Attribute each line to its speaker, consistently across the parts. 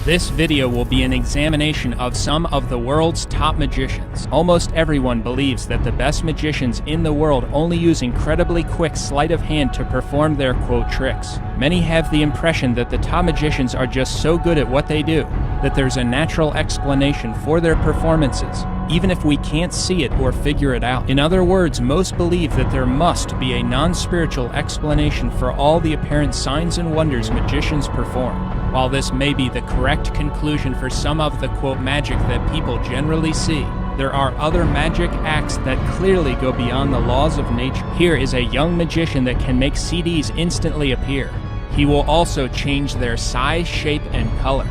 Speaker 1: This video will be an examination of some of the world's top magicians. Almost everyone believes that the best magicians in the world only use incredibly quick sleight of hand to perform their quote tricks. Many have the impression that the top magicians are just so good at what they do, that there's a natural explanation for their performances, even if we can't see it or figure it out. In other words, most believe that there must be a non-spiritual explanation for all the apparent signs and wonders magicians perform. While this may be the correct conclusion for some of the quote magic that people generally see, there are other magic acts that clearly go beyond the laws of nature. Here is a young magician that can make CDs instantly appear. He will also change their size, shape, and color.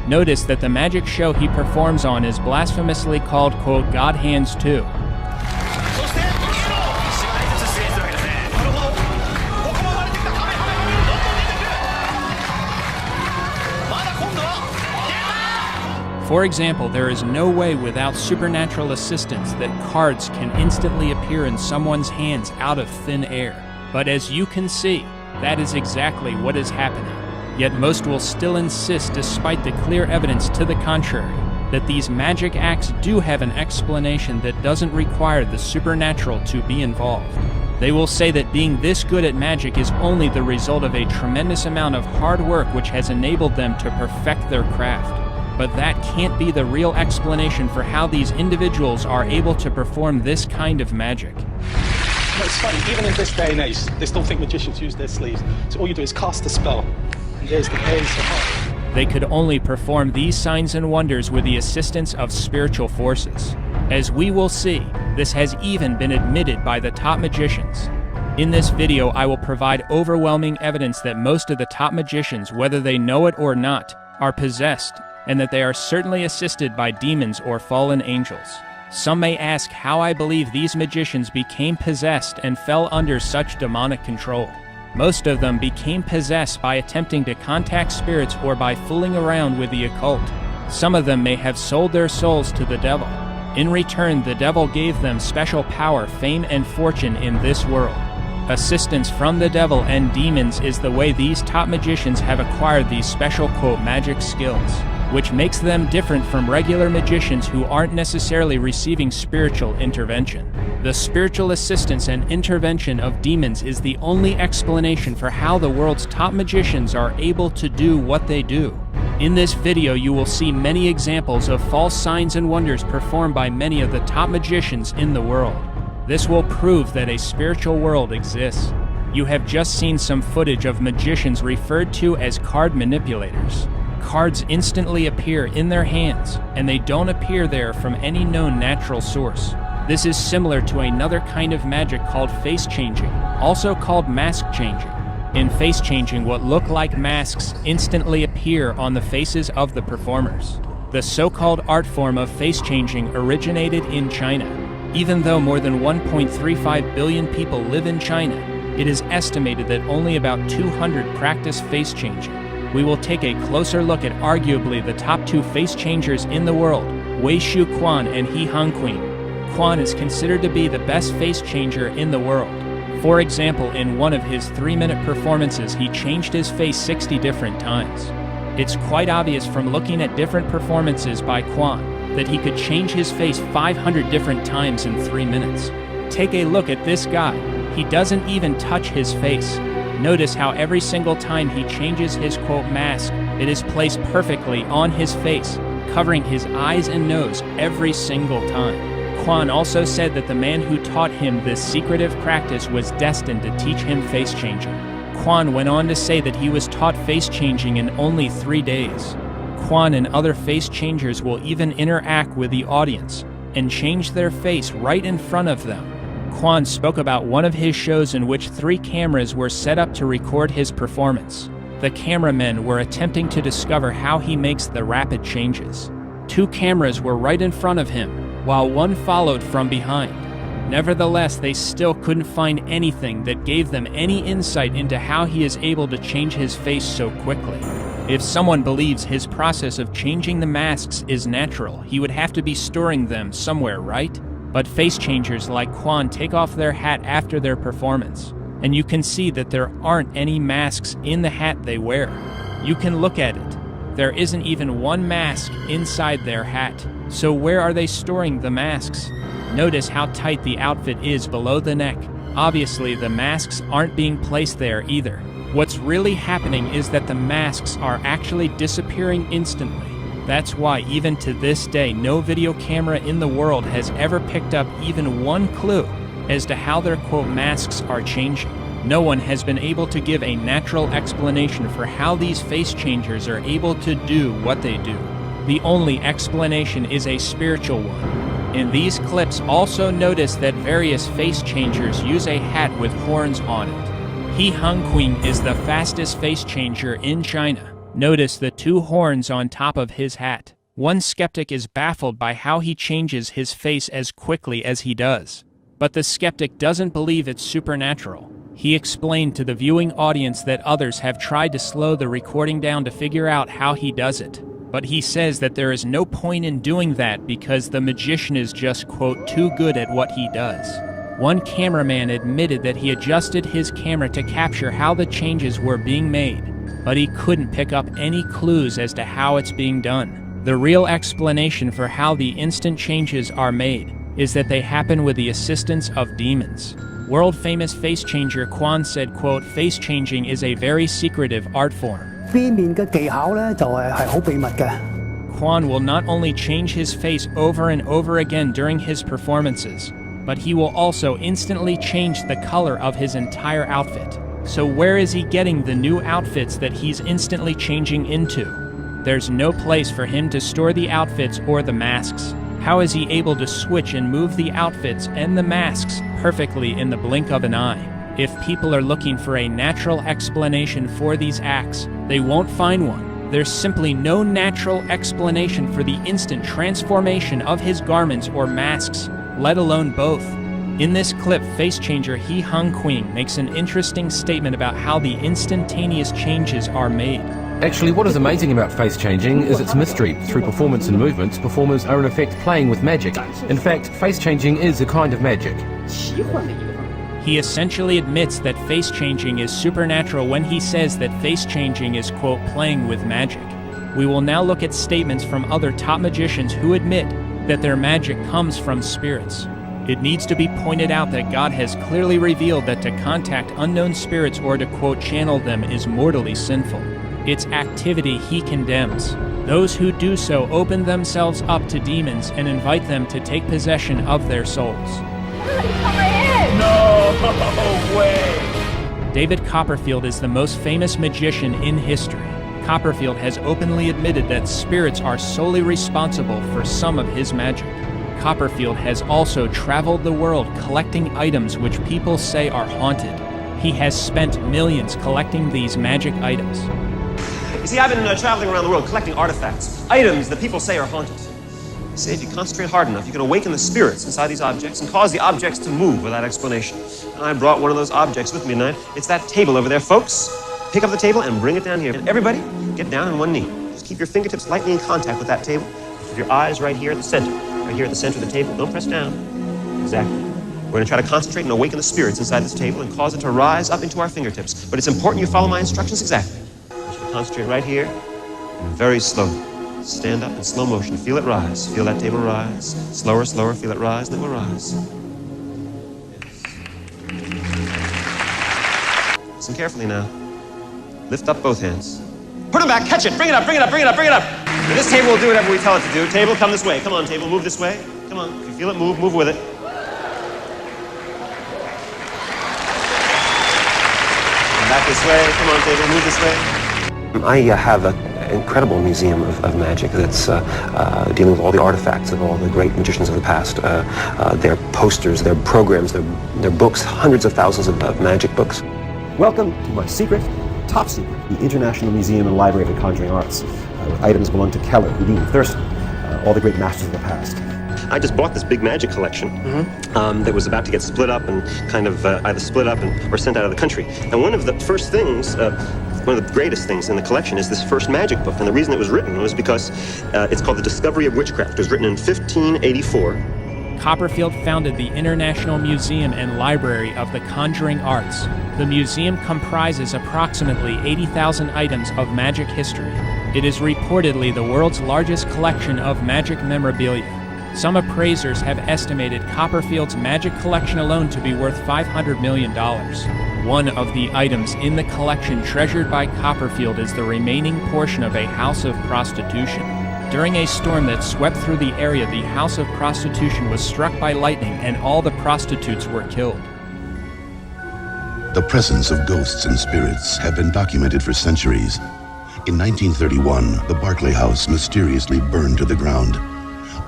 Speaker 1: Notice that the magic show he performs on is blasphemously called, quote, God Hands 2. For example, there is no way without supernatural assistance that cards can instantly appear in someone's hands out of thin air. But as you can see, that is exactly what is happening. Yet most will still insist, despite the clear evidence to the contrary, that these magic acts do have an explanation that doesn't require the supernatural to be involved. They will say that being this good at magic is only the result of a tremendous amount of hard work which has enabled them to perfect their craft. But that can't be the real explanation for how these individuals are able to perform this kind of magic.
Speaker 2: It's funny, even in this day and age, they still think magicians use their sleeves. So all you do is cast a spell, and there's the pain so hard.
Speaker 1: They could only perform these signs and wonders with the assistance of spiritual forces. As we will see, this has even been admitted by the top magicians. In this video, I will provide overwhelming evidence that most of the top magicians, whether they know it or not, are possessed, and that they are certainly assisted by demons or fallen angels. Some may ask how I believe these magicians became possessed and fell under such demonic control. Most of them became possessed by attempting to contact spirits or by fooling around with the occult. Some of them may have sold their souls to the devil. In return, the devil gave them special power, fame, and fortune in this world. Assistance from the devil and demons is the way these top magicians have acquired these special quote magic skills, which makes them different from regular magicians who aren't necessarily receiving spiritual intervention. The spiritual assistance and intervention of demons is the only explanation for how the world's top magicians are able to do what they do. In this video, you will see many examples of false signs and wonders performed by many of the top magicians in the world. This will prove that a spiritual world exists. You have just seen some footage of magicians referred to as card manipulators. Cards instantly appear in their hands, and they don't appear there from any known natural source. This is similar to another kind of magic called face changing, also called mask changing. In face changing, what look like masks instantly appear on the faces of the performers. The so-called art form of face changing originated in China. Even though more than 1.35 billion people live in China, it is estimated that only about 200 practice face changing. We will take a closer look at arguably the top two face changers in the world, Wei Shu Quan and He Hongqing. Quan is considered to be the best face changer in the world. For example, in one of his 3-minute performances, he changed his face 60 different times. It's quite obvious from looking at different performances by Quan that he could change his face 500 different times in 3 minutes. Take a look at this guy. He doesn't even touch his face. Notice how every single time he changes his quote mask, it is placed perfectly on his face, covering his eyes and nose every single time. Quan also said that the man who taught him this secretive practice was destined to teach him face changing. Quan went on to say that he was taught face changing in only 3 days. Quan and other face changers will even interact with the audience and change their face right in front of them. Quan spoke about one of his shows in which 3 cameras were set up to record his performance. The cameramen were attempting to discover how he makes the rapid changes. 2 cameras were right in front of him, while 1 followed from behind. Nevertheless, they still couldn't find anything that gave them any insight into how he is able to change his face so quickly. If someone believes his process of changing the masks is natural, he would have to be storing them somewhere, right? But face changers like Quan take off their hat after their performance, and you can see that there aren't any masks in the hat they wear. You can look at it. There isn't even one mask inside their hat. So where are they storing the masks? Notice how tight the outfit is below the neck. Obviously, the masks aren't being placed there either. What's really happening is that the masks are actually disappearing instantly. That's why even to this day, no video camera in the world has ever picked up even one clue as to how their quote masks are changing. No one has been able to give a natural explanation for how these face changers are able to do what they do. The only explanation is a spiritual one. In these clips, also notice that various face changers use a hat with horns on it. He Hongqing is the fastest face changer in China. Notice the two horns on top of his hat. One skeptic is baffled by how he changes his face as quickly as he does. But the skeptic doesn't believe it's supernatural. He explained to the viewing audience that others have tried to slow the recording down to figure out how he does it. But he says that there is no point in doing that because the magician is just, quote, too good at what he does. One cameraman admitted that he adjusted his camera to capture how the changes were being made, but he couldn't pick up any clues as to how it's being done. The real explanation for how the instant changes are made is that they happen with the assistance of demons. World-famous face changer Quan said, quote, face changing is a very secretive art form.
Speaker 3: 邊面嘅技巧咧就係好秘密嘅。
Speaker 1: Quan will not only change his face over and over again during his performances, but he will also instantly change the color of his entire outfit. So where is he getting the new outfits that he's instantly changing into? There's no place for him to store the outfits or the masks. How is he able to switch and move the outfits and the masks perfectly in the blink of an eye? If people are looking for a natural explanation for these acts, they won't find one. There's simply no natural explanation for the instant transformation of his garments or masks, let alone both. In this clip, face changer He Hongqing makes an interesting statement about how the instantaneous changes are made.
Speaker 4: Actually, what is amazing about face changing is its mystery. Through performance and movements, performers are in effect playing with magic. In fact, face changing is a kind of magic.
Speaker 1: He essentially admits that face changing is supernatural when he says that face changing is, quote, playing with magic. We will now look at statements from other top magicians who admit that their magic comes from spirits. It needs to be pointed out that God has clearly revealed that to contact unknown spirits or to, quote, channel them is mortally sinful. Its activity he condemns. Those who do so open themselves up to demons and invite them to take possession of their souls.
Speaker 5: No way!
Speaker 1: David Copperfield is the most famous magician in history. Copperfield has openly admitted that spirits are solely responsible for some of his magic. Copperfield has also traveled the world collecting items which people say are haunted. He has spent millions collecting these magic items.
Speaker 5: You see, I've been traveling around the world collecting artifacts, items that people say are haunted. You see, if you concentrate hard enough, you can awaken the spirits inside these objects and cause the objects to move without explanation. And I brought one of those objects with me tonight. It's that table over there, folks. Pick up the table and bring it down here. And everybody, get down on one knee. Just keep your fingertips lightly in contact with that table. With your eyes right here at the center. Right here at the center of the table. Don't press down. Exactly. We're going to try to concentrate and awaken the spirits inside this table and cause it to rise up into our fingertips. But it's important you follow my instructions exactly. I want you to concentrate right here. Very slowly. Stand up in slow motion. Feel it rise. Feel that table rise. Slower, slower. Feel it rise, and it will rise. Yes. Listen carefully now. Lift up both hands. Put them back. Catch it. Bring it up. Bring it up. Bring it up. Bring it up. And this table will do whatever we tell it to do. Table, come this way. Come on, table. Move this way. Come on. If you feel it, move. Move with it. Come back this way. Come on, table. Move this way. I have an incredible museum of magic that's dealing with all the artifacts of all the great magicians of the past. Their posters, their programs, their books, hundreds of thousands of magic books.
Speaker 6: Welcome to my secret, top secret, the International Museum and Library of the Conjuring Arts, with items belonging to Keller, Houdini, Thurston, all the great masters of the past.
Speaker 5: I just bought this big magic collection that was about to get split up and kind of either split up or sent out of the country. And one of the first things, one of the greatest things in the collection is this first magic book. And the reason it was written was because it's called The Discovery of Witchcraft. It was written in 1584.
Speaker 1: Copperfield founded the International Museum and Library of the Conjuring Arts. The museum comprises approximately 80,000 items of magic history. It is reportedly the world's largest collection of magic memorabilia. Some appraisers have estimated Copperfield's magic collection alone to be worth $500 million. One of the items in the collection treasured by Copperfield is the remaining portion of a house of prostitution. During a storm that swept through the area, the house of prostitution was struck by lightning and all the prostitutes were killed.
Speaker 7: The presence of ghosts and spirits have been documented for centuries. In 1931, the Barclay House mysteriously burned to the ground.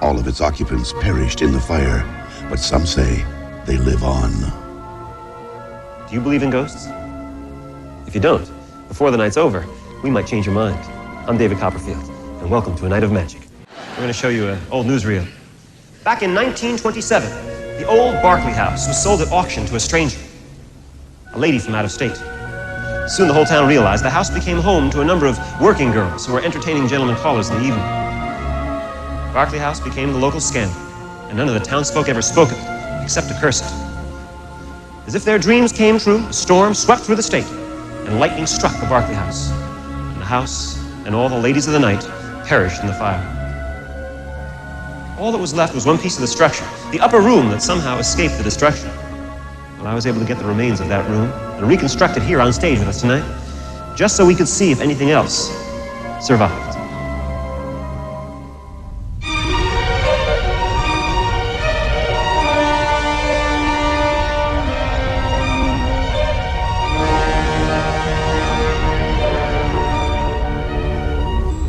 Speaker 7: All of its occupants perished in the fire, but some say they live on.
Speaker 5: Do you believe in ghosts? If you don't, before the night's over, we might change your mind. I'm David Copperfield, and welcome to A Night of Magic. We're going to show you an old newsreel. Back in 1927, the old Barclay House was sold at auction to a stranger, a lady from out of state. Soon the whole town realized the house became home to a number of working girls who were entertaining gentlemen callers in the evening. Barclay House became the local scandal, and none of the townsfolk ever spoke of it, except to curse it. As if their dreams came true, a storm swept through the state, and lightning struck the Barclay House. And the house and all the ladies of the night perished in the fire. All that was left was one piece of the structure, the upper room that somehow escaped the destruction. Well, I was able to get the remains of that room and reconstruct it here on stage with us tonight, just so we could see if anything else survived.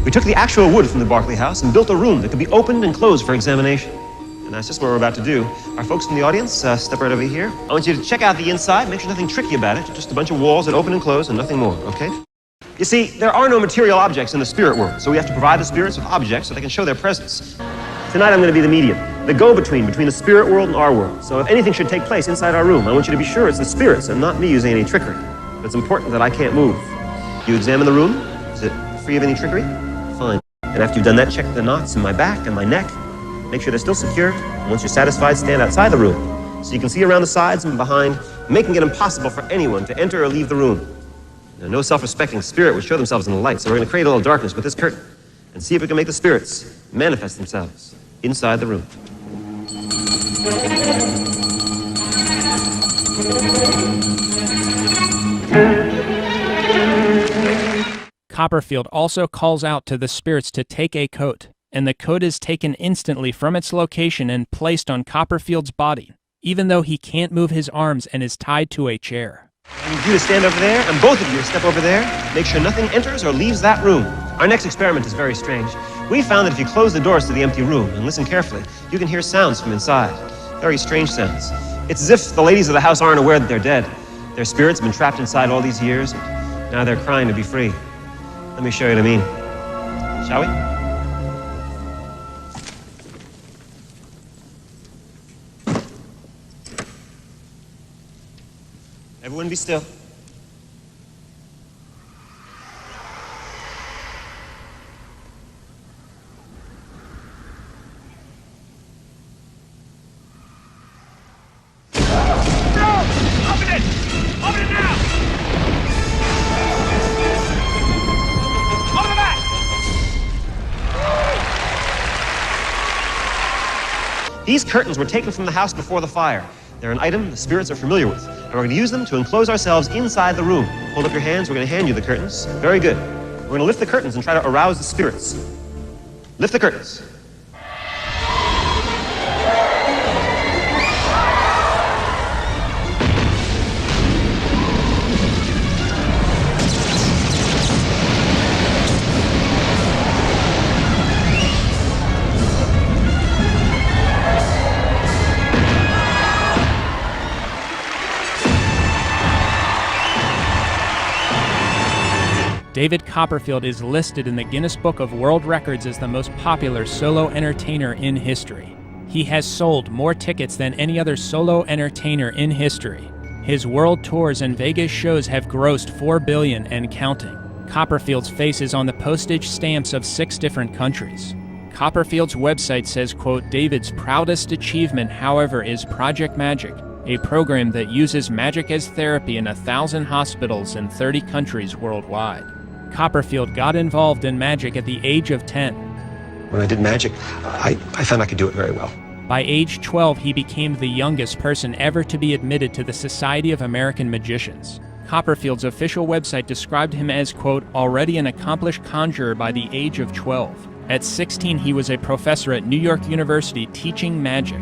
Speaker 5: We took the actual wood from the Barclay House and built a room that could be opened and closed for examination. And that's just what we're about to do. Our folks from the audience, step right over here. I want you to check out the inside, make sure nothing tricky about it, just a bunch of walls that open and close and nothing more, okay? You see, there are no material objects in the spirit world, so we have to provide the spirits with objects so they can show their presence. Tonight I'm going to be the medium, the go-between between the spirit world and our world. So if anything should take place inside our room, I want you to be sure it's the spirits and not me using any trickery. But it's important that I can't move. You examine the room. Is it free of any trickery? Fine. And after you've done that, check the knots in my back and my neck. Make sure they're still secure. And once you're satisfied, stand outside the room so you can see around the sides and behind, making it impossible for anyone to enter or leave the room. Now, no self-respecting spirit would show themselves in the light, so we're going to create a little darkness with this curtain and see if we can make the spirits manifest themselves inside the room.
Speaker 1: Copperfield also calls out to the spirits to take a coat, and the coat is taken instantly from its location and placed on Copperfield's body, even though he can't move his arms and is tied to a chair.
Speaker 5: I need you to stand over there, and both of you step over there. Make sure nothing enters or leaves that room. Our next experiment is very strange. We found that if you close the doors to the empty room and listen carefully, you can hear sounds from inside. Very strange sounds. It's as if the ladies of the house aren't aware that they're dead. Their spirits have been trapped inside all these years, and now they're crying to be free. Let me show you what I mean. Shall we? Everyone be still. These curtains were taken from the house before the fire. They're an item the spirits are familiar with, and we're going to use them to enclose ourselves inside the room. Hold up your hands, we're going to hand you the curtains. Very good. We're going to lift the curtains and try to arouse the spirits. Lift the curtains.
Speaker 1: David Copperfield is listed in the Guinness Book of World Records as the most popular solo entertainer in history. He has sold more tickets than any other solo entertainer in history. His world tours and Vegas shows have grossed $4 billion and counting. Copperfield's face is on the postage stamps of 6 different countries. Copperfield's website says, quote, "David's proudest achievement, however, is Project Magic, a program that uses magic as therapy in 1,000 hospitals in 30 countries worldwide." Copperfield got involved in magic at the age of 10.
Speaker 6: When I did magic, I found I could do it very well.
Speaker 1: By age 12, he became the youngest person ever to be admitted to the Society of American Magicians. Copperfield's official website described him as, quote, already an accomplished conjurer by the age of 12. At 16, he was a professor at New York University teaching magic.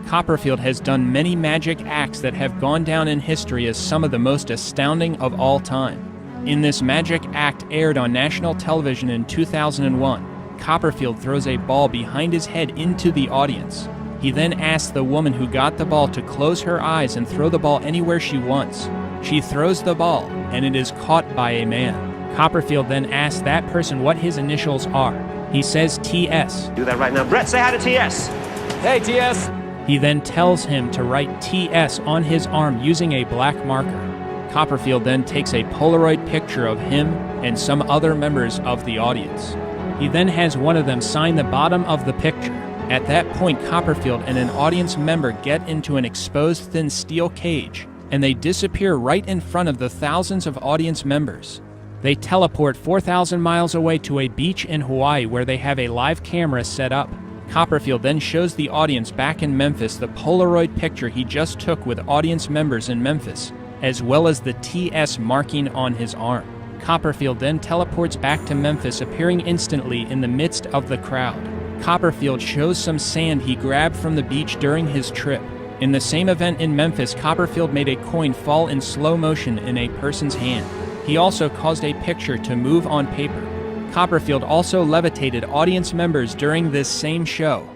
Speaker 1: Copperfield has done many magic acts that have gone down in history as some of the most astounding of all time. In this magic act aired on national television in 2001, Copperfield throws a ball behind his head into the audience. He then asks the woman who got the ball to close her eyes and throw the ball anywhere she wants. She throws the ball, and it is caught by a man. Copperfield then asks that person what his initials are. He says TS.
Speaker 5: Do that right now. Brett, say hi to TS.
Speaker 8: Hey, TS.
Speaker 1: He then tells him to write TS on his arm using a black marker. Copperfield then takes a Polaroid picture of him and some other members of the audience. He then has one of them sign the bottom of the picture. At that point, Copperfield and an audience member get into an exposed thin steel cage, and they disappear right in front of the thousands of audience members. They teleport 4,000 miles away to a beach in Hawaii where they have a live camera set up. Copperfield then shows the audience back in Memphis the Polaroid picture he just took with audience members in Memphis, as well as the TS marking on his arm. Copperfield then teleports back to Memphis, appearing instantly in the midst of the crowd. Copperfield shows some sand he grabbed from the beach during his trip. In the same event in Memphis, Copperfield made a coin fall in slow motion in a person's hand. He also caused a picture to move on paper. Copperfield also levitated audience members during this same show.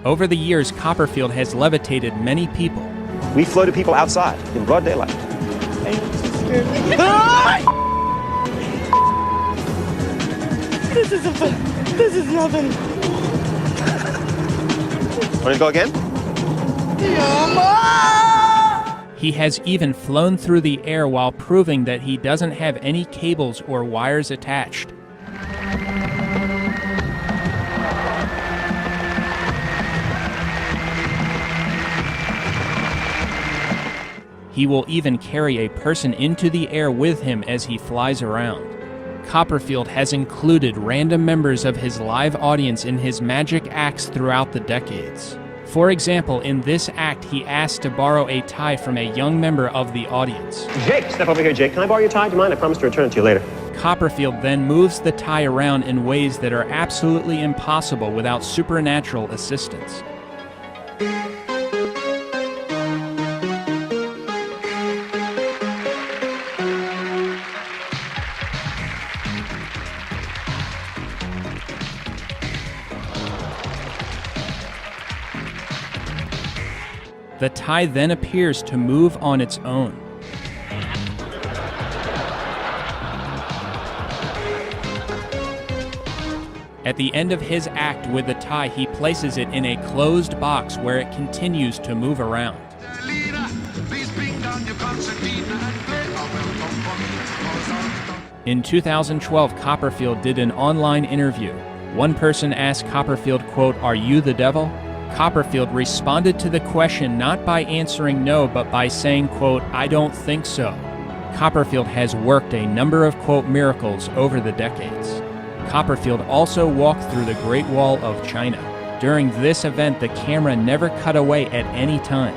Speaker 1: Over the years, Copperfield has levitated many people.
Speaker 5: We floated people outside in broad daylight.
Speaker 9: This is nothing.
Speaker 5: Want to go again?
Speaker 1: He has even flown through the air while proving that he doesn't have any cables or wires attached. He will even carry a person into the air with him as he flies around. Copperfield has included random members of his live audience in his magic acts throughout the decades. For example, in this act, he asked to borrow a tie from a young member of the audience.
Speaker 5: Jake, step over here, Jake. Can I borrow your tie? Do you mind? I promise to return it to you later.
Speaker 1: Copperfield then moves the tie around in ways that are absolutely impossible without supernatural assistance. The tie then appears to move on its own. At the end of his act with the tie, he places it in a closed box where it continues to move around. In 2012, Copperfield did an online interview. One person asked Copperfield, quote, "Are you the devil?" Copperfield responded to the question not by answering no, but by saying, quote, "I don't think so." Copperfield has worked a number of, quote, miracles over the decades. Copperfield also walked through the Great Wall of China. During this event, the camera never cut away at any time.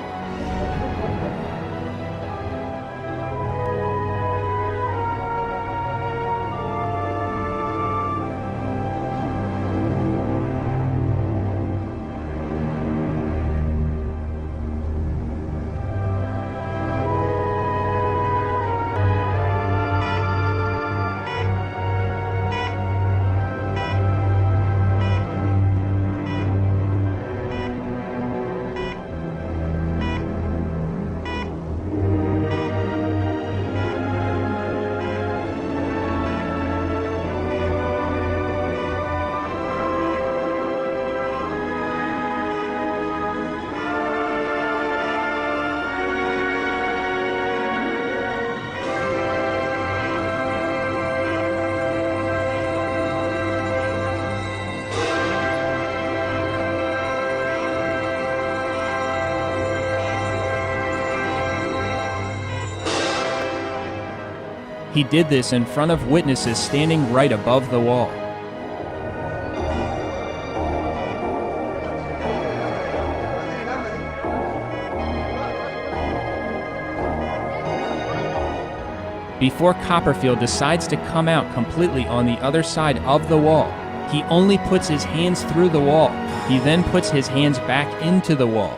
Speaker 1: He did this in front of witnesses standing right above the wall. Before Copperfield decides to come out completely on the other side of the wall, he only puts his hands through the wall. He then puts his hands back into the wall.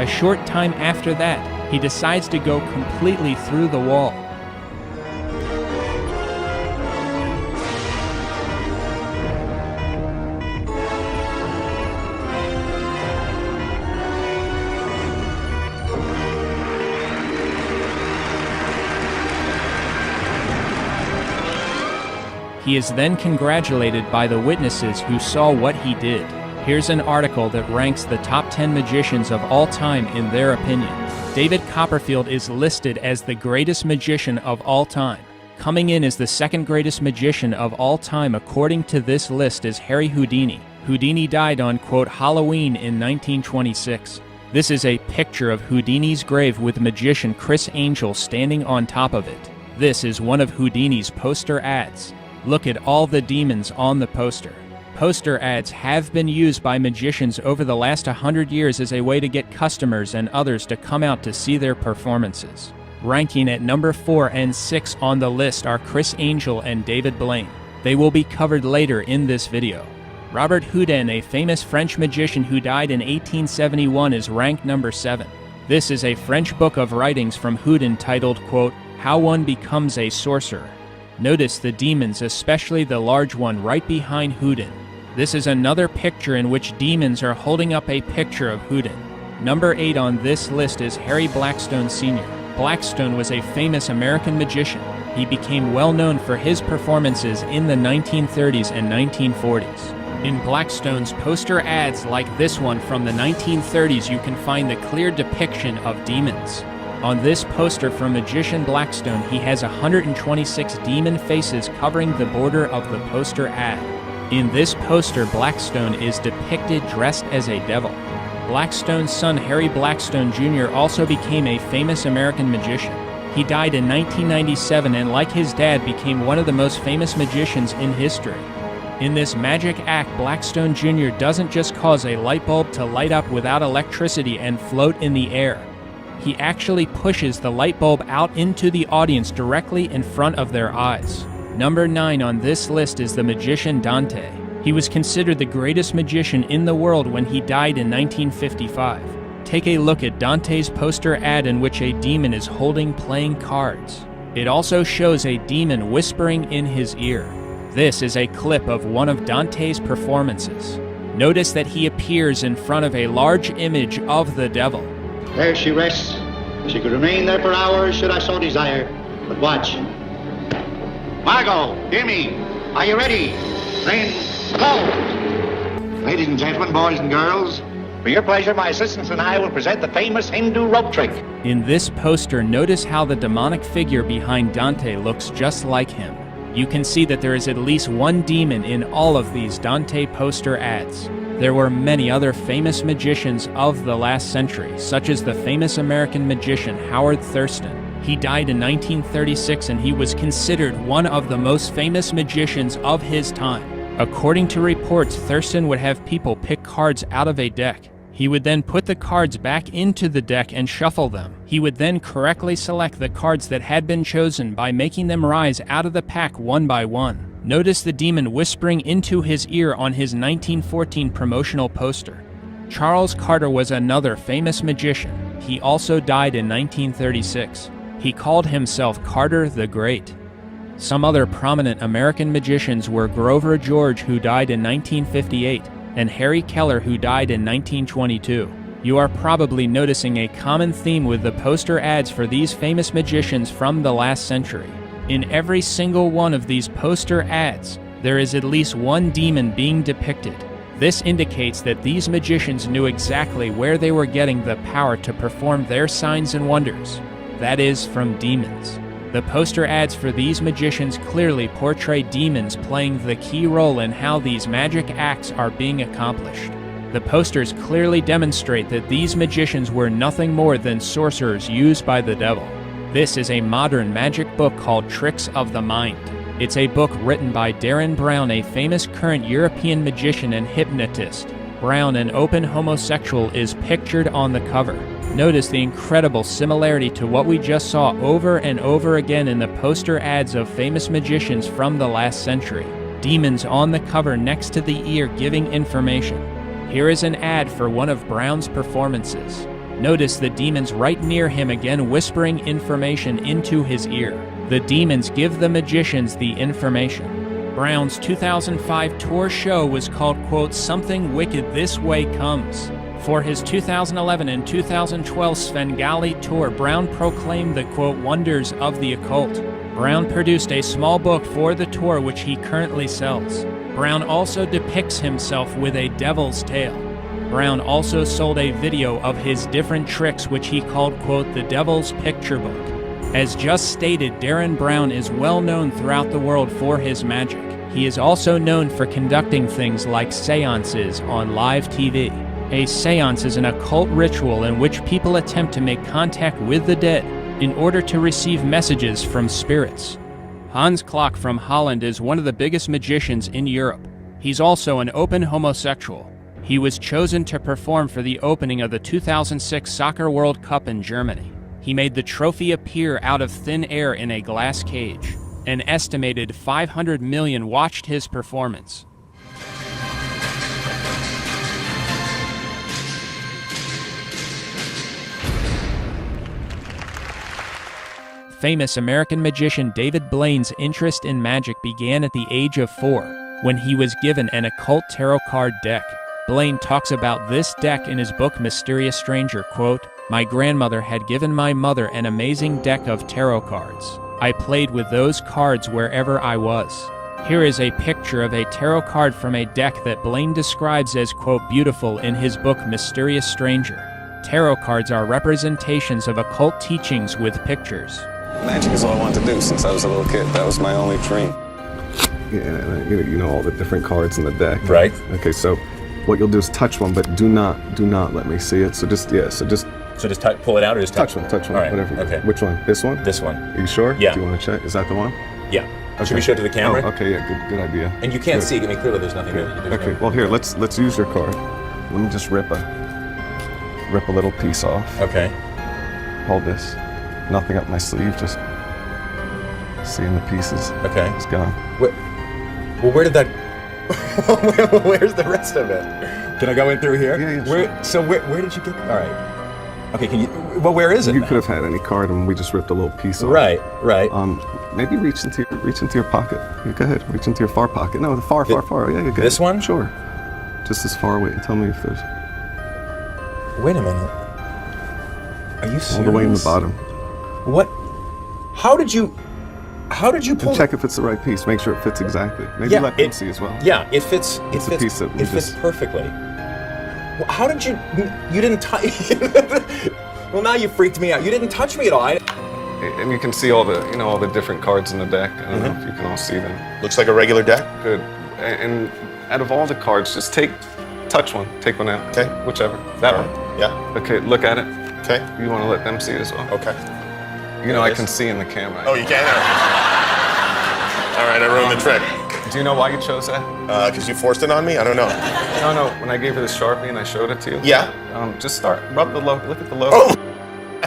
Speaker 1: A short time after that, he decides to go completely through the wall. He is then congratulated by the witnesses who saw what he did. Here's an article that ranks the top 10 magicians of all time in their opinion. David Copperfield is listed as the greatest magician of all time. Coming in as the second greatest magician of all time according to this list is Harry Houdini. Houdini died on, quote, Halloween in 1926. This is a picture of Houdini's grave with magician Criss Angel standing on top of it. This is one of Houdini's poster ads. Look at all the demons on the poster. Poster ads have been used by magicians over the last 100 years as a way to get customers and others to come out to see their performances. Ranking at number 4 and 6 on the list are Criss Angel and David Blaine. They will be covered later in this video. Robert Houdin, a famous French magician who died in 1871, is ranked number 7. This is a French book of writings from Houdin titled, quote, How One Becomes a Sorcerer. Notice the demons, especially the large one right behind Houdin. This is another picture in which demons are holding up a picture of Houdin. Number 8 on this list is Harry Blackstone Sr. Blackstone was a famous American magician. He became well known for his performances in the 1930s and 1940s. In Blackstone's poster ads like this one from the 1930s, you can find the clear depiction of demons. On this poster from magician Blackstone, he has 126 demon faces covering the border of the poster ad. In this poster, Blackstone is depicted dressed as a devil. Blackstone's son, Harry Blackstone Jr., also became a famous American magician. He died in 1997 and, like his dad, became one of the most famous magicians in history. In this magic act, Blackstone Jr. doesn't just cause a light bulb to light up without electricity and float in the air. He actually pushes the light bulb out into the audience directly in front of their eyes. Number 9 on this list is the magician Dante. He was considered the greatest magician in the world when he died in 1955. Take a look at Dante's poster ad in which a demon is holding playing cards. It also shows a demon whispering in his ear. This is a clip of one of Dante's performances. Notice that he appears in front of a large image of the devil.
Speaker 8: There she rests. She could remain there for hours should I so desire. But watch. Margot, hear me. Are you ready? Then go! Ladies and gentlemen, boys and girls, for your pleasure, my assistants and I will present the famous Hindu rope trick.
Speaker 1: In this poster, notice how the demonic figure behind Dante looks just like him. You can see that there is at least one demon in all of these Dante poster ads. There were many other famous magicians of the last century, such as the famous American magician Howard Thurston. He died in 1936 and he was considered one of the most famous magicians of his time. According to reports, Thurston would have people pick cards out of a deck. He would then put the cards back into the deck and shuffle them. He would then correctly select the cards that had been chosen by making them rise out of the pack one by one. Notice the demon whispering into his ear on his 1914 promotional poster. Charles Carter was another famous magician. He also died in 1936. He called himself Carter the Great. Some other prominent American magicians were Grover George, who died in 1958, and Harry Keller, who died in 1922. You are probably noticing a common theme with the poster ads for these famous magicians from the last century. In every single one of these poster ads, there is at least one demon being depicted. This indicates that these magicians knew exactly where they were getting the power to perform their signs and wonders. That is, from demons. The poster ads for these magicians clearly portray demons playing the key role in how these magic acts are being accomplished. The posters clearly demonstrate that these magicians were nothing more than sorcerers used by the devil. This is a modern magic book called Tricks of the Mind. It's a book written by Darren Brown, a famous current European magician and hypnotist. Brown, an open homosexual, is pictured on the cover. Notice the incredible similarity to what we just saw over and over again in the poster ads of famous magicians from the last century. Demons on the cover next to the ear giving information. Here is an ad for one of Brown's performances. Notice the demons right near him again whispering information into his ear. The demons give the magicians the information. Brown's 2005 tour show was called, quote, Something Wicked This Way Comes. For his 2011 and 2012 Svengali tour, Brown proclaimed the, quote, wonders of the occult. Brown produced a small book for the tour which he currently sells. Brown also depicts himself with a devil's tail. Brown also sold a video of his different tricks which he called, quote, the Devil's Picture Book. As just stated, Darren Brown is well known throughout the world for his magic. He is also known for conducting things like seances on live TV. A seance is an occult ritual in which people attempt to make contact with the dead in order to receive messages from spirits. Hans Klok from Holland is one of the biggest magicians in Europe. He's also an open homosexual. He was chosen to perform for the opening of the 2006 Soccer World Cup in Germany. He made the trophy appear out of thin air in a glass cage. An estimated 500 million watched his performance. Famous American magician David Blaine's interest in magic began at the age of 4, when he was given an occult tarot card deck. Blaine talks about this deck in his book Mysterious Stranger, quote, My grandmother had given my mother an amazing deck of tarot cards. I played with those cards wherever I was. Here is a picture of a tarot card from a deck that Blaine describes as, quote, beautiful in his book Mysterious Stranger. Tarot cards are representations of occult teachings with pictures.
Speaker 10: Magic is all I wanted to do since I was a little kid. That was my only dream.
Speaker 11: Yeah, you know all the different cards in the deck.
Speaker 10: Right.
Speaker 11: Okay, so what you'll do is touch one, but do not let me see it. So just
Speaker 10: pull it out or just
Speaker 11: touch one,
Speaker 10: All right.
Speaker 11: whatever.
Speaker 10: Okay.
Speaker 11: Which one? This one?
Speaker 10: This one.
Speaker 11: Are you sure?
Speaker 10: Yeah.
Speaker 11: Do you want to check? Is that the one?
Speaker 10: Yeah.
Speaker 11: Okay.
Speaker 10: Should we show it to the camera?
Speaker 11: Oh, okay, yeah, good idea.
Speaker 10: And you can't
Speaker 11: Good.
Speaker 10: see. I mean, clearly there's nothing there.
Speaker 11: Okay. Well, here, let's use your card. Let me just rip a little piece off.
Speaker 10: Okay.
Speaker 11: Hold this. Nothing up my sleeve. Just seeing the pieces.
Speaker 10: Okay.
Speaker 11: It's gone.
Speaker 10: Where did that? Where's the rest of it? Can I go in through here?
Speaker 11: Yeah.
Speaker 10: Where did you get? All right. Okay. Can you? Well, where is it?
Speaker 11: You
Speaker 10: now?
Speaker 11: could have had any card, and we just ripped a little piece off.
Speaker 10: Right.
Speaker 11: Maybe reach into your pocket. Yeah, go ahead. Reach into your far pocket. No, the far. Yeah, you're good.
Speaker 10: This one?
Speaker 11: Sure. Just as far away. And tell me if there's.
Speaker 10: Wait a minute. Are you serious?
Speaker 11: All the way in the bottom.
Speaker 10: What? How did you pull?
Speaker 11: And check if it's the right piece. Make sure it fits exactly. Maybe let them see as well.
Speaker 10: Yeah, it fits.
Speaker 11: It's a piece that
Speaker 10: it fits perfectly. Well, how did you? You didn't touch. Well, now you freaked me out. You didn't touch me at all.
Speaker 11: And you can see all the different cards in the deck. I don't know if you can all see them.
Speaker 12: Looks like a regular deck.
Speaker 11: Good. And out of all the cards, just touch one. Take one out.
Speaker 12: Okay.
Speaker 11: Whichever. That one.
Speaker 12: Yeah.
Speaker 11: Okay. Look at it.
Speaker 12: Okay.
Speaker 11: You want to let them see it as well.
Speaker 12: Okay.
Speaker 11: I can see in the camera.
Speaker 12: Oh, you can? All right, I ruined the trick.
Speaker 11: Do you know why you chose that?
Speaker 12: Because you forced it on me? I don't know.
Speaker 11: No. When I gave her the Sharpie and I showed it to you.
Speaker 12: Yeah.
Speaker 11: Just rub the logo. Look at the logo.
Speaker 12: Oh!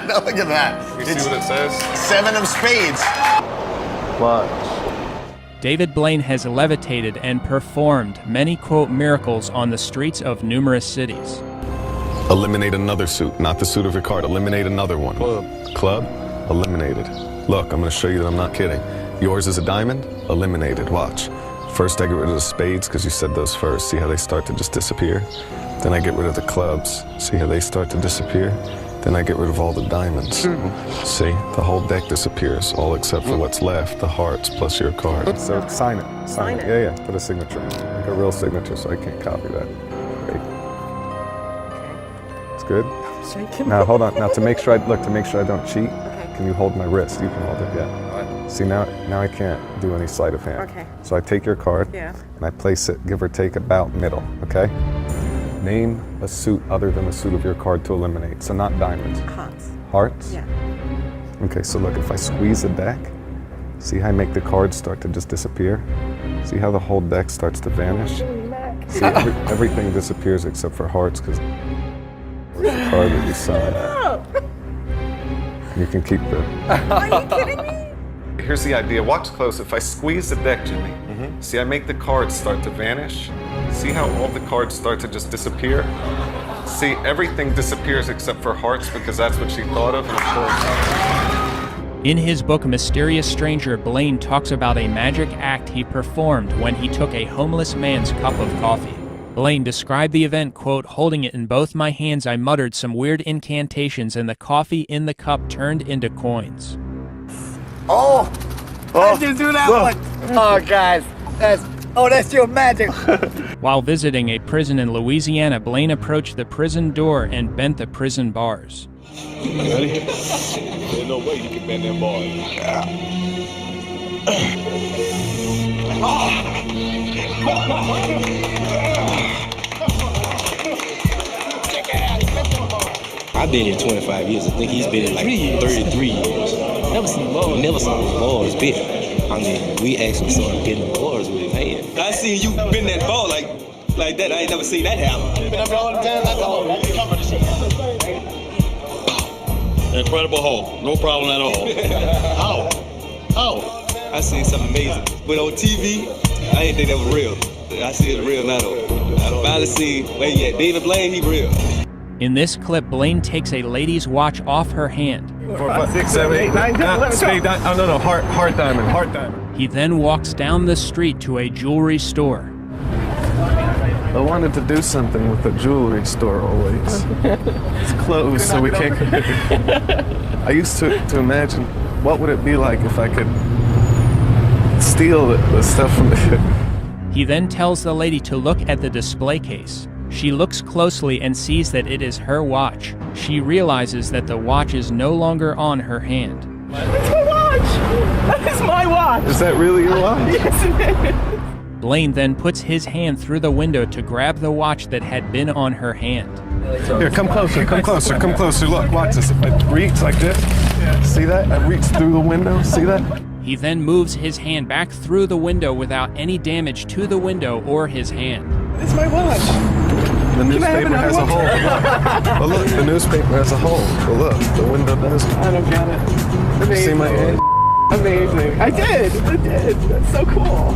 Speaker 12: Now look at that.
Speaker 11: You see what it says?
Speaker 12: 7 of spades.
Speaker 11: Watch.
Speaker 1: David Blaine has levitated and performed many, quote, miracles on the streets of numerous cities.
Speaker 13: Eliminate another suit, not the suit of your card. Eliminate another one. Club? Eliminated. Look, I'm going to show you that I'm not kidding. Yours is a diamond? Eliminated. Watch. First, I get rid of the spades because you said those first. See how they start to just disappear? Then I get rid of the clubs. See how they start to disappear? Then I get rid of all the diamonds. See, the whole deck disappears, all except for what's left, the hearts plus your card.
Speaker 11: So sign it. Sign it. Yeah. Put a signature, like a real signature, so I can't copy that. Great. It's good. Now hold on. Now to make sure I don't cheat, can you hold my wrist? You can hold it. Yeah.
Speaker 13: See, now I can't do any sleight of hand.
Speaker 9: Okay.
Speaker 13: So I take your card
Speaker 9: Yeah.
Speaker 13: and I place it, give or take, about middle, okay? Name a suit other than the suit of your card to eliminate. So not diamonds.
Speaker 9: Hearts.
Speaker 13: Hearts?
Speaker 9: Yeah.
Speaker 13: Okay, so look, if I squeeze the deck, see how I make the cards start to just disappear? See how the whole deck starts to vanish? See, everything disappears except for hearts, because the card that you sign. You can keep the...
Speaker 9: Are you kidding me?
Speaker 13: Here's the idea. Watch close. If I squeeze the deck, Jimmy, see, I make the cards start to vanish. See how all the cards start to just disappear? See, everything disappears except for hearts, because that's what she thought of. And of course,
Speaker 1: In his book Mysterious Stranger, Blaine talks about a magic act he performed when he took a homeless man's cup of coffee. Blaine described the event, quote, "Holding it in both my hands, I muttered some weird incantations and the coffee in the cup turned into coins."
Speaker 3: Oh! How'd you do that one? Oh, guys, that's your magic.
Speaker 1: While visiting a prison in Louisiana, Blaine approached the prison door and bent the prison bars.
Speaker 12: Ready? There's no way you can bend them bars.
Speaker 14: I've been here 25 years. I think he's been in like 33 years. Never seen bars. Never saw his bars bit. I mean, we actually started getting the bars with his hand.
Speaker 15: I seen you bend that ball like that. I ain't never seen that happen.
Speaker 8: Been up all the time, that's all.
Speaker 12: Incredible hole. No problem at all.
Speaker 15: How? I seen something amazing. But on TV, I didn't think that was real. I see it's real now though. I finally see where you at. David Blaine, he real.
Speaker 1: In this clip, Blaine takes a lady's watch off her hand.
Speaker 13: 4, 5, 6, 7, 8, 9, 10, spade, oh no, heart diamond.
Speaker 1: He then walks down the street to a jewelry store.
Speaker 13: I wanted to do something with the jewelry store always. It's closed, so we can't. I used to imagine what would it be like if I could steal the stuff from the...
Speaker 1: He then tells the lady to look at the display case. She looks closely and sees that it is her watch. She realizes that the watch is no longer on her hand.
Speaker 9: That's my watch! That is my watch!
Speaker 13: Is that really your watch?
Speaker 9: Yes, it is.
Speaker 1: Blaine then puts his hand through the window to grab the watch that had been on her hand.
Speaker 13: Here, come closer. Look, watch this. If I reach like this, see that? I reach through the window, see that?
Speaker 1: He then moves his hand back through the window without any damage to the window or his hand.
Speaker 9: It's my watch.
Speaker 13: The newspaper has a hole. Well, look, the newspaper has a hole. Well, look, the window doesn't.
Speaker 9: I don't get it. Amazing.
Speaker 13: See my hand?
Speaker 9: Amazing. I did. That's so cool.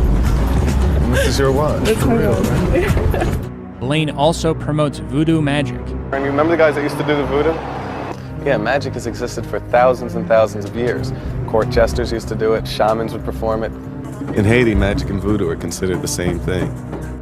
Speaker 13: And this is your watch.
Speaker 9: That's
Speaker 13: for
Speaker 9: my
Speaker 13: real,
Speaker 9: watch.
Speaker 13: right?
Speaker 1: Blaine also promotes voodoo magic.
Speaker 13: And you remember the guys that used to do the voodoo? Yeah, magic has existed for thousands and thousands of years. Court jesters used to do it, shamans would perform it. In Haiti, magic and voodoo are considered the same thing.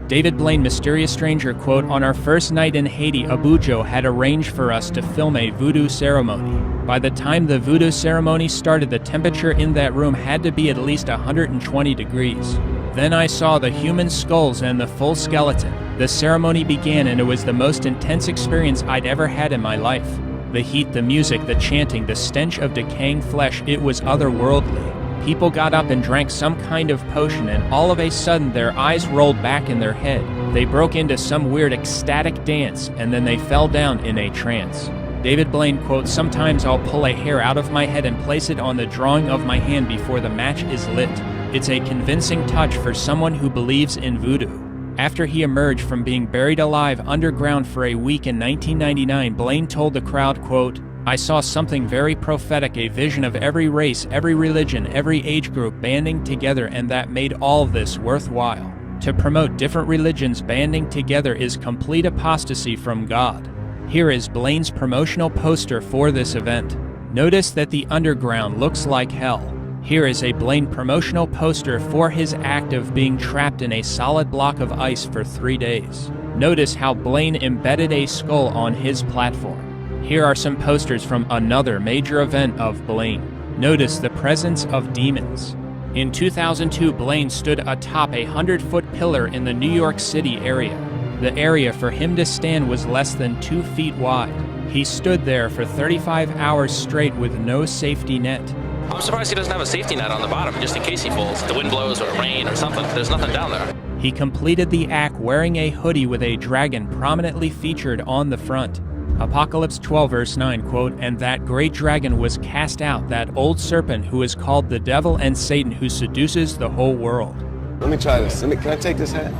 Speaker 1: David Blaine, Mysterious Stranger, quote, "On our first night in Haiti, Abujo had arranged for us to film a voodoo ceremony. By the time the voodoo ceremony started, the temperature in that room had to be at least 120 degrees. Then I saw the human skulls and the full skeleton. The ceremony began and it was the most intense experience I'd ever had in my life. The heat, the music, the chanting, the stench of decaying flesh, it was otherworldly. People got up and drank some kind of potion, and all of a sudden their eyes rolled back in their head. They broke into some weird ecstatic dance, and then they fell down in a trance." David Blaine, quote, "Sometimes I'll pull a hair out of my head and place it on the drawing of my hand before the match is lit. It's a convincing touch for someone who believes in voodoo." After he emerged from being buried alive underground for a week in 1999, Blaine told the crowd, quote, "I saw something very prophetic, a vision of every race, every religion, every age group banding together, and that made all of this worthwhile. To promote different religions banding together is complete apostasy from God." Here is Blaine's promotional poster for this event. Notice that the underground looks like hell. Here is a Blaine promotional poster for his act of being trapped in a solid block of ice for 3 days. Notice how Blaine embedded a skull on his platform. Here are some posters from another major event of Blaine. Notice the presence of demons. In 2002, Blaine stood atop a 100-foot pillar in the New York City area. The area for him to stand was less than 2 feet wide. He stood there for 35 hours straight with no safety net.
Speaker 16: I'm surprised he doesn't have a safety net on the bottom just in case he falls. The wind blows or rain or something. There's nothing down there.
Speaker 1: He completed the act wearing a hoodie with a dragon prominently featured on the front. Apocalypse 12 verse 9, quote, "And that great dragon was cast out, that old serpent who is called the devil and Satan, who seduces the whole world."
Speaker 11: Let me try this. Can I take this hat?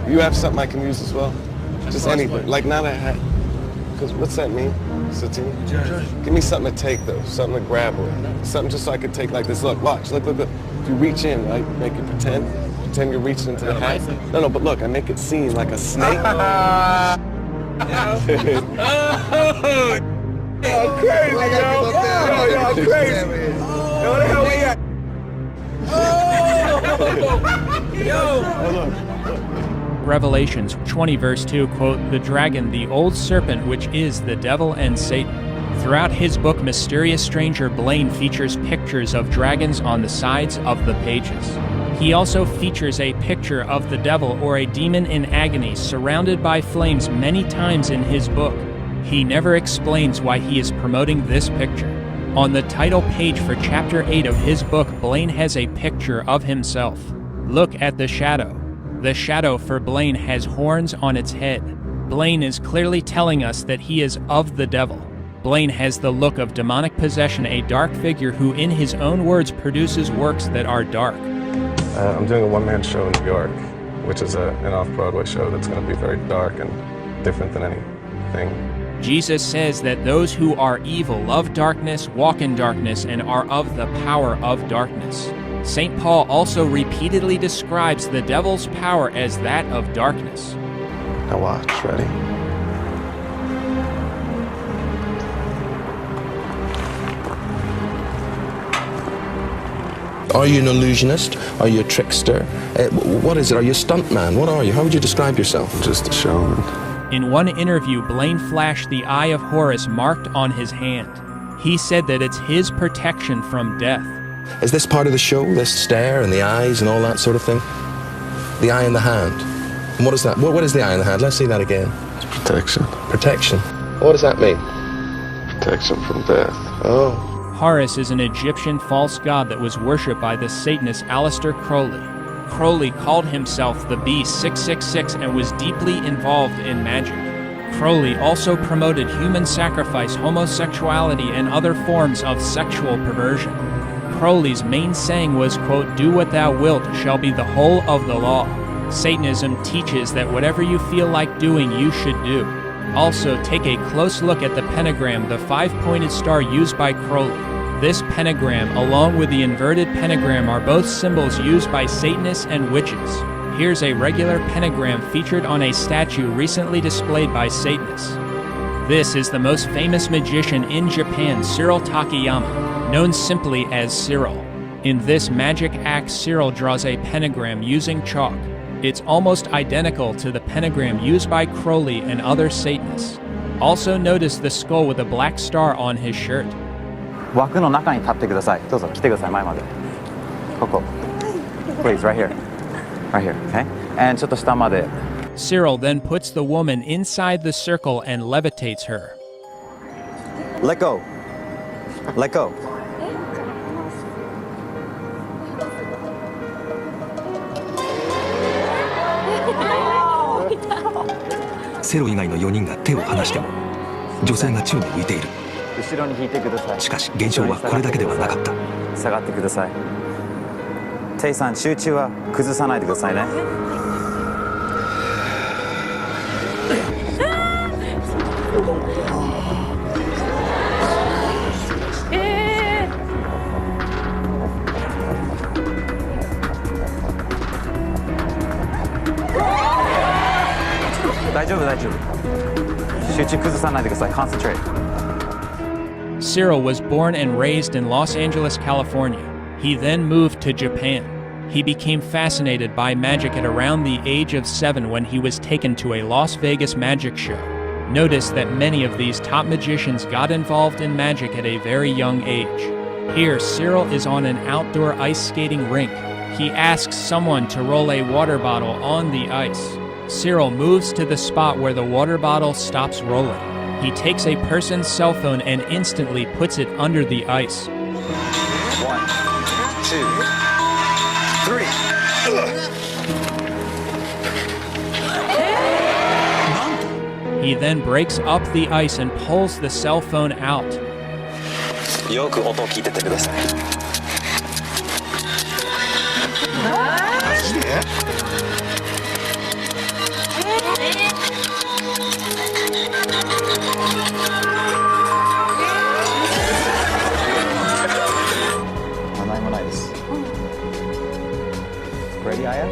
Speaker 11: You have something I can use as well? Just anything. Like, not a hat. Because what's that mean? Satine? Give me something to take, though. Something to grab with. Something just so I could take like this. Look, watch. Look. If you reach in, right? Make it pretend you're reaching into the hat. No, but look, I make it seem like a snake.
Speaker 9: Y'all crazy, y'all crazy. Yo, the hell we at?
Speaker 1: Revelations 20 verse 2, quote, "The dragon, the old serpent, which is the devil and Satan." Throughout his book, Mysterious Stranger, Blaine features pictures of dragons on the sides of the pages. He also features a picture of the devil or a demon in agony surrounded by flames many times in his book. He never explains why he is promoting this picture. On the title page for chapter 8 of his book, Blaine has a picture of himself. Look at the shadow. The shadow for Blaine has horns on its head. Blaine is clearly telling us that he is of the devil. Blaine has the look of demonic possession, a dark figure who in his own words produces works that are dark.
Speaker 11: I'm doing a one-man show in New York, which is an off-Broadway show that's going to be very dark and different than anything.
Speaker 1: Jesus says that those who are evil love darkness, walk in darkness, and are of the power of darkness. St. Paul also repeatedly describes the devil's power as that of darkness.
Speaker 11: Now watch, ready?
Speaker 17: Are you an illusionist? Are you a trickster? What is it? Are you a stuntman? What are you? How would you describe yourself?
Speaker 11: Just a showman.
Speaker 1: In one interview, Blaine flashed the Eye of Horus marked on his hand. He said that it's his protection from death.
Speaker 17: Is this part of the show, this stare and the eyes and all that sort of thing? The eye in the hand. And what is that? What is the eye in the hand? Let's see that again.
Speaker 11: It's protection.
Speaker 17: Protection. What does that mean?
Speaker 11: Protection from death.
Speaker 17: Oh.
Speaker 1: Horus is an Egyptian false god that was worshipped by the Satanist Aleister Crowley. Crowley called himself the Beast 666 and was deeply involved in magic. Crowley also promoted human sacrifice, homosexuality, and other forms of sexual perversion. Crowley's main saying was, quote, "Do what thou wilt shall be the whole of the law." Satanism teaches that whatever you feel like doing, you should do. Also, take a close look at the pentagram, the five-pointed star used by Crowley. This pentagram, along with the inverted pentagram, are both symbols used by Satanists and witches. Here's a regular pentagram featured on a statue recently displayed by Satanists. This is the most famous magician in Japan, Cyril Takayama, known simply as Cyril. In this magic act, Cyril draws a pentagram using chalk. It's almost identical to the pentagram used by Crowley and other Satanists. Also notice the skull with a black star on his shirt.
Speaker 18: 枠の中に立ってください。どうぞ来てください前まで。ここ。Please, right here. Right here, okay? And ちょっと下まで。
Speaker 1: Cyril then puts the woman inside the circle and levitates her.
Speaker 18: Let go. Let go.
Speaker 19: Cyril 以外の4人が手を離しても女性が宙に浮いている。
Speaker 18: 後ろに引いてください。
Speaker 19: しかし現象はこれだけではなかった。
Speaker 18: 下がってください。テイさん、集中は崩さないでくださいね。大丈夫大丈夫。集中崩さないでください。Concentrate.
Speaker 1: Cyril was born and raised in Los Angeles, California. He then moved to Japan. He became fascinated by magic at around the age of 7 when he was taken to a Las Vegas magic show. Notice that many of these top magicians got involved in magic at a very young age. Here, Cyril is on an outdoor ice skating rink. He asks someone to roll a water bottle on the ice. Cyril moves to the spot where the water bottle stops rolling. He takes a person's cell phone and instantly puts it under the ice.
Speaker 18: 1, 2, 3.
Speaker 1: He then breaks up the ice and pulls the cell phone out.
Speaker 18: よく音を聞いててください。
Speaker 8: マジで？
Speaker 18: 何もないです。Ready, Aya?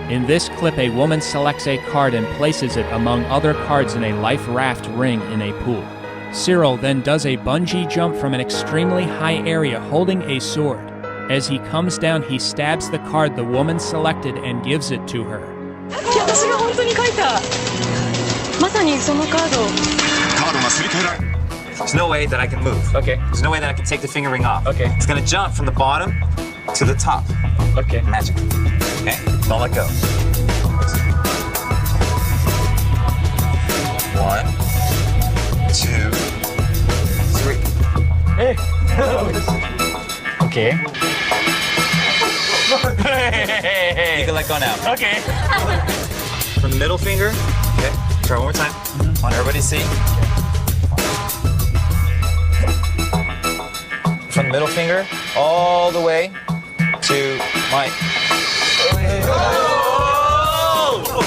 Speaker 1: In this clip, a woman selects a card and places it among other cards in a life raft ring in a pool. Cyril then does a bungee jump from an extremely high area holding a sword. As he comes down, he stabs the card the woman selected and gives it to her.
Speaker 20: 私が本当に書いた。まさにそのカード。カードがすり替えられ。
Speaker 18: There's no way that I can move. Okay. There's no way that I can take the finger ring off. Okay. It's gonna jump from the bottom to the top. Okay. Magic. Okay? Don't let go. 1, 2, 3. Hey! Okay. You can let go now. Okay. From the middle finger. Okay. Try one more time. I want everybody to see. From the middle finger all the way to my.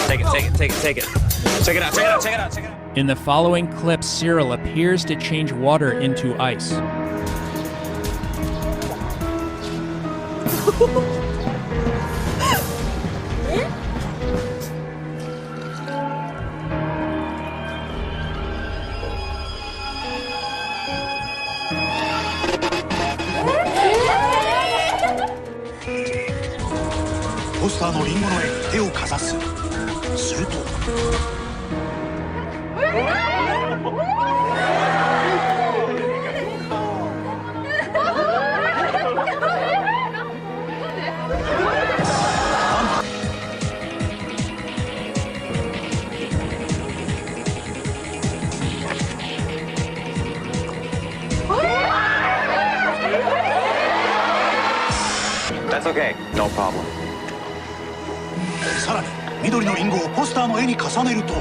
Speaker 18: Take it. Check it out.
Speaker 1: In the following clip, Cyril appears to change water into ice.
Speaker 8: Poster のリンゴの絵に手をかざす。すると。
Speaker 18: That's okay. No problem.
Speaker 8: さらに緑のリンゴをポスターの絵に重ねると。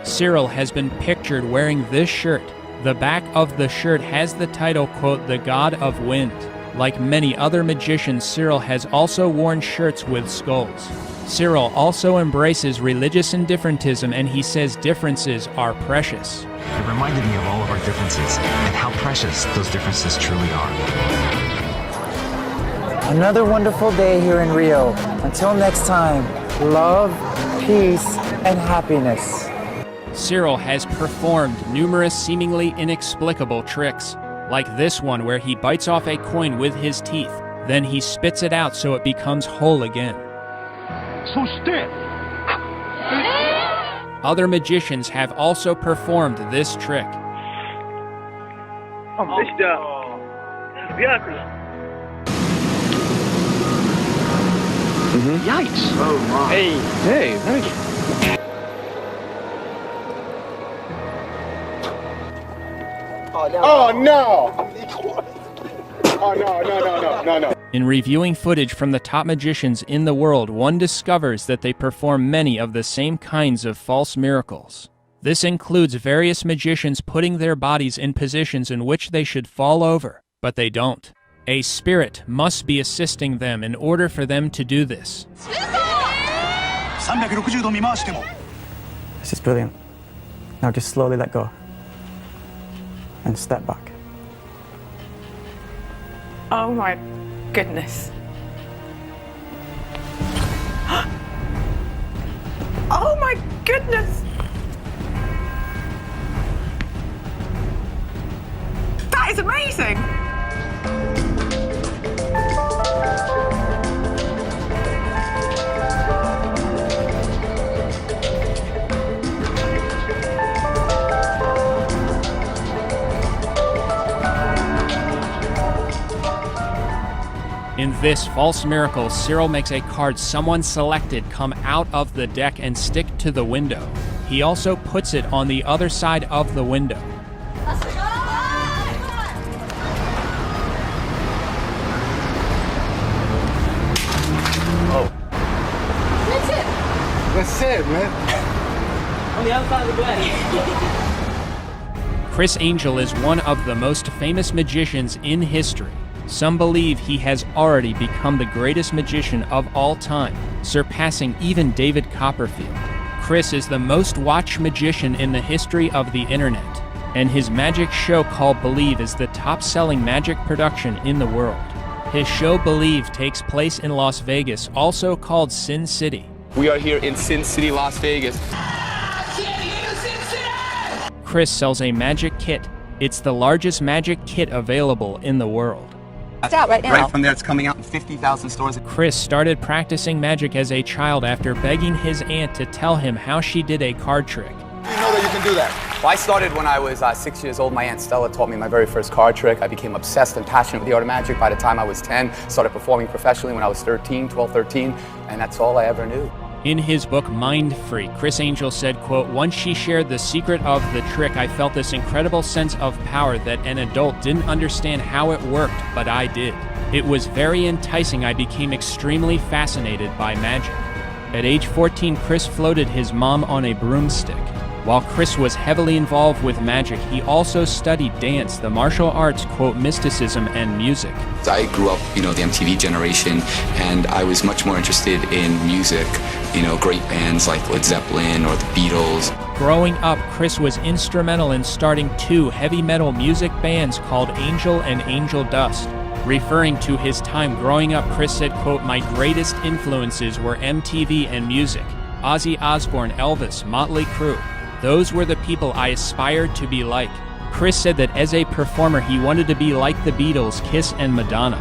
Speaker 1: Cyril has been pictured wearing this shirt. The back of the shirt has the title, quote, "The God of Wind." Like many other magicians, Cyril has also worn shirts with skulls. Cyril also embraces religious indifferentism, and he says differences are precious.
Speaker 19: It reminded me of all of our differences and how precious those differences truly are.
Speaker 3: Another wonderful day here in Rio. Until next time, love, peace, and happiness.
Speaker 1: Cyril has performed numerous seemingly inexplicable tricks, like this one where he bites off a coin with his teeth, then he spits it out so it becomes whole again. Other magicians have also performed this trick.
Speaker 2: Yikes! Oh my! Hey,
Speaker 11: Oh no! Oh no.
Speaker 1: In reviewing footage from the top magicians in the world, one discovers that they perform many of the same kinds of false miracles. This includes various magicians putting their bodies in positions in which they should fall over, but they don't. A spirit must be assisting them in order for them to do this.
Speaker 3: This is brilliant. Now just slowly let go. And step back.
Speaker 20: Oh my goodness. Oh my goodness! That is amazing!
Speaker 1: In this false miracle, Cyril makes a card someone selected come out of the deck and stick to the window. He also puts it on the other side of the window.
Speaker 3: Oh.
Speaker 9: That's it.
Speaker 3: That's it, man.
Speaker 9: On the other side of the glass.
Speaker 1: Criss Angel is one of the most famous magicians in history. Some believe he has already become the greatest magician of all time, surpassing even David Copperfield. Criss is the most watched magician in the history of the internet, and his magic show called Believe is the top-selling magic production in the world. His show Believe takes place in Las Vegas, also called Sin City.
Speaker 21: We are here in Sin City, Las Vegas.
Speaker 1: Criss sells a magic kit. It's the largest magic kit available in the world.
Speaker 22: It's out right now.
Speaker 21: Right from there, it's coming out in 50,000 stores.
Speaker 1: Criss started practicing magic as a child after begging his aunt to tell him how she did a card trick.
Speaker 21: You know that you can do that. Well, I started when I was 6 years old. My Aunt Stella taught me my very first card trick. I became obsessed and passionate with the art of magic by the time I was 10. Started performing professionally when I was 13, and that's all I ever knew.
Speaker 1: In his book Mind Freak, Criss Angel said, quote, "Once she shared the secret of the trick, I felt this incredible sense of power that an adult didn't understand how it worked, but I did. It was very enticing. I became extremely fascinated by magic." At age 14, Criss floated his mom on a broomstick. While Criss was heavily involved with magic, he also studied dance, the martial arts, quote, mysticism, and music.
Speaker 23: I grew up, the MTV generation, and I was much more interested in music, great bands like Led Zeppelin or the Beatles.
Speaker 1: Growing up, Criss was instrumental in starting 2 heavy metal music bands called Angel and Angel Dust. Referring to his time growing up, Criss said, quote, "My greatest influences were MTV and music. Ozzy Osbourne, Elvis, Motley Crue. Those were the people I aspired to be like." Criss said that as a performer, he wanted to be like the Beatles, Kiss, and Madonna.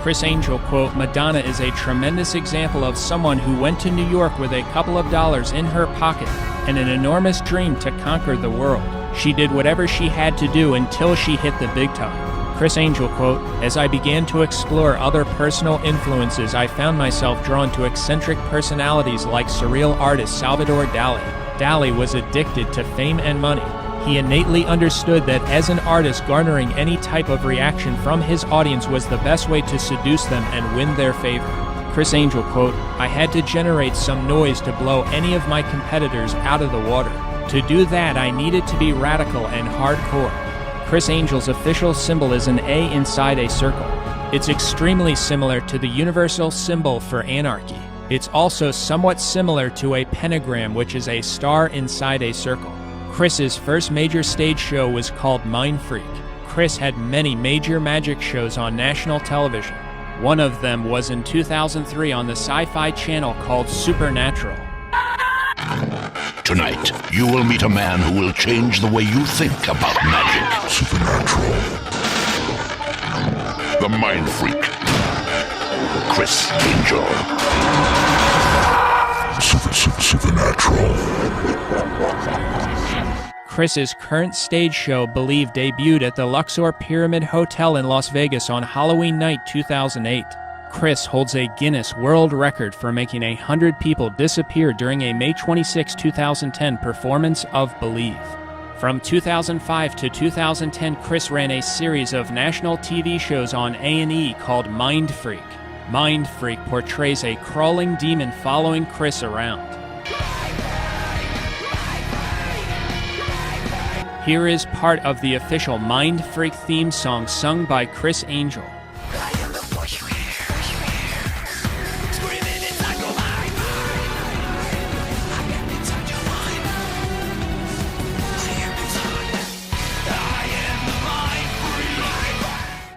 Speaker 1: Criss Angel, quote, "Madonna is a tremendous example of someone who went to New York with a couple of dollars in her pocket and an enormous dream to conquer the world. She did whatever she had to do until she hit the big time." Criss Angel, quote, "As I began to explore other personal influences, I found myself drawn to eccentric personalities like surreal artist Salvador Dali. Dali was addicted to fame and money. He innately understood that as an artist, garnering any type of reaction from his audience was the best way to seduce them and win their favor." Criss Angel, quote, "I had to generate some noise to blow any of my competitors out of the water. To do that, I needed to be radical and hardcore." Criss Angel's official symbol is an A inside a circle. It's extremely similar to the universal symbol for anarchy. It's also somewhat similar to a pentagram, which is a star inside a circle. Criss's first major stage show was called Mind Freak. Criss had many major magic shows on national television. One of them was in 2003 on the Sci-Fi Channel called Supernatural.
Speaker 24: Tonight, you will meet a man who will change the way you think about magic. Supernatural. The Mind Freak. Criss Angel. Supernatural.
Speaker 1: Criss's current stage show, Believe, debuted at the Luxor Pyramid Hotel in Las Vegas on Halloween night 2008. Criss holds a Guinness World Record for making 100 people disappear during a May 26, 2010 performance of Believe. From 2005 to 2010, Criss ran a series of national TV shows on A&E called Mind Freak. Mind Freak portrays a crawling demon following Criss around. Here is part of the official Mind Freak theme song sung by Criss Angel.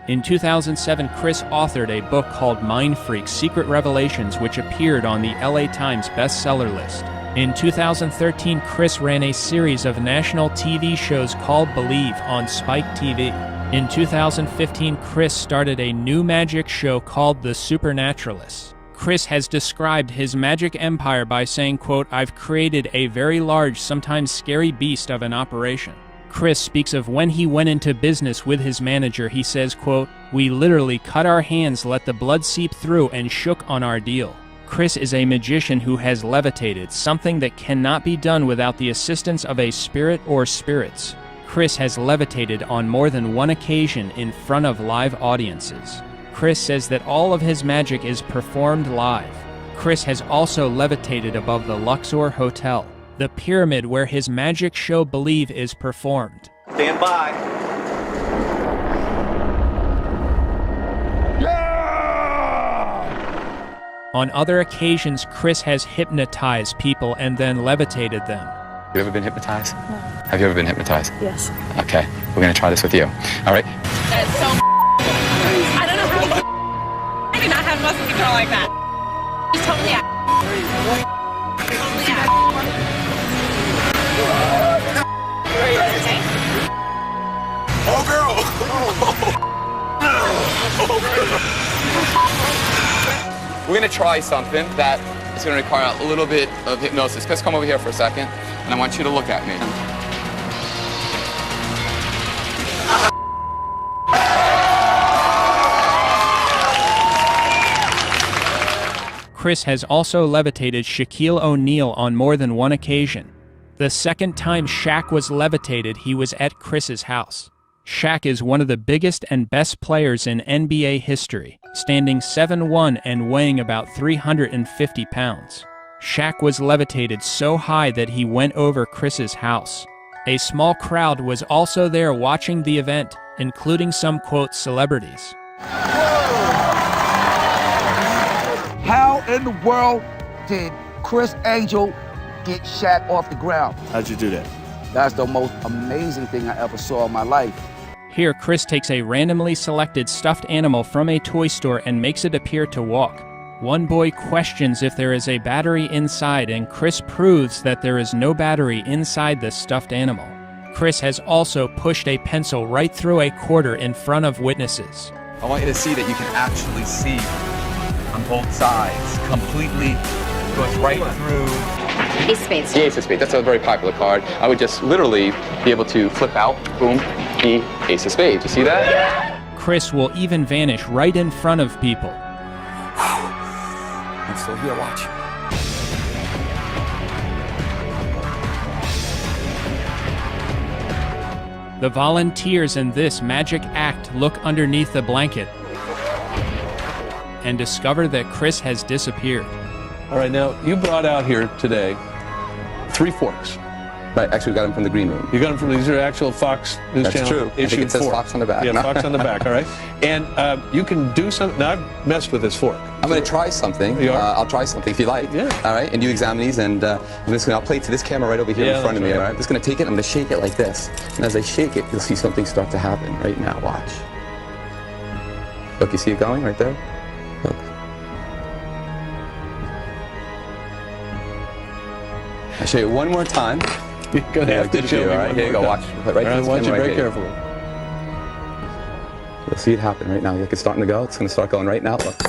Speaker 1: In 2007, Criss authored a book called Mind Freak: Secret Revelations, which appeared on the LA Times bestseller list. In 2013, Criss ran a series of national TV shows called Believe on Spike TV. In 2015, Criss started a new magic show called The Supernaturalists. Criss has described his magic empire by saying, quote, "I've created a very large, sometimes scary beast of an operation. Chris speaks of when he went into business with his manager. He says, quote, "We literally cut our hands, let the blood seep through, and shook on our deal." Chris is a magician who has levitated, something that cannot be done without the assistance of a spirit or spirits. Chris has levitated on more than one occasion in front of live audiences. Chris says that all of his magic is performed live. Chris has also levitated above the Luxor Hotel, the pyramid where his magic show Believe is performed.
Speaker 5: Stand by.
Speaker 1: On other occasions, Chris has hypnotized people and then levitated them.
Speaker 23: You ever been hypnotized?
Speaker 20: No.
Speaker 23: Have you ever been hypnotized?
Speaker 20: Yes.
Speaker 23: Okay, we're gonna try this with you. All right?
Speaker 20: That's so I don't know how I do not have muscle control like that. He's totally out. Totally out.
Speaker 12: Oh, girl!
Speaker 21: We're gonna try something that is gonna require a little bit of hypnosis. Chris, come over here for a second, and I want you to look at me.
Speaker 1: Chris has also levitated Shaquille O'Neal on more than one occasion. The second time Shaq was levitated, he was at Chris's house. Shaq is one of the biggest and best players in NBA history, standing 7'1" and weighing about 350 pounds. Shaq was levitated so high that he went over Chris's house. A small crowd was also there watching the event, including some, quote, celebrities.
Speaker 4: How in the world did Criss Angel get Shaq off the ground?
Speaker 12: How'd you do that?
Speaker 4: That's the most amazing thing I ever saw in my life.
Speaker 1: Here, Chris takes a randomly selected stuffed animal from a toy store and makes it appear to walk. One boy questions if there is a battery inside, and Chris proves that there is no battery inside the stuffed animal. Chris has also pushed a pencil right through a quarter in front of witnesses.
Speaker 21: I want you to see that you can actually see on both sides, completely goes right through.
Speaker 23: Ace of spades.
Speaker 21: The ace of spades, that's a very popular card. I would just literally be able to flip out, boom, the ace of spades. You see that?
Speaker 1: Chris will even vanish right in front of people.
Speaker 21: I'm still here, watch.
Speaker 1: The volunteers in this magic act look underneath the blanket and discover that Chris has disappeared.
Speaker 12: All right, now, you brought out here today 3 forks.
Speaker 21: Right, actually we got them from the green room.
Speaker 12: You got them from, these are actual Fox News
Speaker 21: That's
Speaker 12: Channel
Speaker 21: true. I think it says
Speaker 12: forks.
Speaker 21: Fox on the back.
Speaker 12: Yeah, Fox on the back, all right? And you can do something, now I've messed with this fork.
Speaker 21: I'm going to try something.
Speaker 12: You are?
Speaker 21: I'll try something if you like.
Speaker 12: Yeah.
Speaker 21: All right, and you examine these, and I'll play it to this camera right over here in front of me, all right? I'm just going to take it, I'm going to shake it like this. And as I shake it, you'll see something start to happen right now, watch. Look, you see it going right there? Look. I'll show you one more time.
Speaker 12: You're going to have to show me.
Speaker 21: All right, here you go, watch. Right,
Speaker 12: all right, watch it very carefully.
Speaker 21: You'll see it happen right now. Look, it's starting to go. It's going to start going right now. Look.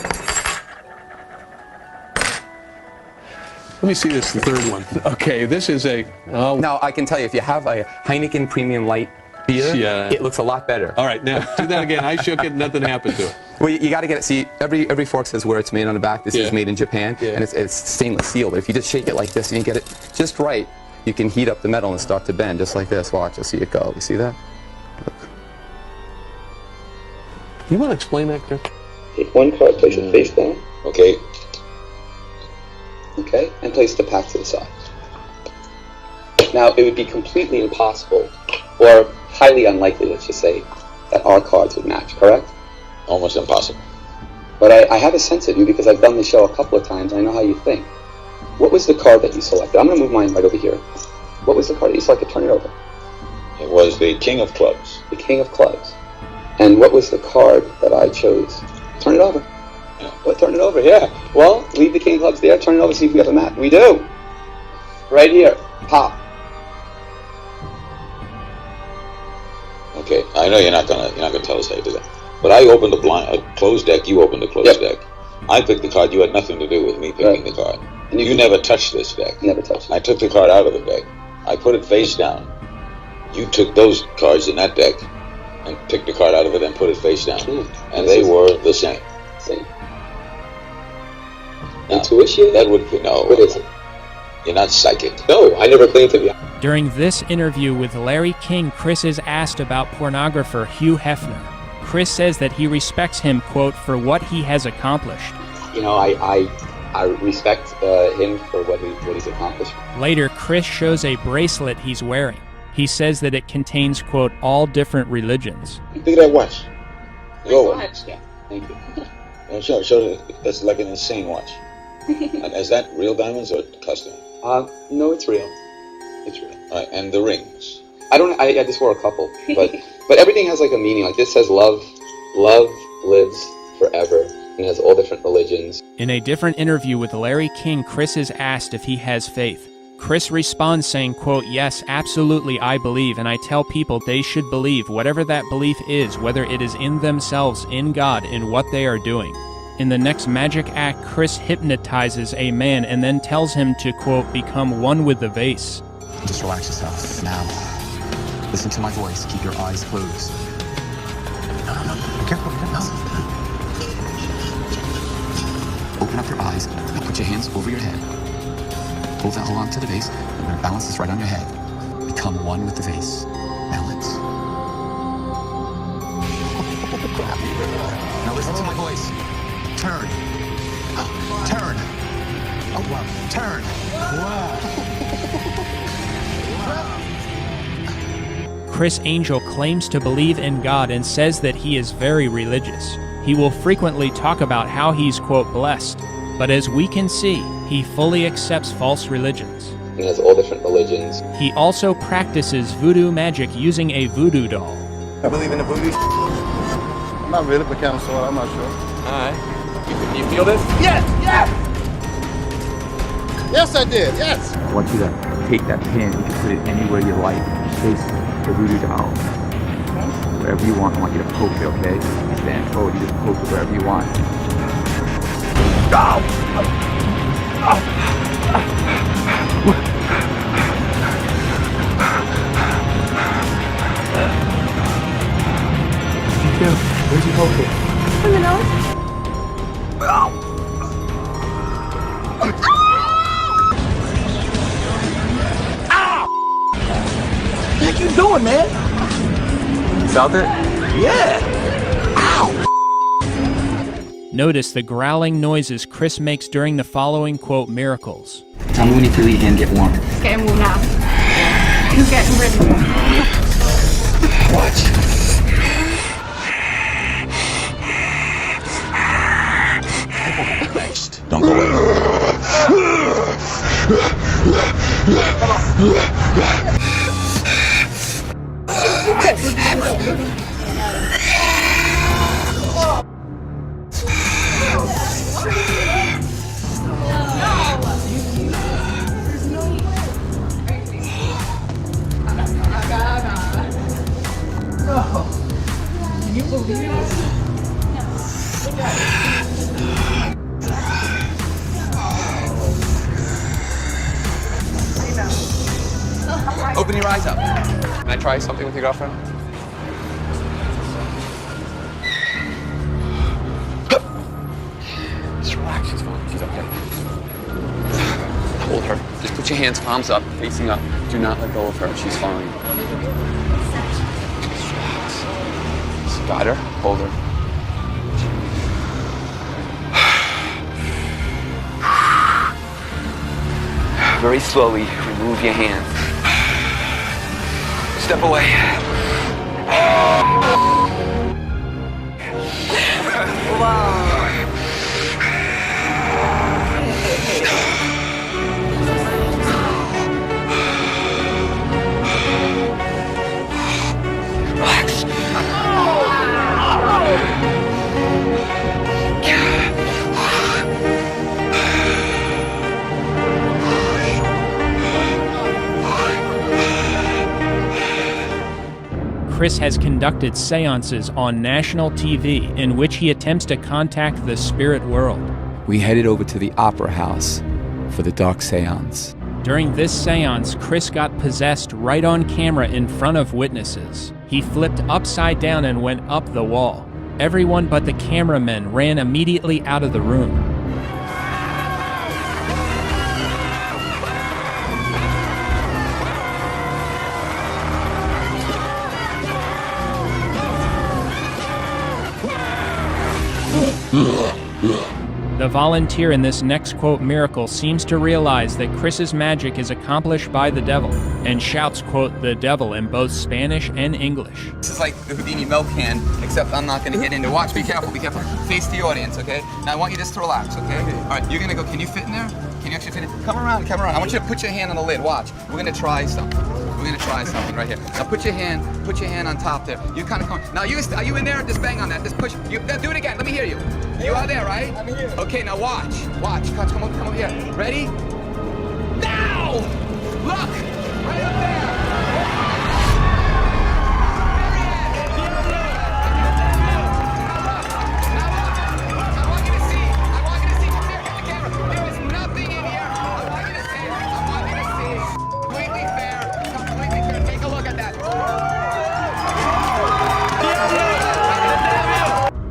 Speaker 12: Let me see this, the third one. Okay, this is a...
Speaker 21: Now, I can tell you, if you have a Heineken Premium Light beer, it looks a lot better.
Speaker 12: All right, now, do that again. I shook it, nothing happened to it.
Speaker 21: Well, you got to get it. See, every fork says where it's made on the back. This is made in Japan, and it's stainless steel. But if you just shake it like this and you get it just right, you can heat up the metal and start to bend, just like this. Watch, you'll see it go. You see that? Look.
Speaker 12: You want to explain that, Chris?
Speaker 21: Take one card, place it face down. Okay. Okay, and place the pack to the side. Now, it would be completely impossible, or highly unlikely, let's just say, that our cards would match, correct?
Speaker 12: Almost impossible.
Speaker 21: But I have a sense of you because I've done the show a couple of times. I know how you think. What was the card that you selected? I'm going to move mine right over here. What was the card that you selected? Turn it over.
Speaker 12: It was the King of Clubs.
Speaker 21: The King of Clubs. And what was the card that I chose? Turn it over.
Speaker 12: Yeah.
Speaker 21: What? Turn it over? Yeah. Well, leave the King of Clubs there. Turn it over. See if we got the map. We do. Right here. Pop.
Speaker 12: Okay, I know you're not gonna tell us how you do that. But I opened a closed deck. You opened a closed deck. I picked the card. You had nothing to do with me picking the card. And you never touched this deck.
Speaker 21: Never touched it.
Speaker 12: I took the card out of the deck. I put it face down. You took those cards in that deck and picked a card out of it and put it face down. And they were the same.
Speaker 6: Same.
Speaker 12: Now,
Speaker 6: Intuition?
Speaker 12: That would be, no.
Speaker 6: What is it?
Speaker 12: You're not psychic.
Speaker 6: No, I never claimed to be.
Speaker 1: During this interview with Larry King, Chris is asked about pornographer Hugh Hefner. Chris says that he respects him, quote, for what he has accomplished.
Speaker 6: You know, I respect him for what he's accomplished.
Speaker 1: Later, Chris shows a bracelet he's wearing. He says that it contains, quote, all different religions.
Speaker 12: Look at that watch. Go.
Speaker 6: Watch, yeah. Thank you.
Speaker 12: Show that's like an insane watch. And is that real diamonds or custom?
Speaker 6: No, it's real. It's real.
Speaker 12: Right, and the rings.
Speaker 6: I just wore a couple, but everything has like a meaning. Like this says love lives forever, and it has all different religions.
Speaker 1: In a different interview with Larry King, Chris is asked if he has faith. Chris responds saying, quote, yes, absolutely, I believe, and I tell people they should believe whatever that belief is, whether it is in themselves, in God, in what they are doing. In the next magic act, Chris hypnotizes a man and then tells him to, quote, become one with the vase.
Speaker 23: Just relax yourself. Now, listen to my voice. Keep your eyes closed. No. Be careful. No. Open up your eyes and put your hands over your head. Hold on to the vase. I'm going to balance this right on your head. Become one with the vase. Balance. Now listen to my voice. Turn. Turn. Oh, wow. Turn. Wow.
Speaker 1: Criss Angel claims to believe in God and says that he is very religious. He will frequently talk about how he's, quote, blessed. But as we can see, he fully accepts false religions.
Speaker 6: It has all different religions.
Speaker 1: He also practices voodoo magic using a voodoo doll.
Speaker 11: I believe in the voodoo. Not really, but kind of sort. I'm not sure.
Speaker 21: Alright. You feel this?
Speaker 11: Yes! Yes! Yes, I did. Yes!
Speaker 18: I want you to take that pin. You can put it anywhere you like. Face the voodoo doll. Wherever you want, I want you to poke it, okay? Stand forward, you just poke it wherever you want. Go! Where'd you poke it?
Speaker 20: In the nose.
Speaker 4: What the heck you doing, man?
Speaker 18: You felt it?
Speaker 4: Yeah.
Speaker 1: Notice the growling noises Criss makes during the following, quote, miracles.
Speaker 18: Tell me when you feel you can get warm.
Speaker 20: It's getting warm now. It's getting really warm.
Speaker 18: Watch.
Speaker 12: Next. Don't go away.
Speaker 20: Can you believe it?
Speaker 21: Open your eyes up. Can I try something with your girlfriend? Just relax, she's fine. She's okay. Hold her. Just put your hands, palms up, facing up. Do not let go of her. She's fine. Just relax. Just got her. Hold her. Very slowly, remove your hands. Step away. Relax.
Speaker 1: Criss has conducted seances on national TV in which he attempts to contact the spirit world.
Speaker 21: We headed over to the Opera House for the Dark Seance.
Speaker 1: During this seance, Chris got possessed right on camera in front of witnesses. He flipped upside down and went up the wall. Everyone but the cameramen ran immediately out of the room. The volunteer in this next quote miracle seems to realize that Chris's magic is accomplished by the devil and shouts quote the devil in both Spanish and English.
Speaker 21: This is like the Houdini milk can, except I'm not gonna get into. Watch, be careful, be careful. Face the audience, okay? Now I want you just to relax, okay? All right, you're gonna go, can you fit in there? Can you actually fit in? Come around. I want you to put your hand on the lid, watch. We're gonna try something. We're gonna try something right here. Now put your hand on top there. You kind of come. Now are you in there? Just bang on that. Just push. Now do it again. Let me hear you. You are there, right? I'm here. Okay, now watch. Come over here. Ready? Now! Look! Right up there!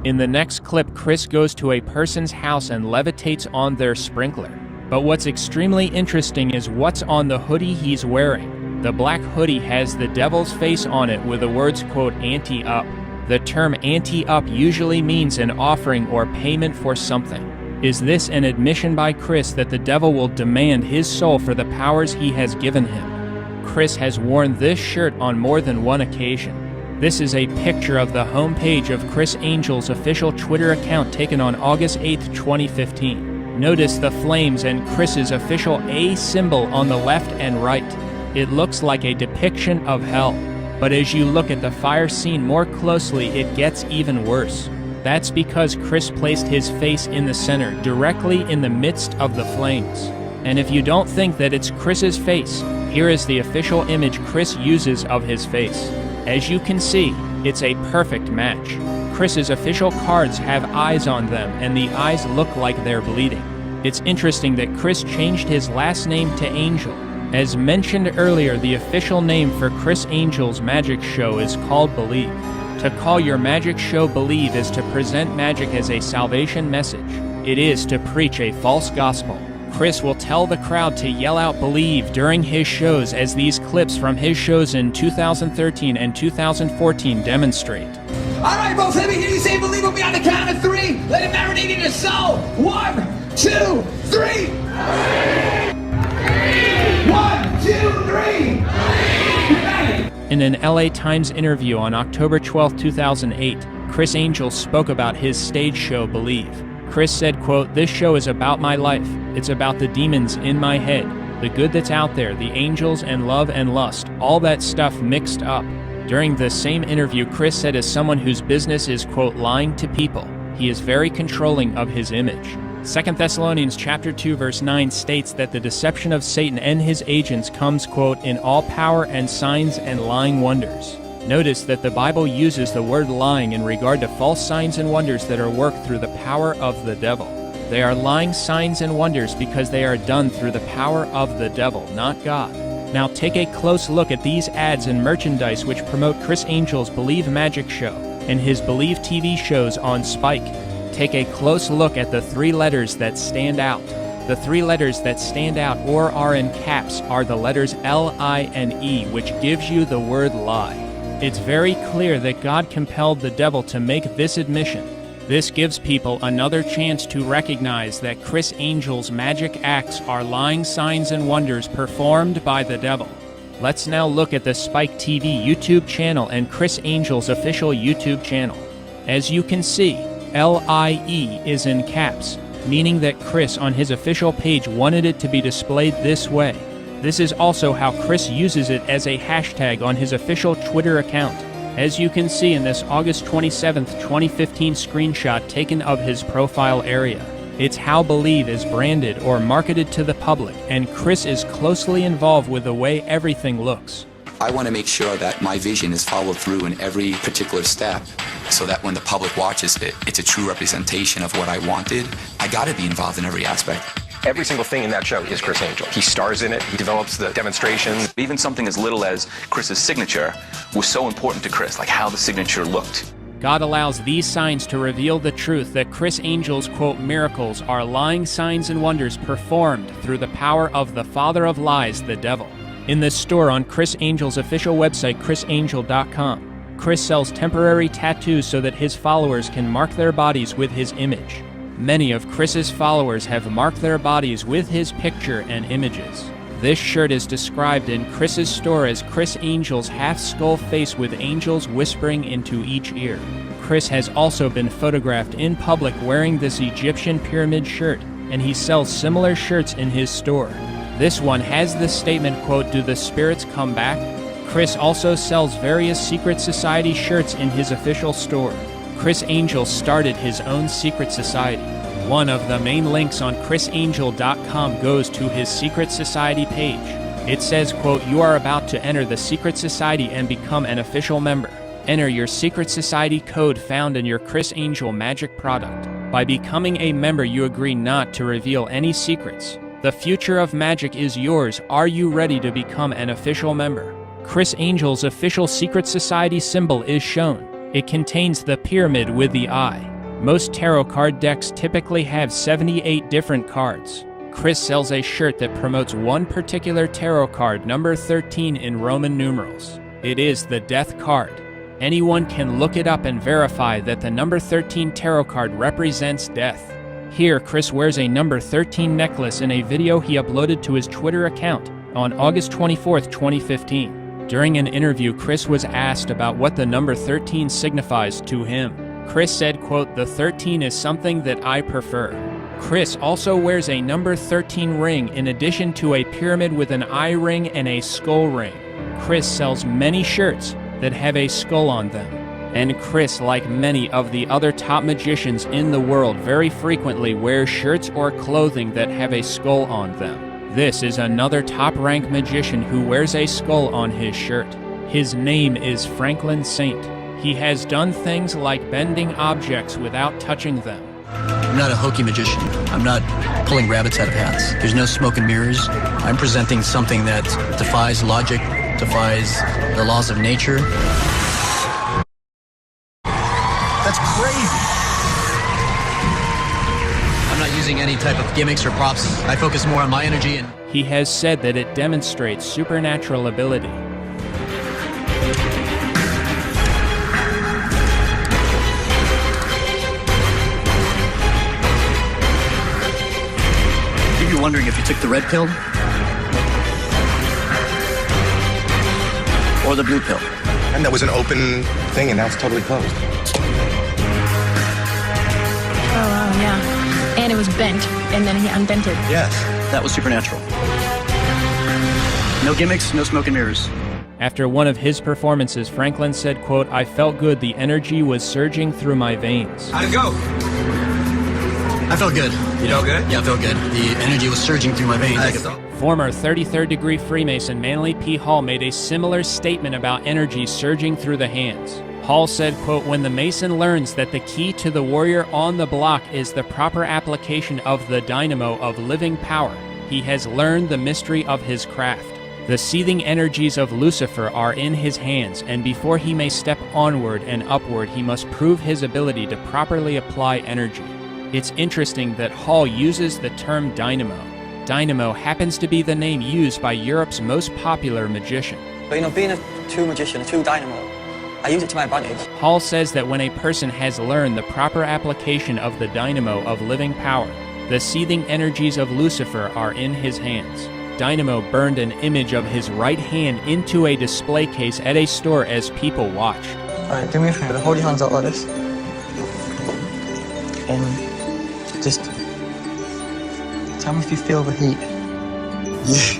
Speaker 1: In the next clip, Chris goes to a person's house and levitates on their sprinkler. But what's extremely interesting is what's on the hoodie he's wearing. The black hoodie has the devil's face on it with the words, quote, ante-up. The term ante-up usually means an offering or payment for something. Is this an admission by Chris that the devil will demand his soul for the powers he has given him? Chris has worn this shirt on more than one occasion. This is a picture of the homepage of Criss Angel's official Twitter account taken on August 8, 2015. Notice the flames and Chris's official A symbol on the left and right. It looks like a depiction of hell. But as you look at the fire scene more closely, it gets even worse. That's because Chris placed his face in the center, directly in the midst of the flames. And if you don't think that it's Chris's face, here is the official image Chris uses of his face. As you can see, it's a perfect match. Chris's official cards have eyes on them, and the eyes look like they're bleeding. It's interesting that Chris changed his last name to Angel. As mentioned earlier, the official name for Criss Angel's magic show is called Believe. To call your magic show Believe is to present magic as a salvation message. It is to preach a false gospel. Chris will tell the crowd to yell out Believe during his shows, as these clips from his shows in 2013 and 2014 demonstrate.
Speaker 7: All right, folks, let me hear you say Believe with me on the count of three. Let it marinate in your soul. 1, 2, 3. 1, 2, 3.
Speaker 1: In an LA Times interview on October 12, 2008, Criss Angel spoke about his stage show Believe. Chris said, quote, "This show is about my life. It's about the demons in my head, the good that's out there, the angels and love and lust, all that stuff mixed up." During the same interview, Chris said as someone whose business is, quote, lying to people, he is very controlling of his image. 2 Thessalonians chapter 2 verse 9 states that the deception of Satan and his agents comes, quote, "in all power and signs and lying wonders." Notice that the Bible uses the word lying in regard to false signs and wonders that are worked through the power of the devil. They are lying signs and wonders because they are done through the power of the devil, not God. Now take a close look at these ads and merchandise which promote Criss Angel's Believe Magic Show and his Believe TV shows on Spike. Take a close look at the three letters that stand out. The three letters that stand out or are in caps are the letters L, I, and E, which gives you the word lie. It's very clear that God compelled the devil to make this admission. This gives people another chance to recognize that Criss Angel's magic acts are lying signs and wonders performed by the devil. Let's now look at the Spike TV YouTube channel and Criss Angel's official YouTube channel. As you can see, LIE is in caps, meaning that Chris on his official page wanted it to be displayed this way. This is also how Chris uses it as a hashtag on his official Twitter account, as you can see in this August 27, 2015 screenshot taken of his profile area. It's how Believe is branded or marketed to the public, and Chris is closely involved with the way everything looks.
Speaker 23: I want to make sure that my vision is followed through in every particular step, so that when the public watches it, it's a true representation of what I wanted. I got to be involved in every aspect.
Speaker 10: Every single thing in that show is Criss Angel. He stars in it, he develops the demonstrations.
Speaker 19: Even something as little as Chris's signature was so important to Criss, like how the signature looked.
Speaker 1: God allows these signs to reveal the truth that Criss Angel's, quote, miracles are lying signs and wonders performed through the power of the father of lies, the devil. In this store on Criss Angel's official website, ChrissAngel.com, Criss sells temporary tattoos so that his followers can mark their bodies with his image. Many of Chris's followers have marked their bodies with his picture and images. This shirt is described in Chris's store as Criss Angel's half-skull face with angels whispering into each ear. Criss has also been photographed in public wearing this Egyptian pyramid shirt, and he sells similar shirts in his store. This one has the statement, quote, "Do the spirits come back?" Criss also sells various secret society shirts in his official store. Criss Angel started his own secret society. One of the main links on ChrissAngel.com goes to his secret society page. It says, quote, "You are about to enter the secret society and become an official member. Enter your secret society code found in your Criss Angel magic product. By becoming a member, you agree not to reveal any secrets. The future of magic is yours. Are you ready to become an official member?" Criss Angel's official secret society symbol is shown. It contains the pyramid with the eye. Most tarot card decks typically have 78 different cards. Criss sells a shirt that promotes one particular tarot card, number 13 in Roman numerals. It is the Death card. Anyone can look it up and verify that the number 13 tarot card represents death. Here, Criss wears a number 13 necklace in a video he uploaded to his Twitter account on August 24, 2015. During an interview, Criss was asked about what the number 13 signifies to him. Criss said, quote, "The 13 is something that I prefer." Criss also wears a number 13 ring in addition to a pyramid with an eye ring and a skull ring. Criss sells many shirts that have a skull on them. And Criss, like many of the other top magicians in the world, very frequently wears shirts or clothing that have a skull on them. This is another top-rank magician who wears a skull on his shirt. His name is Franklin Saint. He has done things like bending objects without touching them.
Speaker 14: I'm not a hokey magician. I'm not pulling rabbits out of hats. There's no smoke and mirrors. I'm presenting something that defies logic, defies the laws of nature. That's crazy. I'm not using any type of gimmicks or props. I focus more on my energy and...
Speaker 1: He has said that it demonstrates supernatural ability.
Speaker 14: You're wondering if you took the red pill or the blue pill.
Speaker 11: And that was an open thing, and now it's totally closed.
Speaker 20: Oh, wow, yeah. And it was bent, and then he unbented.
Speaker 14: Yes, that was supernatural. No gimmicks, no smoke and mirrors.
Speaker 1: After one of his performances, Franklin said, quote, "I felt good. The energy was surging through my veins."
Speaker 14: How'd it go? I felt good. You felt good? Yeah, I felt good. The energy was surging through my veins.
Speaker 1: Former 33rd degree Freemason Manly P. Hall made a similar statement about energy surging through the hands. Hall said, quote, "When the Mason learns that the key to the warrior on the block is the proper application of the dynamo of living power, he has learned the mystery of his craft. The seething energies of Lucifer are in his hands, and before he may step onward and upward, he must prove his ability to properly apply energy." It's interesting that Hall uses the term dynamo. Dynamo happens to be the name used by Europe's most popular magician.
Speaker 15: But you know, being a true magician, a true dynamo, I use it to my advantage.
Speaker 1: Hall says that when a person has learned the proper application of the dynamo of living power, the seething energies of Lucifer are in his hands. Dynamo burned an image of his right hand into a display case at a store as people watched.
Speaker 15: Alright, do me a favor, hold your hands out like this. And just tell me if you feel the heat. Yeah.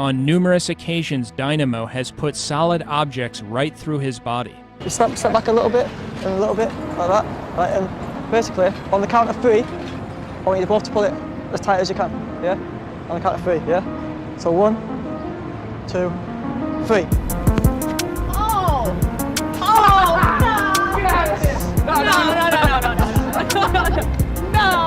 Speaker 1: On numerous occasions, Dynamo has put solid objects right through his body.
Speaker 15: Just step back a little bit, and a little bit, like that. Right, and basically, on the count of 3, I want you both to pull it as tight as you can, yeah? On the count of 3, yeah? So 1, 2, 3.
Speaker 20: Oh! Oh! No!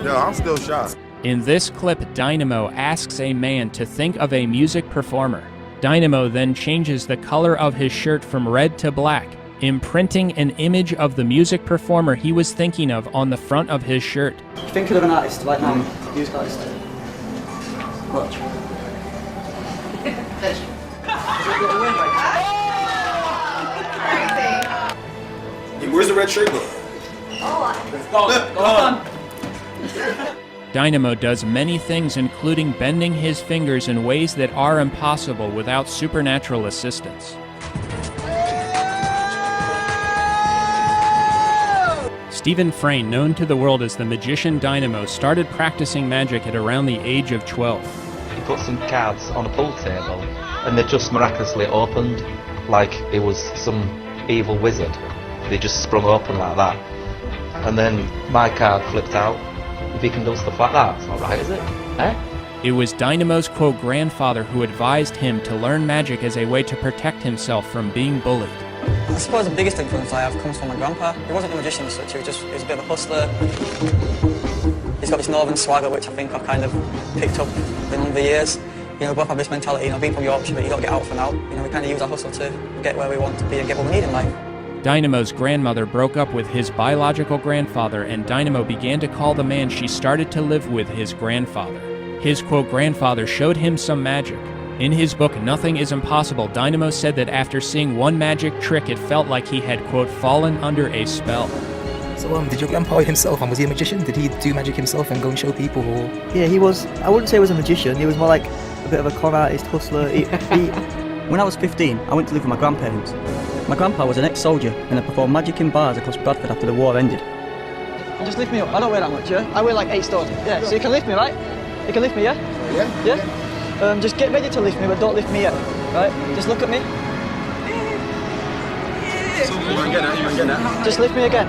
Speaker 11: Yo, I'm still shocked.
Speaker 1: In this clip, Dynamo asks a man to think of a music performer. Dynamo then changes the color of his shirt from red to black, imprinting an image of the music performer he was thinking of on the front of his shirt.
Speaker 15: Think of an artist right now. Music artist. Watch.
Speaker 11: Where's the red shirt going?
Speaker 20: Go on.
Speaker 1: Dynamo does many things, including bending his fingers in ways that are impossible without supernatural assistance. Stephen Frayne, known to the world as the magician Dynamo, started practicing magic at around the age of 12.
Speaker 13: He put some cards on a pool table and they just miraculously opened like it was some evil wizard. They just sprung open like that. And then my card flipped out. If he can do stuff like that, it's not right, is it? Eh?
Speaker 1: It was Dynamo's quote grandfather who advised him to learn magic as a way to protect himself from being bullied.
Speaker 15: I suppose the biggest influence I have comes from my grandpa. He wasn't a magician as such, he was a bit of a hustler. He's got this northern swagger which I think I've kind of picked up in the years. You know, we both have this mentality, being from Yorkshire, but you got to get out for now. You know, we kind of use our hustle to get where we want to be and get what we need in life.
Speaker 1: Dynamo's grandmother broke up with his biological grandfather, and Dynamo began to call the man she started to live with his grandfather. His quote grandfather showed him some magic. In his book, Nothing is Impossible, Dynamo said that after seeing one magic trick, it felt like he had, quote, fallen under a spell.
Speaker 16: So did your grandpa himself, was he a magician? Did he do magic himself and go and show people? Or?
Speaker 15: Yeah, he was, I wouldn't say he was a magician, he was more like a bit of a con artist, hustler. When I was 15, I went to live with my grandparents. My grandpa was an ex-soldier and I performed magic in bars across Bradford after the war ended. Just lift me up, I don't weigh that much, yeah? I weigh like 8 stone. Yeah, so you can lift me, right? You can lift me, yeah? Yeah? Yeah? Just get ready to lift me, but don't lift me yet, right? Just look at me.
Speaker 11: So you want to get that?
Speaker 15: Just lift me again.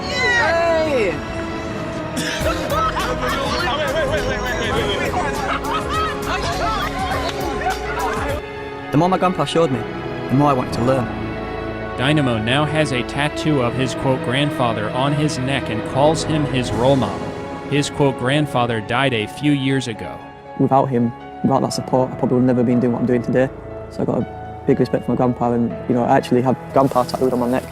Speaker 20: Yay!
Speaker 15: The more my grandpa showed me, the more I wanted to learn.
Speaker 1: Dynamo now has a tattoo of his quote grandfather on his neck and calls him his role model. His quote grandfather died a few years ago.
Speaker 15: Without him, without that support, I probably would never been doing what I'm doing today. So I got a big respect for my grandpa, and I actually have grandpa tattooed on my neck.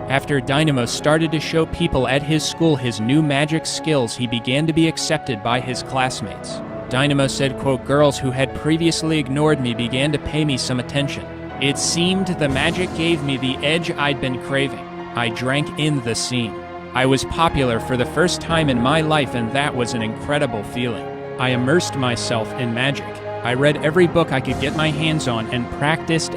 Speaker 1: After Dynamo started to show people at his school his new magic skills, he began to be accepted by his classmates. Dynamo said, quote, girls who had previously ignored me began to pay me some attention. It seemed the magic gave me the edge I'd been craving. I drank in the scene. I was popular for the first time in my life, and that was an incredible feeling. I immersed myself in magic. I read every book I could get my hands on and practiced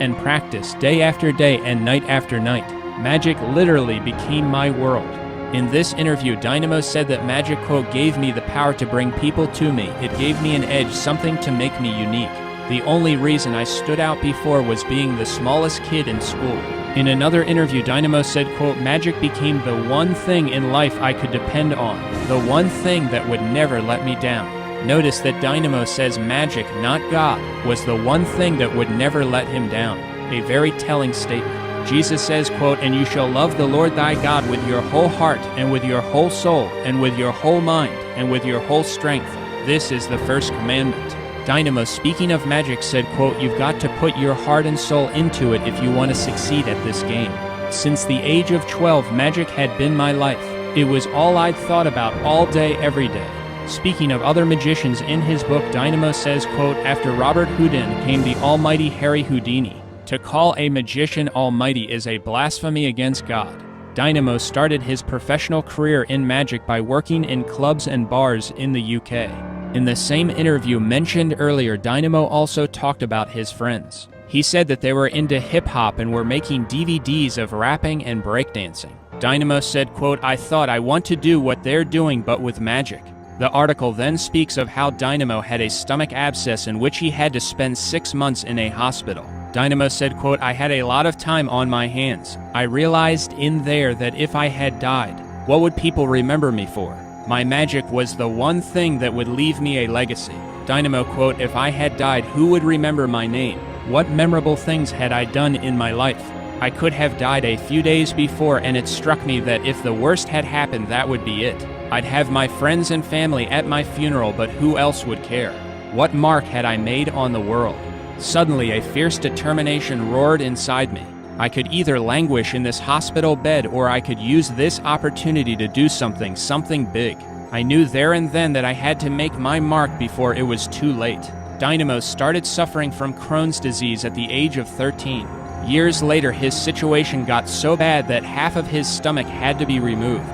Speaker 1: day after day and night after night. Magic literally became my world. In this interview, Dynamo said that magic, quote, gave me the power to bring people to me. It gave me an edge, something to make me unique. The only reason I stood out before was being the smallest kid in school. In another interview, Dynamo said, quote, magic became the one thing in life I could depend on, the one thing that would never let me down. Notice that Dynamo says magic, not God, was the one thing that would never let him down. A very telling statement. Jesus says, quote, and you shall love the Lord thy God with your whole heart, and with your whole soul, and with your whole mind, and with your whole strength. This is the first commandment. Dynamo, speaking of magic, said, quote, you've got to put your heart and soul into it if you want to succeed at this game. Since the age of 12, magic had been my life. It was all I'd thought about all day, every day. Speaking of other magicians, in his book, Dynamo says, quote, after Robert Houdin came the almighty Harry Houdini. To call a magician almighty is a blasphemy against God. Dynamo started his professional career in magic by working in clubs and bars in the UK. In the same interview mentioned earlier, Dynamo also talked about his friends. He said that they were into hip-hop and were making DVDs of rapping and breakdancing. Dynamo said, quote, I thought I want to do what they're doing but with magic. The article then speaks of how Dynamo had a stomach abscess in which he had to spend 6 months in a hospital. Dynamo said, quote, "I had a lot of time on my hands. I realized in there that if I had died, what would people remember me for? My magic was the one thing that would leave me a legacy." Dynamo, quote, "If I had died, who would remember my name? What memorable things had I done in my life? I could have died a few days before, and it struck me that if the worst had happened, that would be it. I'd have my friends and family at my funeral, but who else would care? What mark had I made on the world?" Suddenly, a fierce determination roared inside me. I could either languish in this hospital bed, or I could use this opportunity to do something big. I knew there and then that I had to make my mark before it was too late. Dynamo started suffering from Crohn's disease at the age of 13. Years later, his situation got so bad that half of his stomach had to be removed.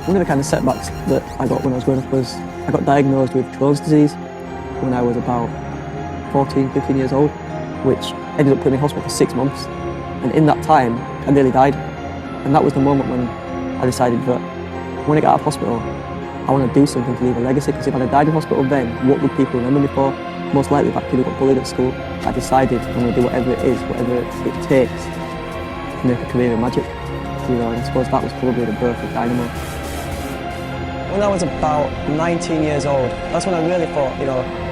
Speaker 15: One of the kind of setbacks that I got when I was growing up was I got diagnosed with Crohn's disease when I was about 14, 15 years old, which ended up putting me in hospital for 6 months. And in that time, I nearly died. And that was the moment when I decided that when I get out of hospital, I want to do something to leave a legacy, because if I had died in hospital then, what would people remember me for? Most likely that kid who got bullied at school. I decided I'm going to do whatever it is, whatever it takes to make a career in magic. And I suppose that was probably the birth of Dynamo. When I was about 19 years old, that's when I really thought,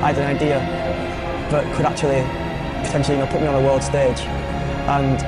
Speaker 15: I had an idea that could actually potentially, put me on a world stage. And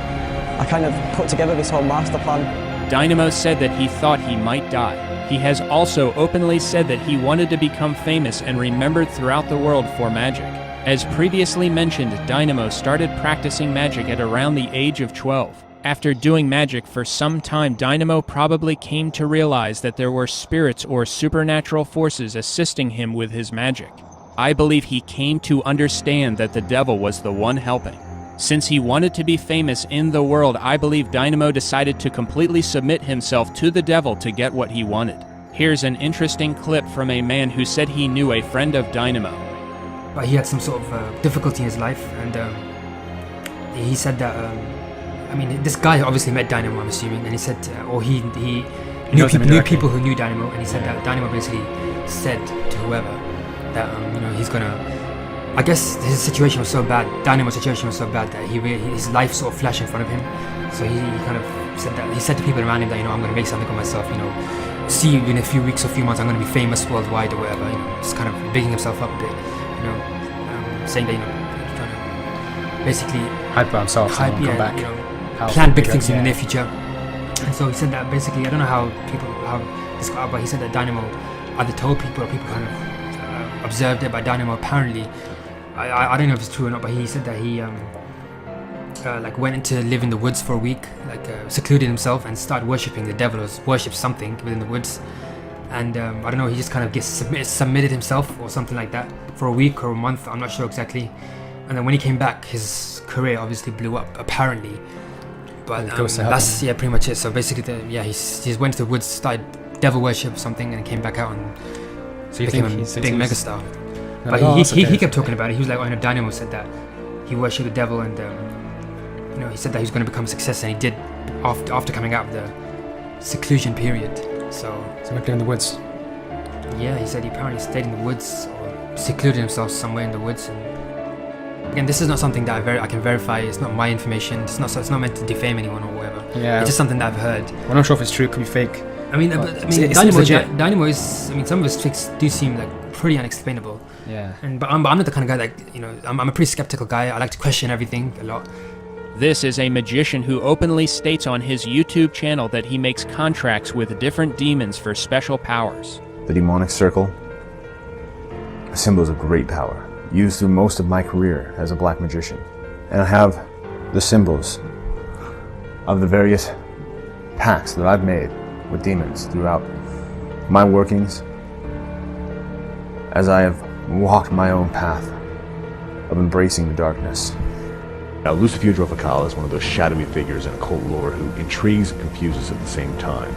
Speaker 15: I kind of put together this whole master plan.
Speaker 1: Dynamo said that he thought he might die. He has also openly said that he wanted to become famous and remembered throughout the world for magic. As previously mentioned, Dynamo started practicing magic at around the age of 12. After doing magic for some time, Dynamo probably came to realize that there were spirits or supernatural forces assisting him with his magic. I believe he came to understand that the devil was the one helping. Since he wanted to be famous in the world, I believe Dynamo decided to completely submit himself to the devil to get what he wanted. Here's an interesting clip from a man who said he knew a friend of Dynamo.
Speaker 2: But he had some sort of difficulty in his life, and he said that, this guy obviously met Dynamo, I'm assuming, and he said, he knew people who knew Dynamo, and he said that Dynamo basically said to whoever that, he's gonna... I guess his situation was so bad, Dynamo's situation was so bad that his life sort of flashed in front of him. So he kind of said that, he said to people around him that, I'm going to make something of myself, see you in a few weeks or few months, I'm going to be famous worldwide or whatever, just kind of bigging himself up a bit, saying that, trying to basically
Speaker 8: hype himself, come back.
Speaker 2: Plan big things in the near future. And so he said that basically, I don't know how this got out, but he said that Dynamo either told people or people kind of observed it, but Dynamo apparently, I don't know if it's true or not, but he said that he went into live in the woods for a week, secluded himself and started worshipping the devil, or worshipped something within the woods. And I don't know, he just kind of submitted himself or something like that for a week or a month, I'm not sure exactly. And then when he came back, his career obviously blew up, apparently. But that's pretty much it. So basically, he just went to the woods, started devil worship or something, and came back out and became a big megastar. But he kept talking about it. He was like, Dynamo said that he worshipped the devil, and he said that he was going to become a success, and he did after coming out of the seclusion period. So
Speaker 8: maybe in the woods.
Speaker 2: Yeah, he said he apparently stayed in the woods or secluded himself somewhere in the woods. And again, this is not something that I can verify. It's not my information. It's not meant to defame anyone or whatever.
Speaker 8: Yeah,
Speaker 2: it's just something that I've heard.
Speaker 8: I'm not sure if it's true. It could be fake.
Speaker 2: Dynamo is. Some of his tricks do seem pretty unexplainable.
Speaker 8: Yeah.
Speaker 2: But I'm not the kind of guy that I'm a pretty skeptical guy. I like to question everything a lot.
Speaker 1: This is a magician who openly states on his YouTube channel that he makes contracts with different demons for special powers.
Speaker 17: The demonic circle, a symbol of great power, used through most of my career as a black magician. And I have the symbols of the various pacts that I've made with demons throughout my workings as I have walked my own path of embracing the darkness.
Speaker 22: Now, Lucifuge Rofacal is one of those shadowy figures in occult lore who intrigues and confuses at the same time.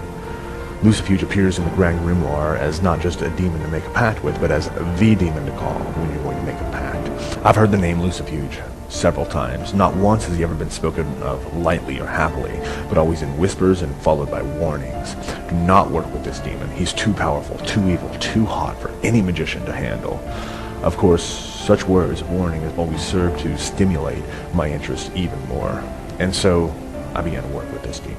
Speaker 22: Lucifuge appears in the Grand Grimoire as not just a demon to make a pact with, but as the demon to call when you're going to make a pact. I've heard the name Lucifuge several times. Not once has he ever been spoken of lightly or happily, but always in whispers and followed by warnings. Do not work with this demon. He's too powerful, too evil, too hot for any magician to handle. Of course, such words of warning have always served to stimulate my interest even more. And so, I began to work with this demon.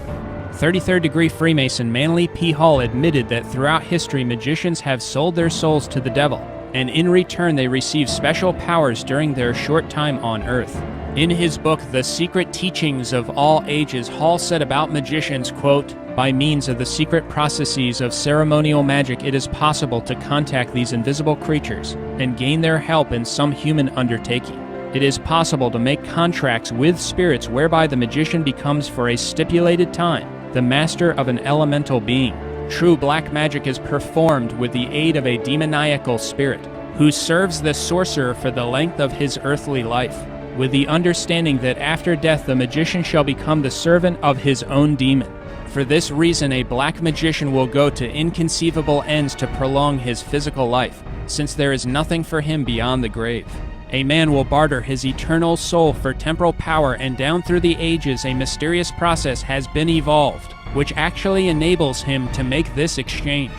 Speaker 1: 33rd degree Freemason Manly P. Hall admitted that throughout history magicians have sold their souls to the devil, and in return they receive special powers during their short time on Earth. In his book, The Secret Teachings of All Ages, Hall said about magicians, quote, "By means of the secret processes of ceremonial magic, it is possible to contact these invisible creatures and gain their help in some human undertaking. It is possible to make contracts with spirits whereby the magician becomes for a stipulated time the master of an elemental being. True black magic is performed with the aid of a demoniacal spirit, who serves the sorcerer for the length of his earthly life, with the understanding that after death the magician shall become the servant of his own demon. For this reason a black magician will go to inconceivable ends to prolong his physical life, since there is nothing for him beyond the grave. A man will barter his eternal soul for temporal power, and down through the ages a mysterious process has been evolved, which actually enables him to make this exchange.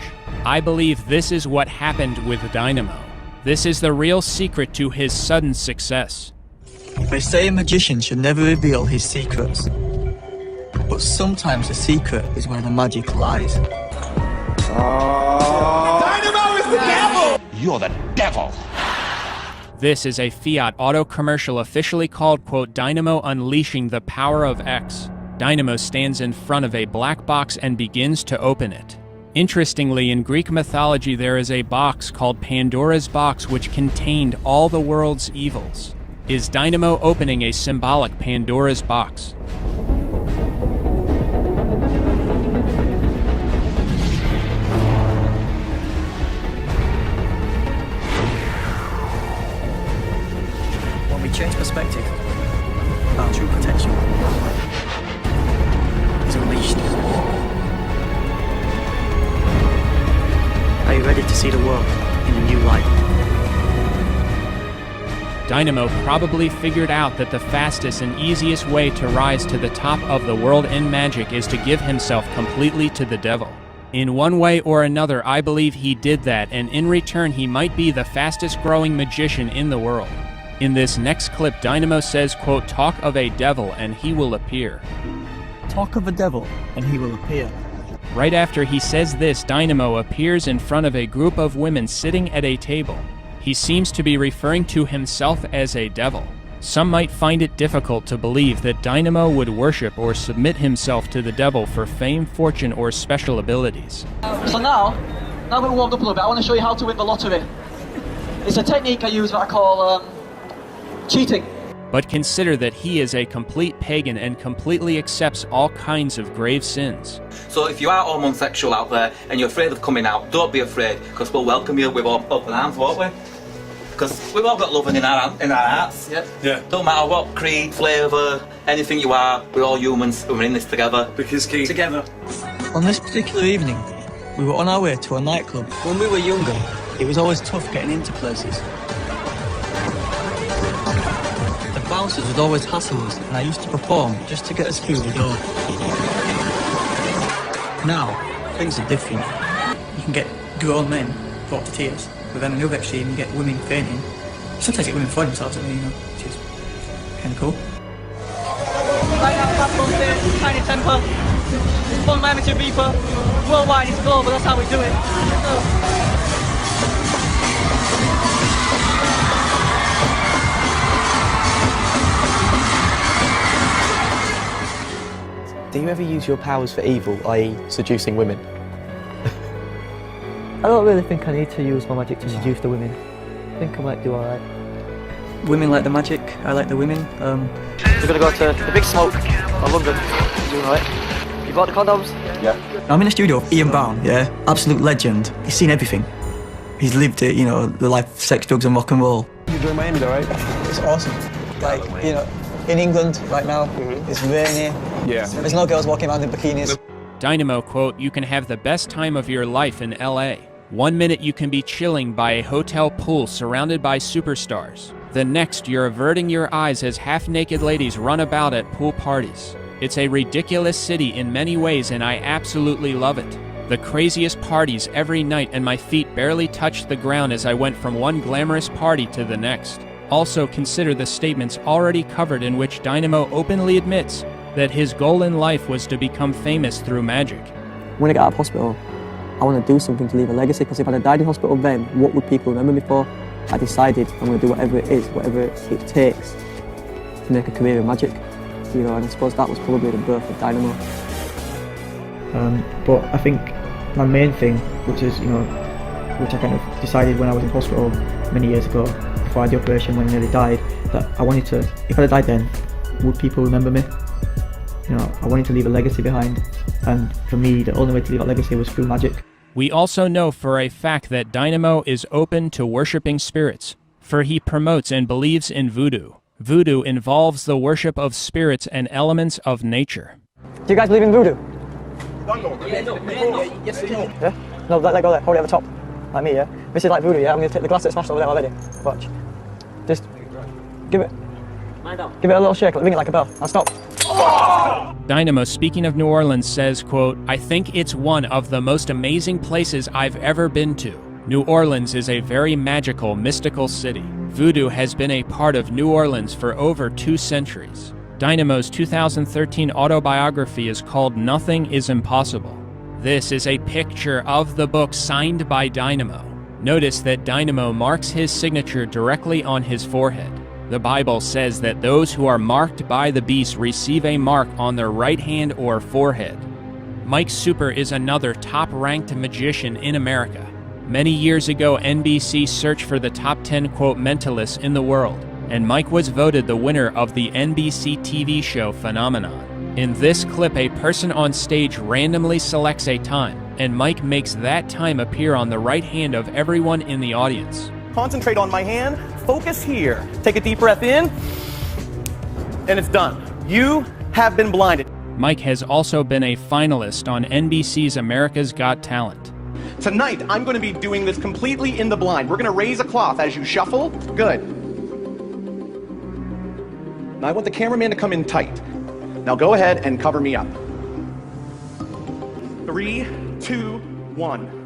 Speaker 1: I believe this is what happened with Dynamo. This is the real secret to his sudden success."
Speaker 15: They say a magician should never reveal his secrets. But sometimes the secret is where the magic lies.
Speaker 7: Dynamo is the devil!
Speaker 12: You're the devil!
Speaker 1: This is a Fiat auto commercial officially called, quote, "Dynamo Unleashing the Power of X." Dynamo stands in front of a black box and begins to open it. Interestingly, in Greek mythology there is a box called Pandora's box which contained all the world's evils. Is Dynamo opening a symbolic Pandora's box?
Speaker 15: When we change perspective, our true potential is unleashed. Are you ready to see the world in a new light?
Speaker 1: Dynamo probably figured out that the fastest and easiest way to rise to the top of the world in magic is to give himself completely to the devil. In one way or another, I believe he did that, and in return he might be the fastest growing magician in the world. In this next clip, Dynamo says, quote, "Talk of a devil and he will appear."
Speaker 15: Talk of a devil and he will appear.
Speaker 1: Right after he says this, Dynamo appears in front of a group of women sitting at a table. He seems to be referring to himself as a devil. Some might find it difficult to believe that Dynamo would worship or submit himself to the devil for fame, fortune, or special abilities.
Speaker 15: So now we're warmed up a little bit, I want to show you how to win the lottery. It's a technique I use that I call cheating.
Speaker 1: But consider that he is a complete pagan and completely accepts all kinds of grave sins.
Speaker 3: So if you are homosexual out there and you're afraid of coming out, don't be afraid, because we'll welcome you with open arms, won't we? Because we've all got love in our hearts. Yeah. Don't matter what creed, flavour, anything you are, we're all humans and we're in this together. Because together.
Speaker 15: On this particular evening, we were on our way to a nightclub. When we were younger, it was always tough getting into places. The bouncers would always hassle us, and I used to perform just to get us through the door. Now, things are different. You can get grown men brought to tears, but then on the other extreme, you get women fainting. Sometimes you get women throwing themselves at me, which is kind of cool. Right now, Fast on stage, Tiny Temper, it's fun amateur beeper, worldwide it's global, that's how we do it.
Speaker 5: Do you ever use your powers for evil, i.e. seducing women?
Speaker 15: I don't really think I need to use my magic to seduce the women. I think I might do alright. Women like the magic, I like the women.
Speaker 5: We're gonna go to the Big Smoke of London. You doing alright? You bought the condoms?
Speaker 15: Yeah. I'm in the studio with Ian Brown, yeah? Absolute legend. He's seen everything. He's lived it, you know, the life of sex, drugs and rock and roll.
Speaker 5: You enjoy Miami though, right?
Speaker 15: It's awesome. Like, you know, in England right now, it's rainy.
Speaker 5: Yeah.
Speaker 15: There's no girls walking around in bikinis.
Speaker 1: Dynamo, quote, "You can have the best time of your life in LA. 1 minute you can be chilling by a hotel pool surrounded by superstars. The next you're averting your eyes as half-naked ladies run about at pool parties. It's a ridiculous city in many ways and I absolutely love it. The craziest parties every night, and my feet barely touched the ground as I went from one glamorous party to the next. Also consider the statements already covered in which Dynamo openly admits that his goal in life was to become famous through magic.
Speaker 15: When I get out of hospital, I want to do something to leave a legacy, because if I had died in hospital then, what would people remember me for? I decided I'm going to do whatever it is, whatever it takes to make a career in magic. You know, and I suppose that was probably the birth of Dynamo.
Speaker 4: But I think my main thing, which is, you know, which I kind of decided when I was in hospital many years ago, before I had the operation when I nearly died, that I wanted to, if I had died then, would people remember me? You know, I wanted to leave a legacy behind, and for me, the only way to leave a legacy was through magic.
Speaker 1: We also know for a fact that Dynamo is open to worshipping spirits, for he promotes and believes in voodoo. Voodoo involves the worship of spirits and elements of nature.
Speaker 15: Do you guys believe in voodoo?
Speaker 4: Yes, we do.
Speaker 15: Yeah? No, let go there. Hold it at the top. Like me, yeah? This is like voodoo, yeah? I'm going to take the glass that's smashed over there already. Watch. Just give it a little shake, ring it like a bell. I'll stop.
Speaker 1: Dynamo, speaking of New Orleans, says, quote, "I think it's one of the most amazing places I've ever been to. New Orleans is a very magical, mystical city. Voodoo has been a part of New Orleans for over 2 centuries. Dynamo's 2013 autobiography is called Nothing is Impossible. This is a picture of the book signed by Dynamo. Notice that Dynamo marks his signature directly on his forehead. The Bible says that those who are marked by the beast receive a mark on their right hand or forehead. Mike Super is another top-ranked magician in America. Many years ago, NBC searched for the top 10, quote, mentalists in the world, and Mike was voted the winner of the NBC TV show Phenomenon. In this clip, a person on stage randomly selects a time, and Mike makes that time appear on the right hand of everyone in the audience.
Speaker 6: Concentrate on my hand, focus here. Take a deep breath in, and it's done. You have been blinded.
Speaker 1: Mike has also been a finalist on NBC's America's Got Talent.
Speaker 6: Tonight, I'm going to be doing this completely in the blind. We're going to raise a cloth as you shuffle. Good. Now I want the cameraman to come in tight. Now go ahead and cover me up. 3, 2, 1.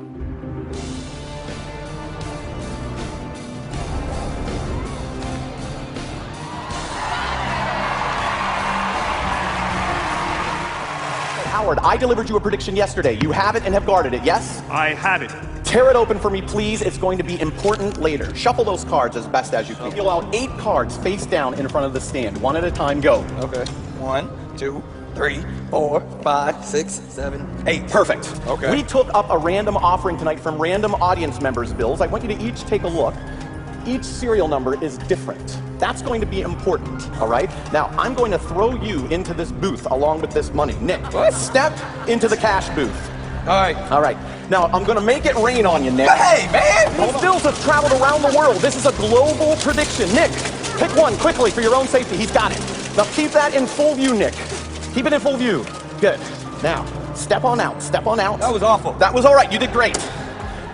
Speaker 6: Howard, I delivered you a prediction yesterday. You have it and have guarded it, yes?
Speaker 9: I have it.
Speaker 6: Tear it open for me, please. It's going to be important later. Shuffle those cards as best as you can. You'll allow 8 cards face down in front of the stand. One at a time, go.
Speaker 9: Okay. 1, 2, 3, 4, 5, 6, 7, 8.
Speaker 6: Perfect.
Speaker 9: Okay.
Speaker 6: We took up a random offering tonight from random audience members' bills. I want you to each take a look. Each serial number is different. That's going to be important, all right? Now, I'm going to throw you into this booth along with this money. Nick, step into the cash booth.
Speaker 9: All right.
Speaker 6: All right. Now, I'm going to make it rain on you, Nick.
Speaker 9: Hey, man!
Speaker 6: These bills have traveled around the world. This is a global prediction. Nick, pick one quickly for your own safety. He's got it. Now, keep that in full view, Nick. Keep it in full view. Good. Now, step on out. Step on out.
Speaker 9: That was awful.
Speaker 6: That was all right. You did great.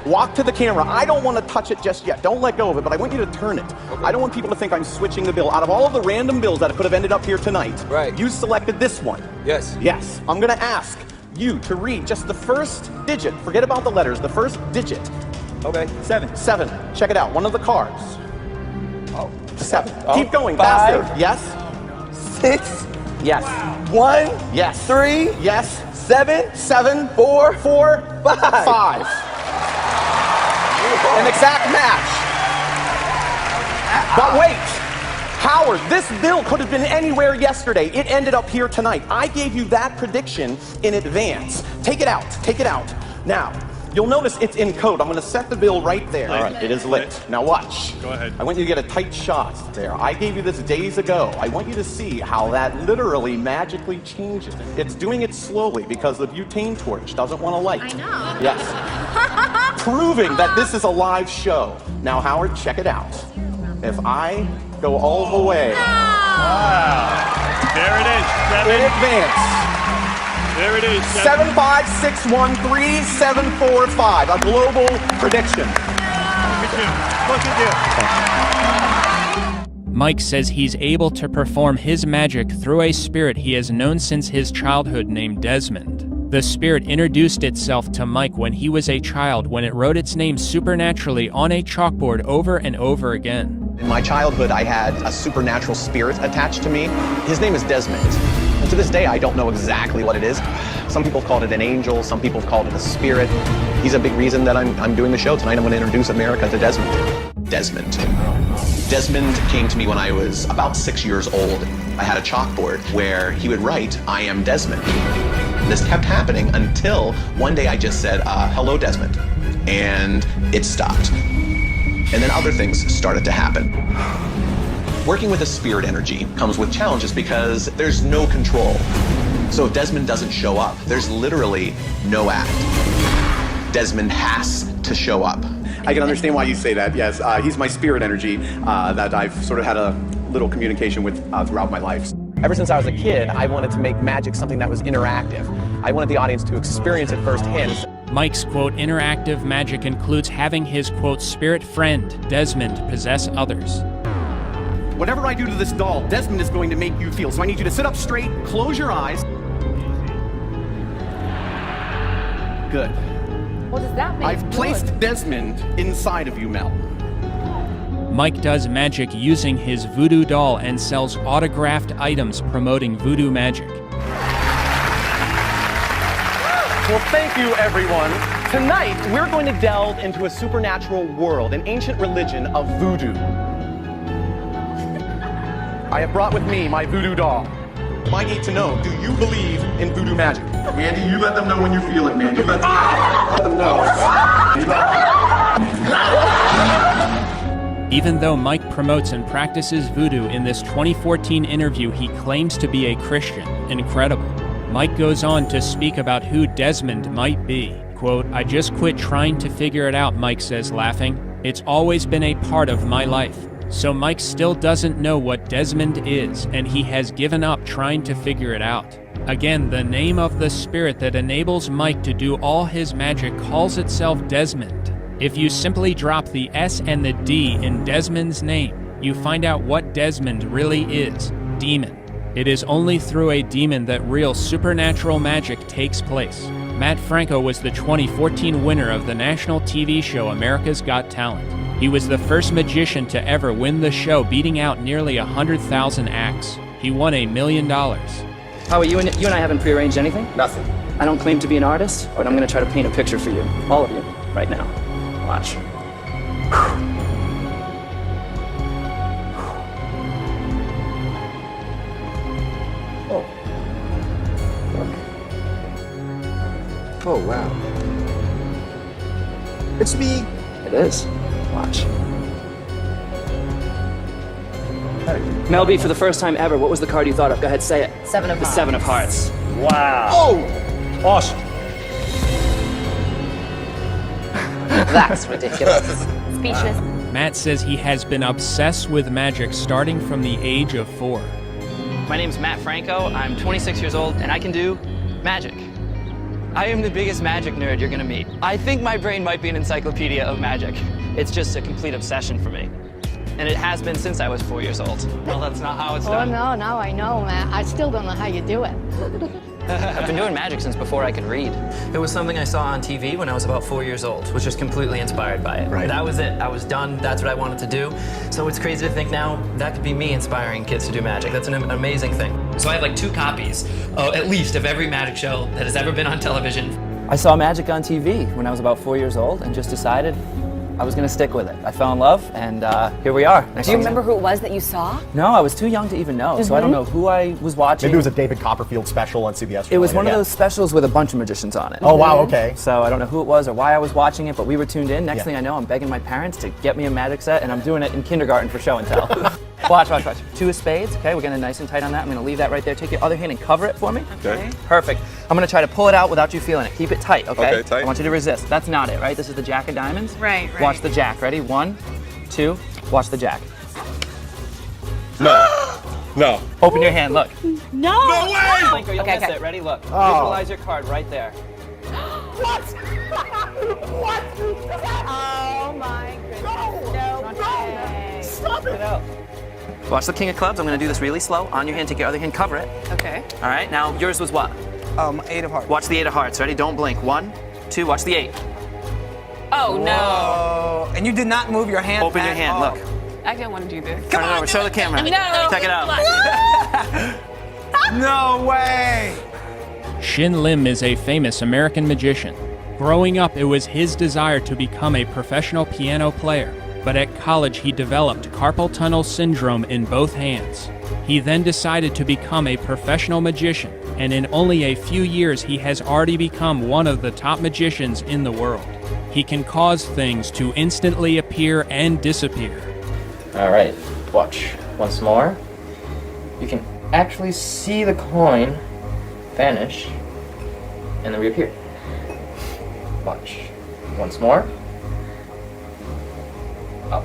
Speaker 6: Walk to the camera. I don't want to touch it just yet. Don't let go of it, but I want you to turn it. Okay. I don't want people to think I'm switching the bill. Out of all of the random bills that could have ended up here tonight,
Speaker 9: right,
Speaker 6: you selected this one.
Speaker 9: Yes.
Speaker 6: Yes. I'm going to ask you to read just the first digit. Forget about the letters. The first digit.
Speaker 9: Okay. 7.
Speaker 6: 7. Check it out. One of the cards.
Speaker 9: Oh.
Speaker 6: 7.
Speaker 9: Oh.
Speaker 6: Keep going.
Speaker 9: 5.
Speaker 6: Faster. Yes.
Speaker 9: 6.
Speaker 6: Yes.
Speaker 9: 1.
Speaker 6: Yes.
Speaker 9: 3.
Speaker 6: Yes.
Speaker 9: 7.
Speaker 6: 7.
Speaker 9: 4.
Speaker 6: 4.
Speaker 9: 5.
Speaker 6: 5. An exact match. But wait, Howard, this bill could have been anywhere yesterday. It ended up here tonight. I gave you that prediction in advance. Take it out. Take it out. Now, you'll notice it's in code. I'm going to set the bill right there. All right, it is lit. Now watch.
Speaker 9: Go ahead.
Speaker 6: I want you to get a tight shot there. I gave you this days ago. I want you to see how that literally magically changes. It's doing it slowly because the butane torch doesn't want to light.
Speaker 20: I know.
Speaker 6: Yes. Proving that this is a live show. Now, Howard, check it out. If I go all the way.
Speaker 9: Wow. There it is. 7.
Speaker 6: In advance.
Speaker 9: There it is.
Speaker 6: 7, 5, 6, 1, 3, 7, 4, 5. A global prediction.
Speaker 9: Look at you. Look at you.
Speaker 1: Mike says he's able to perform his magic through a spirit he has known since his childhood named Desmond. The spirit introduced itself to Mike when he was a child when it wrote its name supernaturally on a chalkboard over and over again.
Speaker 6: In my childhood, I had a supernatural spirit attached to me. His name is Desmond. And to this day, I don't know exactly what it is. Some people have called it an angel, some people have called it a spirit. He's a big reason that I'm doing the show tonight. I'm going to introduce America to Desmond. Desmond came to me when I was about 6 years old. I had a chalkboard where he would write, "I am Desmond." This kept happening until one day I just said, "Hello, Desmond," and it stopped. And then other things started to happen. Working with a spirit energy comes with challenges because there's no control. So if Desmond doesn't show up, there's literally no act. Desmond has to show up. I can understand why you say that, yes. He's my spirit energy that I've sort of had a little communication with throughout my life. Ever since I was a kid, I wanted to make magic something that was interactive. I wanted the audience to experience it firsthand.
Speaker 1: Mike's, quote, interactive magic includes having his, quote, spirit friend, Desmond, possess others.
Speaker 6: Whatever I do to this doll, Desmond is going to make you feel. So I need you to sit up straight, close your eyes. Good.
Speaker 20: What does that mean?
Speaker 6: I've placed Desmond inside of you, Mel.
Speaker 1: Mike does magic using his voodoo doll and sells autographed items promoting voodoo magic.
Speaker 6: Well, thank you, everyone. Tonight, we're going to delve into a supernatural world, an ancient religion of voodoo. I have brought with me my voodoo doll. I need to know, do you believe in voodoo magic? Andy, you let them know when you feel it, man. You let them know.
Speaker 1: Even though Mike promotes and practices voodoo in this 2014 interview, he claims to be a Christian. Incredible. Mike goes on to speak about who Desmond might be. Quote, "I just quit trying to figure it out," Mike says, laughing. "It's always been a part of my life." So Mike still doesn't know what Desmond is, and he has given up trying to figure it out. Again, the name of the spirit that enables Mike to do all his magic calls itself Desmond. If you simply drop the S and the D in Desmond's name, you find out what Desmond really is: demon. It is only through a demon that real supernatural magic takes place. Matt Franco was the 2014 winner of the national TV show America's Got Talent. He was the first magician to ever win the show, beating out nearly 100,000 acts. He won $1 million.
Speaker 18: Howie, you and I haven't prearranged anything?
Speaker 6: Nothing.
Speaker 18: I don't claim to be an artist, but I'm going to try to paint a picture for you. All of you, right now. Watch.
Speaker 11: Oh. Oh, wow. It's me.
Speaker 18: It is. Watch. Mel B, for the first time ever, what was the card you thought of? Go ahead, say it.
Speaker 20: Seven of
Speaker 18: the
Speaker 20: Hearts.
Speaker 18: Seven of Hearts. Wow.
Speaker 11: Oh!
Speaker 18: Awesome.
Speaker 20: That's ridiculous. Speechless.
Speaker 1: Matt says he has been obsessed with magic starting from the age of 4.
Speaker 18: My name's Matt Franco. I'm 26 years old, and I can do magic. I am the biggest magic nerd you're gonna meet. I think my brain might be an encyclopedia of magic. It's just a complete obsession for me. And it has been since I was 4 years old. Well, that's not how it's done.
Speaker 20: Oh, no, now I know, man. I still don't know how you do it.
Speaker 18: I've been doing magic since before I could read. It was something I saw on TV when I was about 4 years old, was just completely inspired by it.
Speaker 11: Right.
Speaker 18: That was it. I was done. That's what I wanted to do. So it's crazy to think now that could be me inspiring kids to do magic. That's an amazing thing. So I have like 2 copies, at least, of every magic show that has ever been on television. I saw magic on TV when I was about 4 years old and just decided I was going to stick with it. I fell in love, and here we are.
Speaker 20: Do you remember who it was that you saw?
Speaker 18: No, I was too young to even know, so I don't know who I was watching.
Speaker 6: Maybe it was a David Copperfield special on CBS.
Speaker 18: It was one of those specials with a bunch of magicians on it.
Speaker 6: Oh, wow, okay.
Speaker 18: So I don't know who it was or why I was watching it, but we were tuned in. Next thing I know, I'm begging my parents to get me a magic set, and I'm doing it in kindergarten for show and tell. Watch. 2 of spades, okay? We're getting nice and tight on that. I'm gonna leave that right there. Take your other hand and cover it for me.
Speaker 11: Okay.
Speaker 18: Perfect. I'm gonna try to pull it out without you feeling it. Keep it tight, okay?
Speaker 11: Okay, tight.
Speaker 18: I want you to resist. That's not it, right? This is the jack of diamonds.
Speaker 20: Right.
Speaker 18: Watch the jack. Ready? 1, 2, watch the jack.
Speaker 11: No. No.
Speaker 18: Open your hand, look.
Speaker 20: No!
Speaker 11: No way!
Speaker 18: Blinker, you'll miss it. Ready? Look. Visualize your card right there.
Speaker 20: What? What? Oh my goodness. No.
Speaker 18: Stop it. Watch the king of clubs. I'm gonna do this really slow. On your hand, take your other hand, cover it.
Speaker 20: Okay.
Speaker 18: All right, now yours was what?
Speaker 9: 8 of hearts.
Speaker 18: Watch the 8 of hearts. Ready? Don't blink. 1, 2, watch the 8.
Speaker 20: Oh, no.
Speaker 9: Whoa. And you did not move your hand.
Speaker 18: Open your hand, look.
Speaker 20: I don't want to do this.
Speaker 18: Turn it over, show the camera.
Speaker 20: No.
Speaker 18: Check it out.
Speaker 9: No way.
Speaker 1: Shin Lim is a famous American magician. Growing up, it was his desire to become a professional piano player, but at college he developed carpal tunnel syndrome in both hands. He then decided to become a professional magician, and in only a few years he has already become one of the top magicians in the world. He can cause things to instantly appear and disappear.
Speaker 10: All right, watch. Once more. You can actually see the coin vanish and then reappear. Watch. Once more. Up.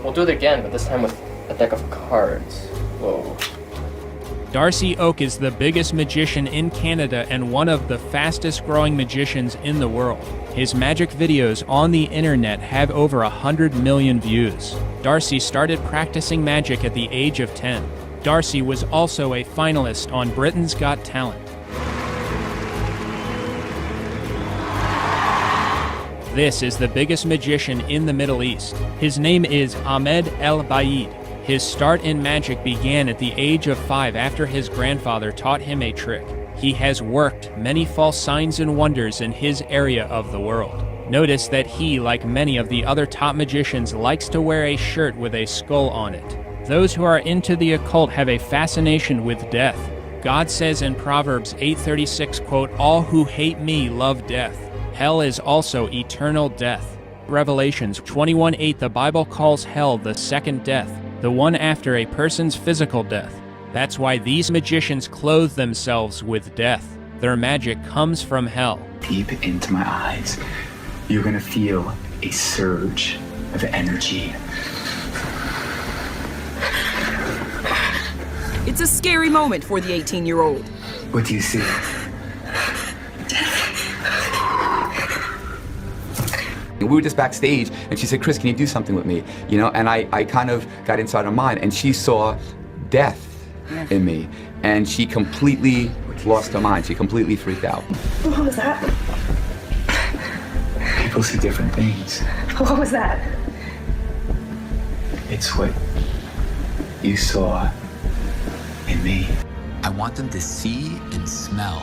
Speaker 10: We'll do it again, but this time with a deck of cards. Whoa.
Speaker 1: Darcy Oak is the biggest magician in Canada and one of the fastest growing magicians in the world. His magic videos on the internet have over 100 million views. Darcy started practicing magic at the age of 10. Darcy was also a finalist on Britain's Got Talent. This is the biggest magician in the Middle East. His name is Ahmed El Baid. His start in magic began at the age of 5 after his grandfather taught him a trick. He has worked many false signs and wonders in his area of the world. Notice that he, like many of the other top magicians, likes to wear a shirt with a skull on it. Those who are into the occult have a fascination with death. God says in Proverbs 8:36, quote, "All who hate me love death." Hell is also eternal death. Revelations 21:8, the Bible calls hell the second death, the one after a person's physical death. That's why these magicians clothe themselves with death. Their magic comes from hell.
Speaker 21: Deep into my eyes, you're gonna feel a surge of energy.
Speaker 23: It's a scary moment for the 18-year-old.
Speaker 21: What do you see?
Speaker 24: We were just backstage, and she said, "Chris, can you do something with me?" You know, and I kind of got inside her mind, and she saw death in me, and she completely lost her mind. She completely freaked out.
Speaker 23: What was that?
Speaker 21: People see different things.
Speaker 23: What was that?
Speaker 21: It's what you saw in me.
Speaker 25: I want them to see and smell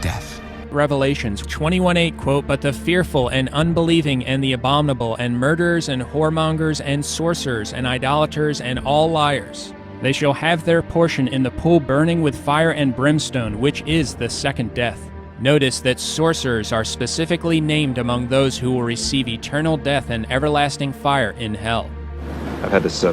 Speaker 25: death.
Speaker 1: Revelations 21:8, quote, "But the fearful and unbelieving and the abominable and murderers and whoremongers and sorcerers and idolaters and all liars, they shall have their portion in the pool burning with fire and brimstone, which is the second death." Notice that sorcerers are specifically named among those who will receive eternal death and everlasting fire in hell.
Speaker 26: I've had this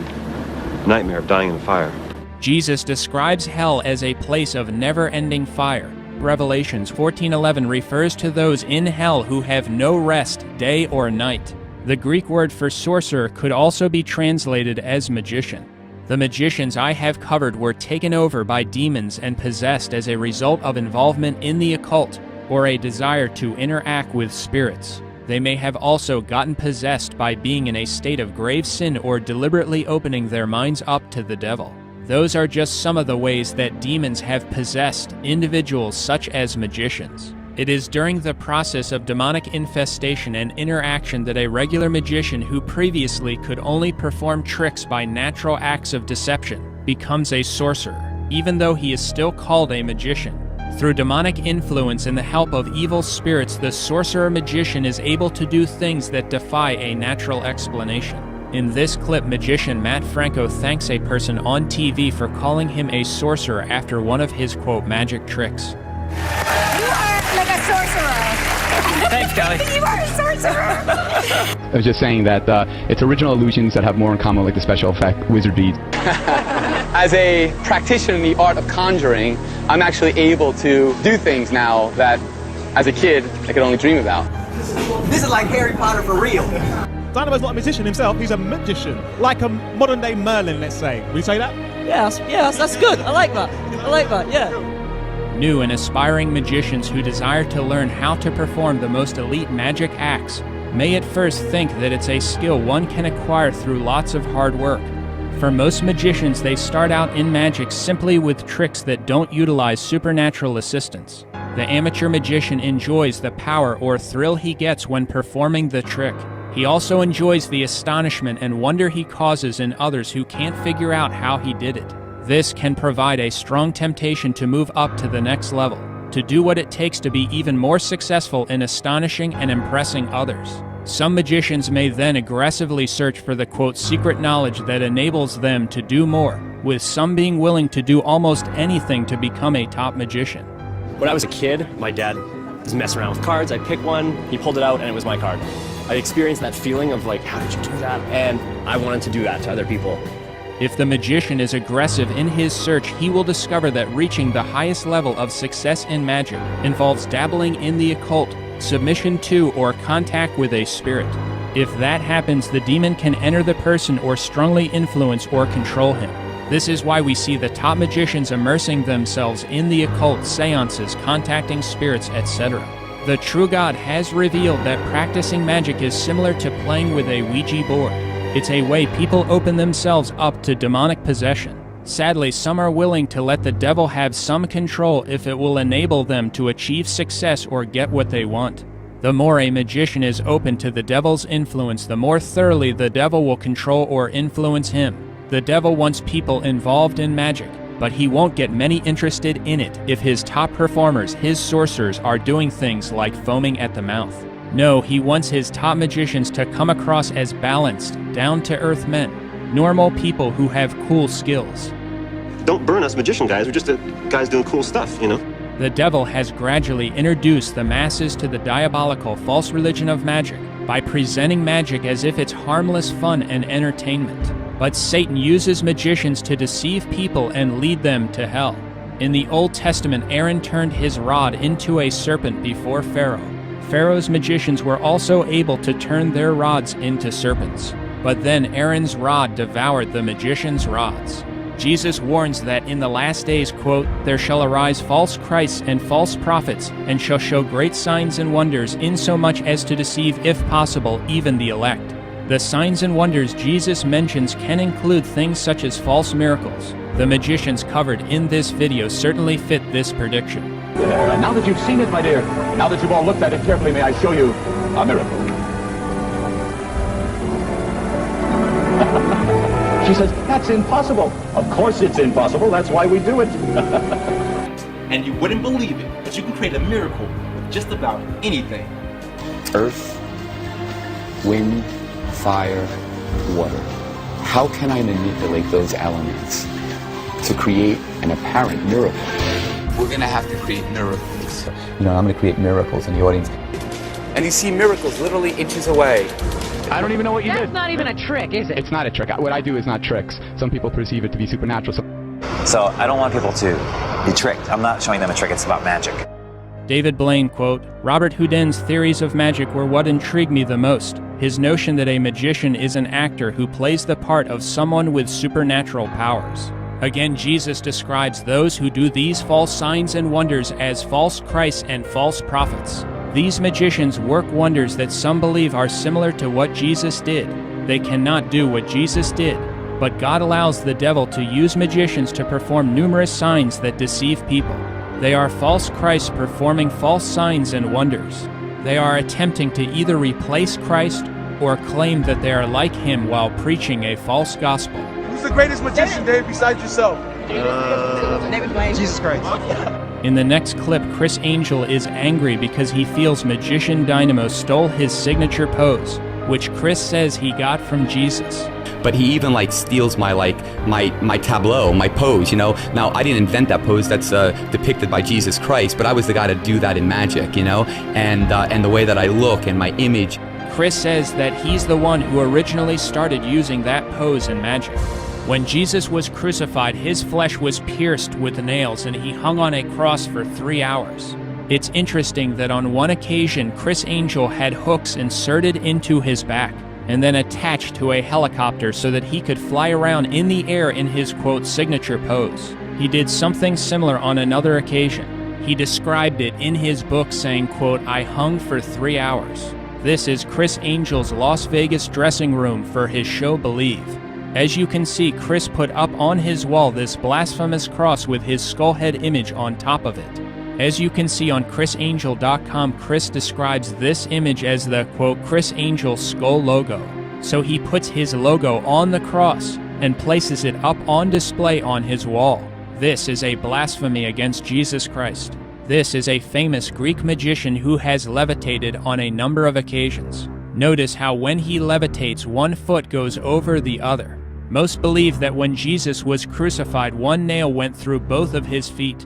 Speaker 26: nightmare of dying in the fire.
Speaker 1: Jesus describes hell as a place of never-ending fire. Revelations 14:11 refers to those in hell who have no rest day or night. The Greek word for sorcerer could also be translated as magician. The magicians I have covered were taken over by demons and possessed as a result of involvement in the occult or a desire to interact with spirits. They may have also gotten possessed by being in a state of grave sin or deliberately opening their minds up to the devil. Those are just some of the ways that demons have possessed individuals such as magicians. It is during the process of demonic infestation and interaction that a regular magician who previously could only perform tricks by natural acts of deception becomes a sorcerer, even though he is still called a magician. Through demonic influence and the help of evil spirits, the sorcerer-magician is able to do things that defy a natural explanation. In this clip, magician Matt Franco thanks a person on TV for calling him a sorcerer after one of his, quote, magic tricks.
Speaker 23: You are like a sorcerer.
Speaker 18: Thanks, Kelly.
Speaker 23: You are a sorcerer.
Speaker 27: I was just saying that it's original illusions that have more in common, like the special effect wizard beads.
Speaker 28: As a practitioner in the art of conjuring, I'm actually able to do things now that, as a kid, I could only dream about.
Speaker 9: This is like Harry Potter for real.
Speaker 29: Dynamo's not a musician himself, he's a magician. Like a modern-day Merlin, let's say. Would you say that?
Speaker 5: Yes, that's good. I like that, yeah.
Speaker 1: New and aspiring magicians who desire to learn how to perform the most elite magic acts may at first think that it's a skill one can acquire through lots of hard work. For most magicians, they start out in magic simply with tricks that don't utilize supernatural assistance. The amateur magician enjoys the power or thrill he gets when performing the trick. He also enjoys the astonishment and wonder he causes in others who can't figure out how he did it. This can provide a strong temptation to move up to the next level, to do what it takes to be even more successful in astonishing and impressing others. Some magicians may then aggressively search for the quote secret knowledge that enables them to do more, with some being willing to do almost anything to become a top magician.
Speaker 2: When I was a kid, my dad was messing around with cards. I'd pick one, he pulled it out, and it was my card. I experienced that feeling of like, how did you do that? And I wanted to do that to other people.
Speaker 1: If the magician is aggressive in his search, he will discover that reaching the highest level of success in magic involves dabbling in the occult, submission to or contact with a spirit. If that happens, the demon can enter the person or strongly influence or control him. This is why we see the top magicians immersing themselves in the occult, seances, contacting spirits, etc. The true God has revealed that practicing magic is similar to playing with a Ouija board. It's a way people open themselves up to demonic possession. Sadly, some are willing to let the devil have some control if it will enable them to achieve success or get what they want. The more a magician is open to the devil's influence, the more thoroughly the devil will control or influence him. The devil wants people involved in magic, but he won't get many interested in it if his top performers, his sorcerers, are doing things like foaming at the mouth. No, he wants his top magicians to come across as balanced, down-to-earth men, normal people who have cool skills.
Speaker 7: Don't burn us magician guys, we're just guys doing cool stuff, you know?
Speaker 1: The devil has gradually introduced the masses to the diabolical false religion of magic by presenting magic as if it's harmless fun and entertainment. But Satan uses magicians to deceive people and lead them to hell. In the Old Testament, Aaron turned his rod into a serpent before Pharaoh. Pharaoh's magicians were also able to turn their rods into serpents. But then Aaron's rod devoured the magicians' rods. Jesus warns that in the last days, quote, there shall arise false Christs and false prophets, and shall show great signs and wonders, insomuch as to deceive, if possible, even the elect. The signs and wonders Jesus mentions can include things such as false miracles. The magicians covered in this video certainly fit this prediction.
Speaker 8: Now that you've seen it, my dear, now that you've all looked at it carefully, may I show you a miracle? She says, that's impossible. Of course it's impossible, that's why we do it.
Speaker 13: And you wouldn't believe it, but you can create a miracle with just about anything.
Speaker 24: Earth, wind, fire, water. How can I manipulate those elements to create an apparent miracle? We're gonna have to create miracles. You know, I'm gonna create miracles in the audience. And you see miracles literally inches away.
Speaker 27: I don't even know what you did.
Speaker 20: That's not even a trick, is it?
Speaker 27: It's not a trick. What I do is not tricks. Some people perceive it to be supernatural.
Speaker 14: So I don't want people to be tricked. I'm not showing them a trick, it's about magic.
Speaker 1: David Blaine, quote, Robert Houdin's theories of magic were what intrigued me the most. His notion that a magician is an actor who plays the part of someone with supernatural powers. Again, Jesus describes those who do these false signs and wonders as false Christs and false prophets. These magicians work wonders that some believe are similar to what Jesus did. They cannot do what Jesus did, but God allows the devil to use magicians to perform numerous signs that deceive people. They are false Christs performing false signs and wonders. They are attempting to either replace Christ or claim that they are like him while preaching a false gospel.
Speaker 16: Who's the greatest magician, Dave, besides yourself?
Speaker 20: David Blaine.
Speaker 16: Jesus Christ.
Speaker 1: In the next clip, Criss Angel is angry because he feels Magician Dynamo stole his signature pose, which Criss says he got from Jesus.
Speaker 24: But he even steals my tableau, my pose, you know. Now, I didn't invent that pose. That's depicted by Jesus Christ, but I was the guy to do that in magic, you know. And the way that I look and my image.
Speaker 1: Criss says that he's the one who originally started using that pose in magic. When Jesus was crucified, his flesh was pierced with nails and he hung on a cross for 3 hours. It's interesting that on one occasion, Criss Angel had hooks inserted into his back and then attached to a helicopter so that he could fly around in the air in his, quote, signature pose. He did something similar on another occasion. He described it in his book saying, quote, I hung for 3 hours. This is Criss Angel's Las Vegas dressing room for his show Believe. As you can see, Chris put up on his wall this blasphemous cross with his skull head image on top of it. As you can see on chrisangel.com, Chris describes this image as the, quote, Chris Angel skull logo. So he puts his logo on the cross and places it up on display on his wall. This is a blasphemy against Jesus Christ. This is a famous Greek magician who has levitated on a number of occasions. Notice how when he levitates, one foot goes over the other. Most believe that when Jesus was crucified, one nail went through both of his feet.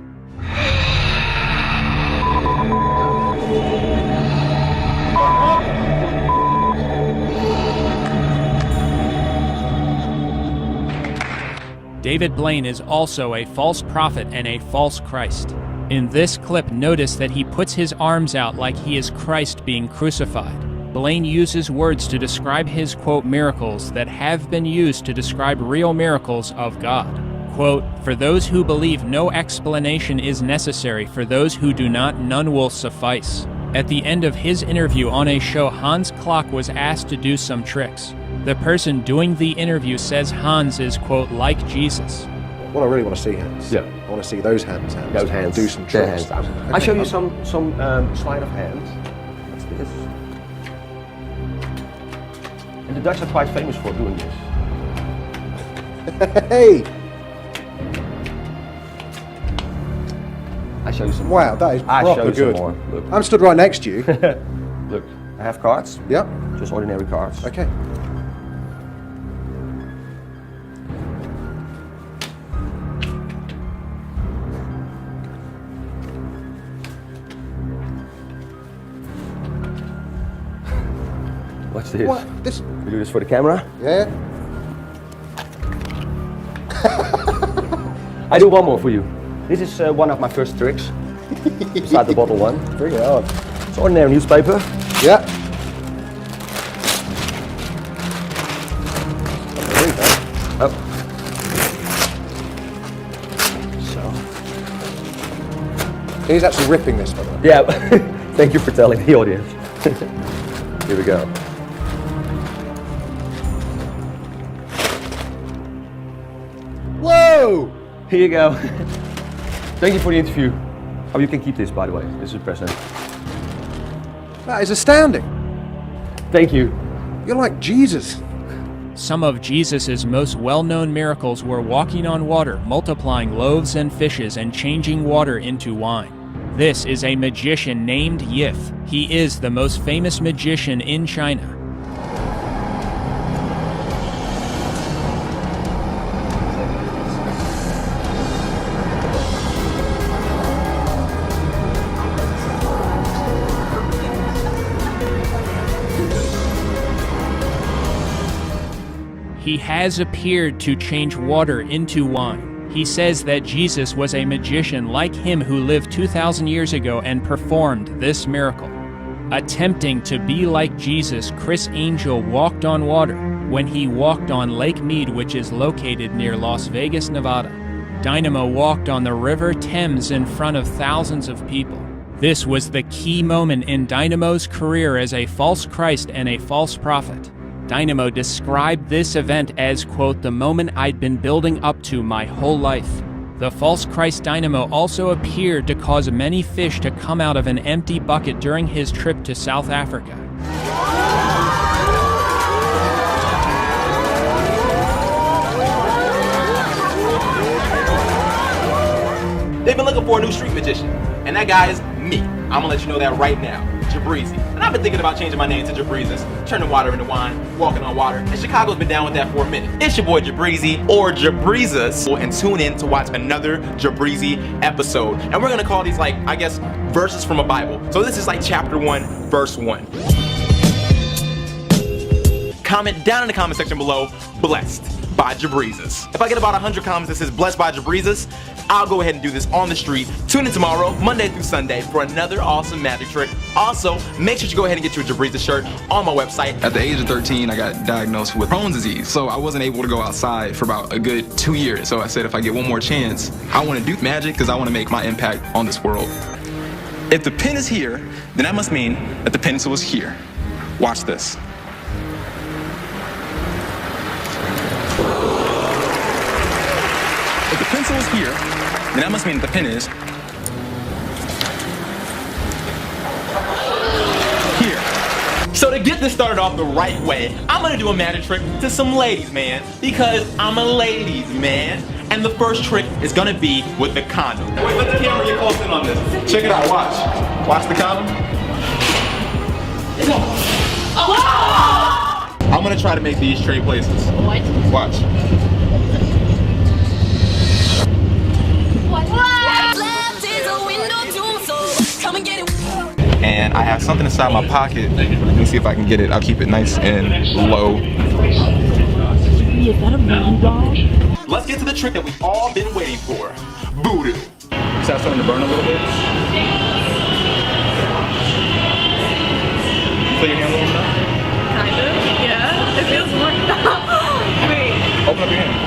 Speaker 1: David Blaine is also a false prophet and a false Christ. In this clip, notice that he puts his arms out like he is Christ being crucified. Blaine uses words to describe his, quote, miracles that have been used to describe real miracles of God. Quote, for those who believe, no explanation is necessary. For those who do not, none will suffice. At the end of his interview on a show, Hans Klock was asked to do some tricks. The person doing the interview says Hans is, quote, like Jesus.
Speaker 3: What I really want to see, Hans. Yeah. I want to see those hands.
Speaker 2: Those hands.
Speaker 3: Do some tricks.
Speaker 2: Okay. I'll show you some sleight of hand. What's this? And the Dutch are quite famous for doing this.
Speaker 3: Hey!
Speaker 2: I show you some.
Speaker 3: Wow, that is proper good.
Speaker 2: Some more. Look.
Speaker 3: I'm stood right next to you.
Speaker 2: Look, I have cards.
Speaker 3: Yep.
Speaker 2: Just ordinary cards.
Speaker 3: Okay.
Speaker 2: What's this?
Speaker 3: What? This?
Speaker 2: We do this for the camera?
Speaker 3: Yeah.
Speaker 2: I do one more for you. This is one of my first tricks. Beside the bottle one.
Speaker 3: Bring it on.
Speaker 2: It's ordinary newspaper.
Speaker 3: Yeah.
Speaker 2: Oh.
Speaker 3: So. He's actually ripping this, by the way.
Speaker 2: Yeah. Thank you for telling the audience. Here we go.
Speaker 3: Whoa!
Speaker 2: Here you go. Thank you for the interview. Oh, you can keep this, by the way. This is a present.
Speaker 3: That is astounding.
Speaker 2: Thank you.
Speaker 3: You're like Jesus.
Speaker 1: Some of Jesus' most well-known miracles were walking on water, multiplying loaves and fishes, and changing water into wine. This is a magician named Yif. He is the most famous magician in China. He has appeared to change water into wine. He says that Jesus was a magician like him who lived 2,000 years ago and performed this miracle. Attempting to be like Jesus, Chris Angel walked on water when he walked on Lake Mead, which is located near Las Vegas, Nevada. Dynamo walked on the River Thames in front of thousands of people. This was the key moment in Dynamo's career as a false Christ and a false prophet. Dynamo described this event as, quote, the moment I'd been building up to my whole life. The false Christ Dynamo also appeared to cause many fish to come out of an empty bucket during his trip to South Africa.
Speaker 13: They've been looking for a new street magician, and that guy is me. I'm gonna let you know that right now. Jabreezy. And I've been thinking about changing my name to Jabreezus, turning water into wine, walking on water, and Chicago's been down with that for a minute. It's your boy Jabreezy, or Jabreezus, and tune in to watch another Jabreezy episode. And we're gonna call these, like, I guess, verses from a Bible. So this is like chapter 1, verse 1. Comment down in the comment section below, blessed by Jabreezus. If I get about 100 comments that says blessed by Jabreezus, I'll go ahead and do this on the street. Tune in tomorrow, Monday through Sunday, for another awesome magic trick. Also, make sure you go ahead and get you a Jabreezus shirt on my website.
Speaker 4: At the age of 13, I got diagnosed with Crohn's disease, so I wasn't able to go outside for about a good 2 years. So I said, if I get one more chance, I want to do magic because I want to make my impact on this world. If the pen is here, then that must mean that the pencil is here. Watch this. goes here, then that must mean that the pin is here.
Speaker 13: So to get this started off the right way, I'm gonna do a magic trick to some ladies, man. Because I'm a ladies man. And the first trick is gonna be with the condom. Wait, let the camera get close in on this. Check it out, watch. Watch the condom. I'm gonna try to make these straight places.
Speaker 20: What?
Speaker 13: Watch. And I have something inside my pocket. Let me see if I can get it. I'll keep it nice and low.
Speaker 8: Is that a movie doll?
Speaker 13: Let's get to the trick that we've all been waiting for. Voodoo.
Speaker 4: Is that starting to burn a little bit? Feel your hand warm enough?
Speaker 20: Kind of, yeah. It feels warm. Wait.
Speaker 4: Open up your hand.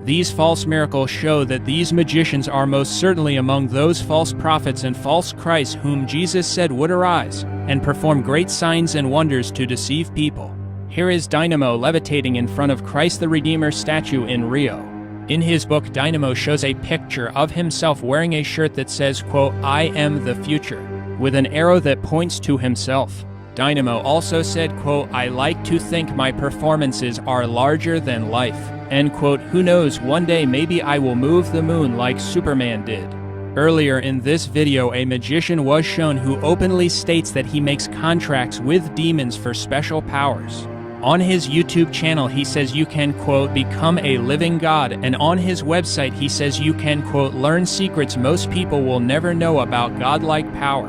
Speaker 1: These false miracles show that these magicians are most certainly among those false prophets and false Christs whom Jesus said would arise and perform great signs and wonders to deceive people. Here is Dynamo levitating in front of Christ the Redeemer statue in Rio. In his book, Dynamo shows a picture of himself wearing a shirt that says, quote, "I am the future," with an arrow that points to himself. Dynamo also said, quote, "I like to think my performances are larger than life," end quote. Who knows, one day maybe I will move the moon like Superman did. Earlier in this video, a magician was shown who openly states that he makes contracts with demons for special powers. On his YouTube channel, he says you can, quote, "become a living god," and on his website, he says you can, quote, "learn secrets most people will never know about godlike power."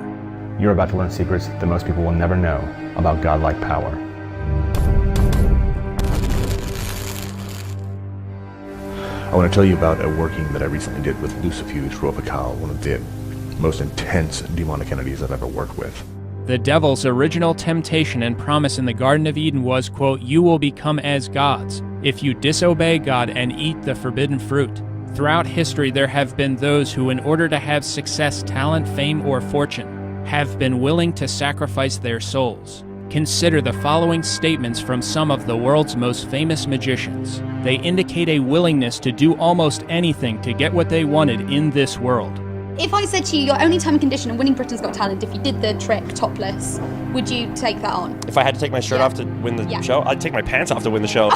Speaker 6: You're about to learn secrets that most people will never know about godlike power.
Speaker 10: I want to tell you about a working that I recently did with Lucifuge Ruopakal, one of the most intense demonic entities I've ever worked with.
Speaker 1: The devil's original temptation and promise in the Garden of Eden was, quote, "You will become as gods if you disobey God and eat the forbidden fruit." Throughout history, there have been those who, in order to have success, talent, fame, or fortune, have been willing to sacrifice their souls. Consider the following statements from some of the world's most famous magicians. They indicate a willingness to do almost anything to get what they wanted in this world.
Speaker 23: If I said to you, your only time and condition of winning Britain's Got Talent, if you did the trick topless, would you take that on?
Speaker 2: If I had to take my shirt off to win the show, I'd take my pants off to win the show.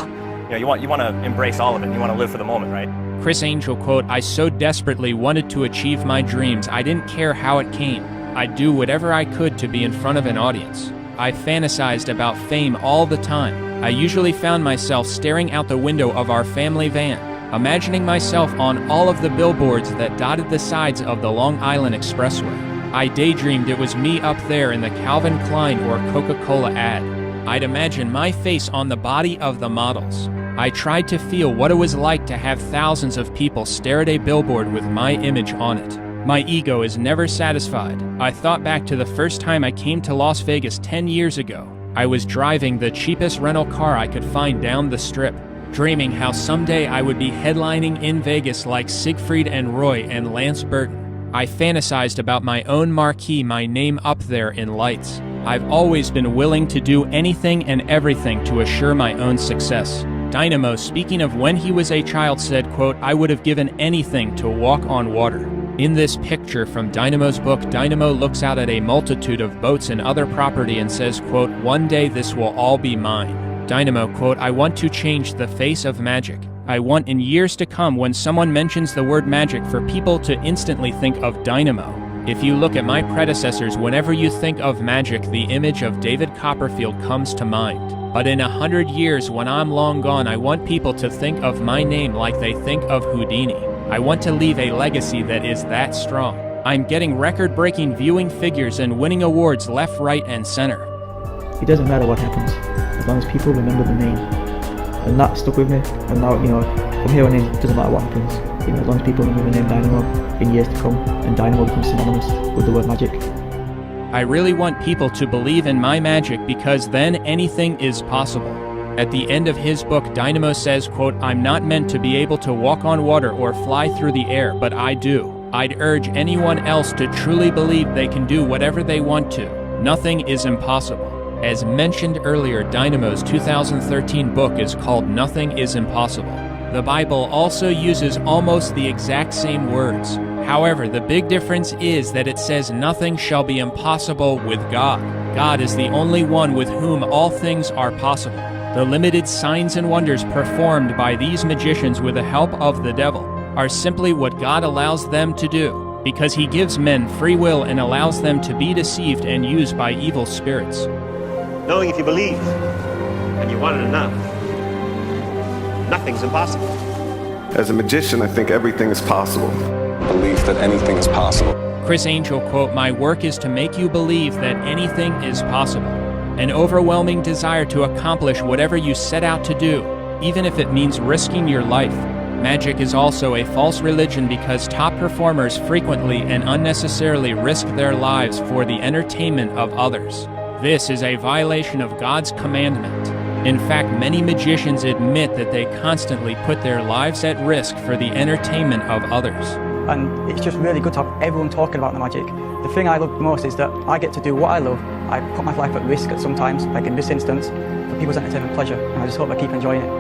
Speaker 2: You know, you want to embrace all of it. You want to live for the moment, right?
Speaker 1: Chris Angel, quote, "I so desperately wanted to achieve my dreams, I didn't care how it came. I'd do whatever I could to be in front of an audience. I fantasized about fame all the time. I usually found myself staring out the window of our family van, imagining myself on all of the billboards that dotted the sides of the Long Island Expressway. I daydreamed it was me up there in the Calvin Klein or Coca-Cola ad. I'd imagine my face on the body of the models. I tried to feel what it was like to have thousands of people stare at a billboard with my image on it. My ego is never satisfied. I thought back to the first time I came to Las Vegas 10 years ago. I was driving the cheapest rental car I could find down the strip, dreaming how someday I would be headlining in Vegas like Siegfried and Roy and Lance Burton. I fantasized about my own marquee, my name up there in lights. I've always been willing to do anything and everything to assure my own success. Dynamo, speaking of when he was a child, said, quote, "I would have given anything to walk on water." In this picture from Dynamo's book, Dynamo looks out at a multitude of boats and other property and says, quote, "One day this will all be mine." Dynamo, quote, "I want to change the face of magic. I want in years to come when someone mentions the word magic for people to instantly think of Dynamo. If you look at my predecessors, whenever you think of magic, the image of David Copperfield comes to mind. But in 100 years, when I'm long gone, I want people to think of my name like they think of Houdini. I want to leave a legacy that is that strong. I'm getting record-breaking viewing figures and winning awards left, right, and center."
Speaker 11: It doesn't matter what happens, as long as people remember the name. And that stuck with me, and now, from here on in, it doesn't matter what happens. As long as people remember the name Dynamo in years to come, and Dynamo becomes synonymous with the word magic.
Speaker 1: I really want people to believe in my magic because then anything is possible. At the end of his book, Dynamo says, quote, "I'm not meant to be able to walk on water or fly through the air, but I do. I'd urge anyone else to truly believe they can do whatever they want to. Nothing is impossible. As mentioned earlier, Dynamo's 2013 book is called Nothing is Impossible. The Bible also uses almost the exact same words. However, the big difference is that it says nothing shall be impossible with God. God is the only one with whom all things are possible. The limited signs and wonders performed by these magicians with the help of the devil are simply what God allows them to do, because he gives men free will and allows them to be deceived and used by evil spirits.
Speaker 7: Knowing if you believe and you want it enough, nothing's impossible.
Speaker 12: As a magician, I think everything is possible. Belief that anything is possible.
Speaker 1: Criss Angel quote, "My work is to make you believe that anything is possible. An overwhelming desire to accomplish whatever you set out to do, even if it means risking your life. Magic is also a false religion because top performers frequently and unnecessarily risk their lives for the entertainment of others. This is a violation of God's commandment. In fact, many magicians admit that they constantly put their lives at risk for the entertainment of others."
Speaker 11: And it's just really good to have everyone talking about the magic. The thing I love most is that I get to do what I love. I put my life at risk at sometimes, like in this instance, for people's entertainment pleasure, and I just hope I keep enjoying it.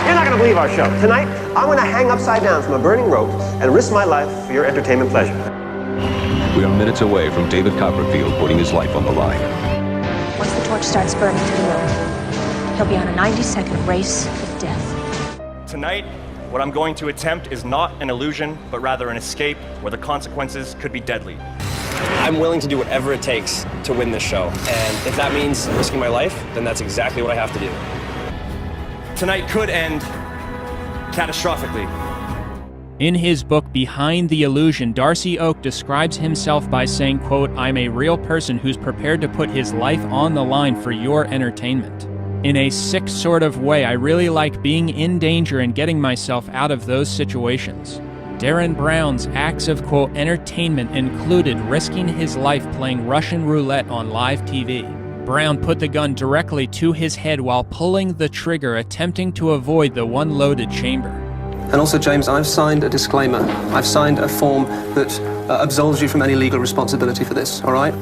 Speaker 7: You're not going to believe our show. Tonight, I'm going to hang upside down from a burning rope and risk my life for your entertainment pleasure.
Speaker 15: We are minutes away from David Copperfield putting his life on the line.
Speaker 17: Once the torch starts burning through the room, he'll be on a 90-second race with death.
Speaker 2: Tonight, what I'm going to attempt is not an illusion, but rather an escape where the consequences could be deadly. I'm willing to do whatever it takes to win this show, and if that means risking my life, then that's exactly what I have to do. Tonight could end catastrophically.
Speaker 1: In his book Behind the Illusion, Darcy Oak describes himself by saying, quote, "I'm a real person who's prepared to put his life on the line for your entertainment. In a sick sort of way, I really like being in danger and getting myself out of those situations." Darren Brown's acts of, quote, entertainment included risking his life playing Russian roulette on live TV. Brown put the gun directly to his head while pulling the trigger, attempting to avoid the one loaded chamber.
Speaker 18: And also, James, I've signed a disclaimer. I've signed a form that absolves you from any legal responsibility for this, all right?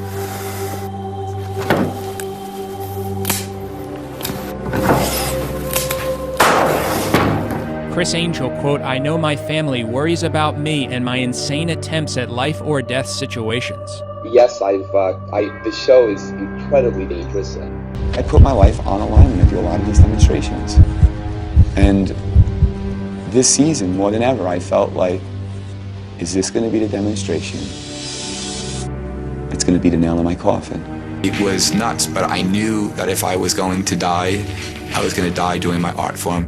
Speaker 1: Criss Angel, quote, "I know my family worries about me and my insane attempts at life or death situations."
Speaker 24: Yes, the show is incredibly dangerous. I put my life on the line when I do a lot of these demonstrations. And this season, more than ever, I felt like, is this going to be the demonstration? It's going to be the nail in my coffin. It was nuts, but I knew that if I was going to die, I was going to die doing my art form.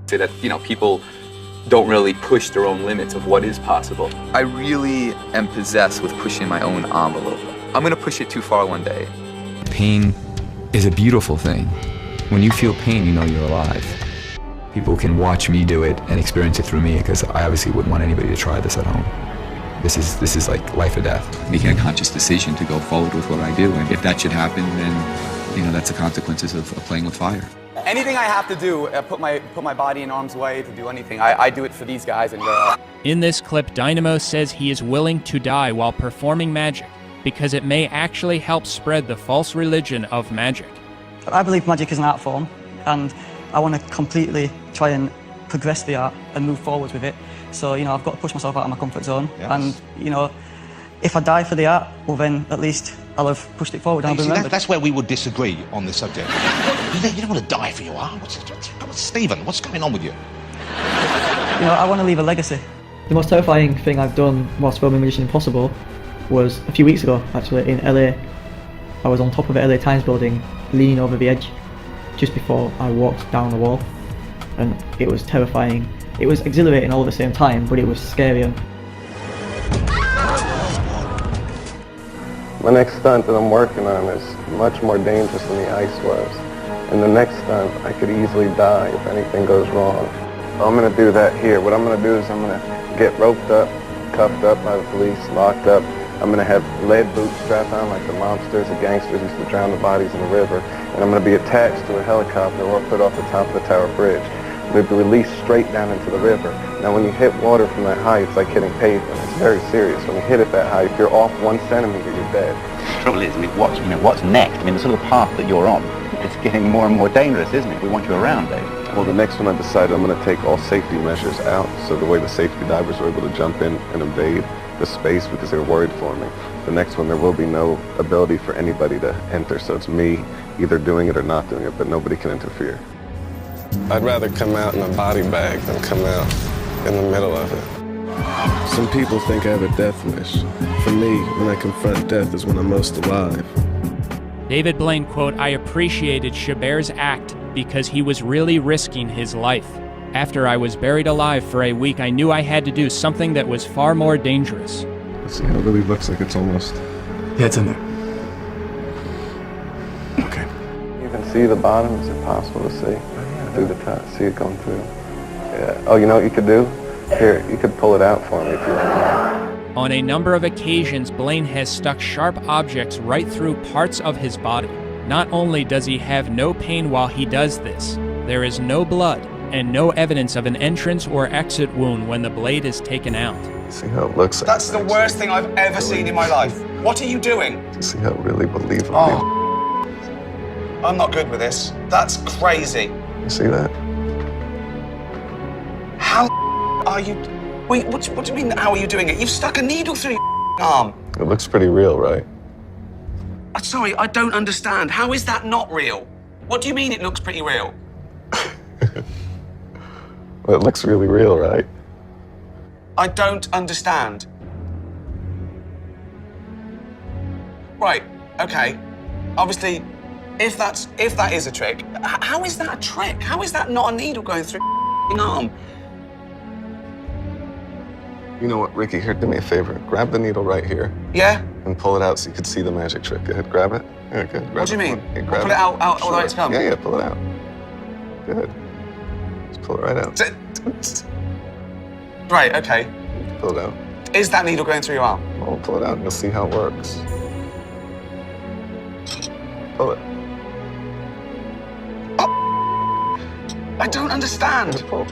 Speaker 24: Say that, people don't really push their own limits of what is possible. I really am possessed with pushing my own envelope. I'm going to push it too far one day. Pain is a beautiful thing. When you feel pain, you know you're alive. People can watch me do it and experience it through me, because I obviously wouldn't want anybody to try this at home. This is like life or death. Making a conscious decision to go forward with what I do, and if that should happen, then that's the consequences of playing with fire. Anything I have to do, put my body in harm's way to do anything, I do it for these guys and girls.
Speaker 1: In this clip, Dynamo says he is willing to die while performing magic because it may actually help spread the false religion of magic.
Speaker 11: I believe magic is an art form, and I want to completely try and progress the art and move forward with it. So, I've got to push myself out of my comfort zone. Yes. And, if I die for the art, well then at least I'll have pushed it forward and I'll be remembered.
Speaker 19: That's where we would disagree on this subject. You don't want to die for your art. Stephen, what's going on with you?
Speaker 11: I want to leave a legacy. The most terrifying thing I've done whilst filming Magician Impossible was a few weeks ago, actually, in LA. I was on top of the LA Times building, leaning over the edge, just before I walked down the wall. And it was terrifying. It was exhilarating all at the same time, but it was scary.
Speaker 12: My next stunt that I'm working on is much more dangerous than the ice was. And the next stunt, I could easily die if anything goes wrong. So I'm going to do that here. What I'm going to do is I'm going to get roped up, cuffed up by the police, locked up. I'm going to have lead boots strapped on like the mobsters, the gangsters used to drown the bodies in the river. And I'm going to be attached to a helicopter or put off the top of the Tower Bridge. We'll be released straight down into the river. Now when you hit water from that high, it's like hitting pavement. It's very serious. When you hit it that high, if you're off 1 centimeter, you're dead.
Speaker 5: The trouble is, I mean, what's next? I mean, the sort of path that you're on, it's getting more and more dangerous, isn't it? We want you around, Dave.
Speaker 12: Well, the next one I decided I'm going to take all safety measures out. So the way the safety divers were able to jump in and invade the space because they were worried for me. The next one, there will be no ability for anybody to enter. So it's me either doing it or not doing it, but nobody can interfere.
Speaker 9: I'd rather come out in a body bag than come out in the middle of it. Some people think I have a death wish. For me, when I confront death is when I'm most alive.
Speaker 1: David Blaine, quote, "I appreciated Chabert's act because he was really risking his life. After I was buried alive for a week, I knew I had to do something that was far more dangerous."
Speaker 9: Let's see how it really looks like it's almost...
Speaker 4: Yeah, it's in there.
Speaker 12: Okay. You can see the bottom. Is it possible to see? Through the top. See it going through. Yeah. Oh, you know what you could do? Here, you could pull it out for me if you want.
Speaker 1: On a number of occasions, Blaine has stuck sharp objects right through parts of his body. Not only does he have no pain while he does this, there is no blood and no evidence of an entrance or exit wound when the blade is taken out.
Speaker 12: See how it looks like.
Speaker 21: That's the worst thing I've ever seen in my life. What are you doing?
Speaker 12: See how really believable.
Speaker 21: Oh. I'm not good with this. That's crazy.
Speaker 12: You see that?
Speaker 21: How are you... Wait, what do you mean, how are you doing it? You've stuck a needle through your arm.
Speaker 12: It looks pretty real, right?
Speaker 21: Sorry, I don't understand. How is that not real? What do you mean it looks pretty real?
Speaker 12: Well, it looks really real, right?
Speaker 21: I don't understand. Right, okay. Obviously, if that is a trick, how is that a trick? How is that not a needle going through your arm?
Speaker 12: You know what, Ricky, here, do me a favor. Grab the needle right here.
Speaker 21: Yeah?
Speaker 12: And pull it out so you can see the magic trick. Go ahead, grab it. Yeah, good. Grab
Speaker 21: What do you
Speaker 12: it.
Speaker 21: mean?
Speaker 12: Yeah, grab
Speaker 21: Pull it out all the way it's come?
Speaker 12: Yeah, pull it out. Good. Just pull it right out.
Speaker 21: Right, okay.
Speaker 12: Pull it out.
Speaker 21: Is that needle going through your arm?
Speaker 12: Well, pull it out and you'll see how it works. Pull it.
Speaker 21: I don't understand.
Speaker 12: Pull.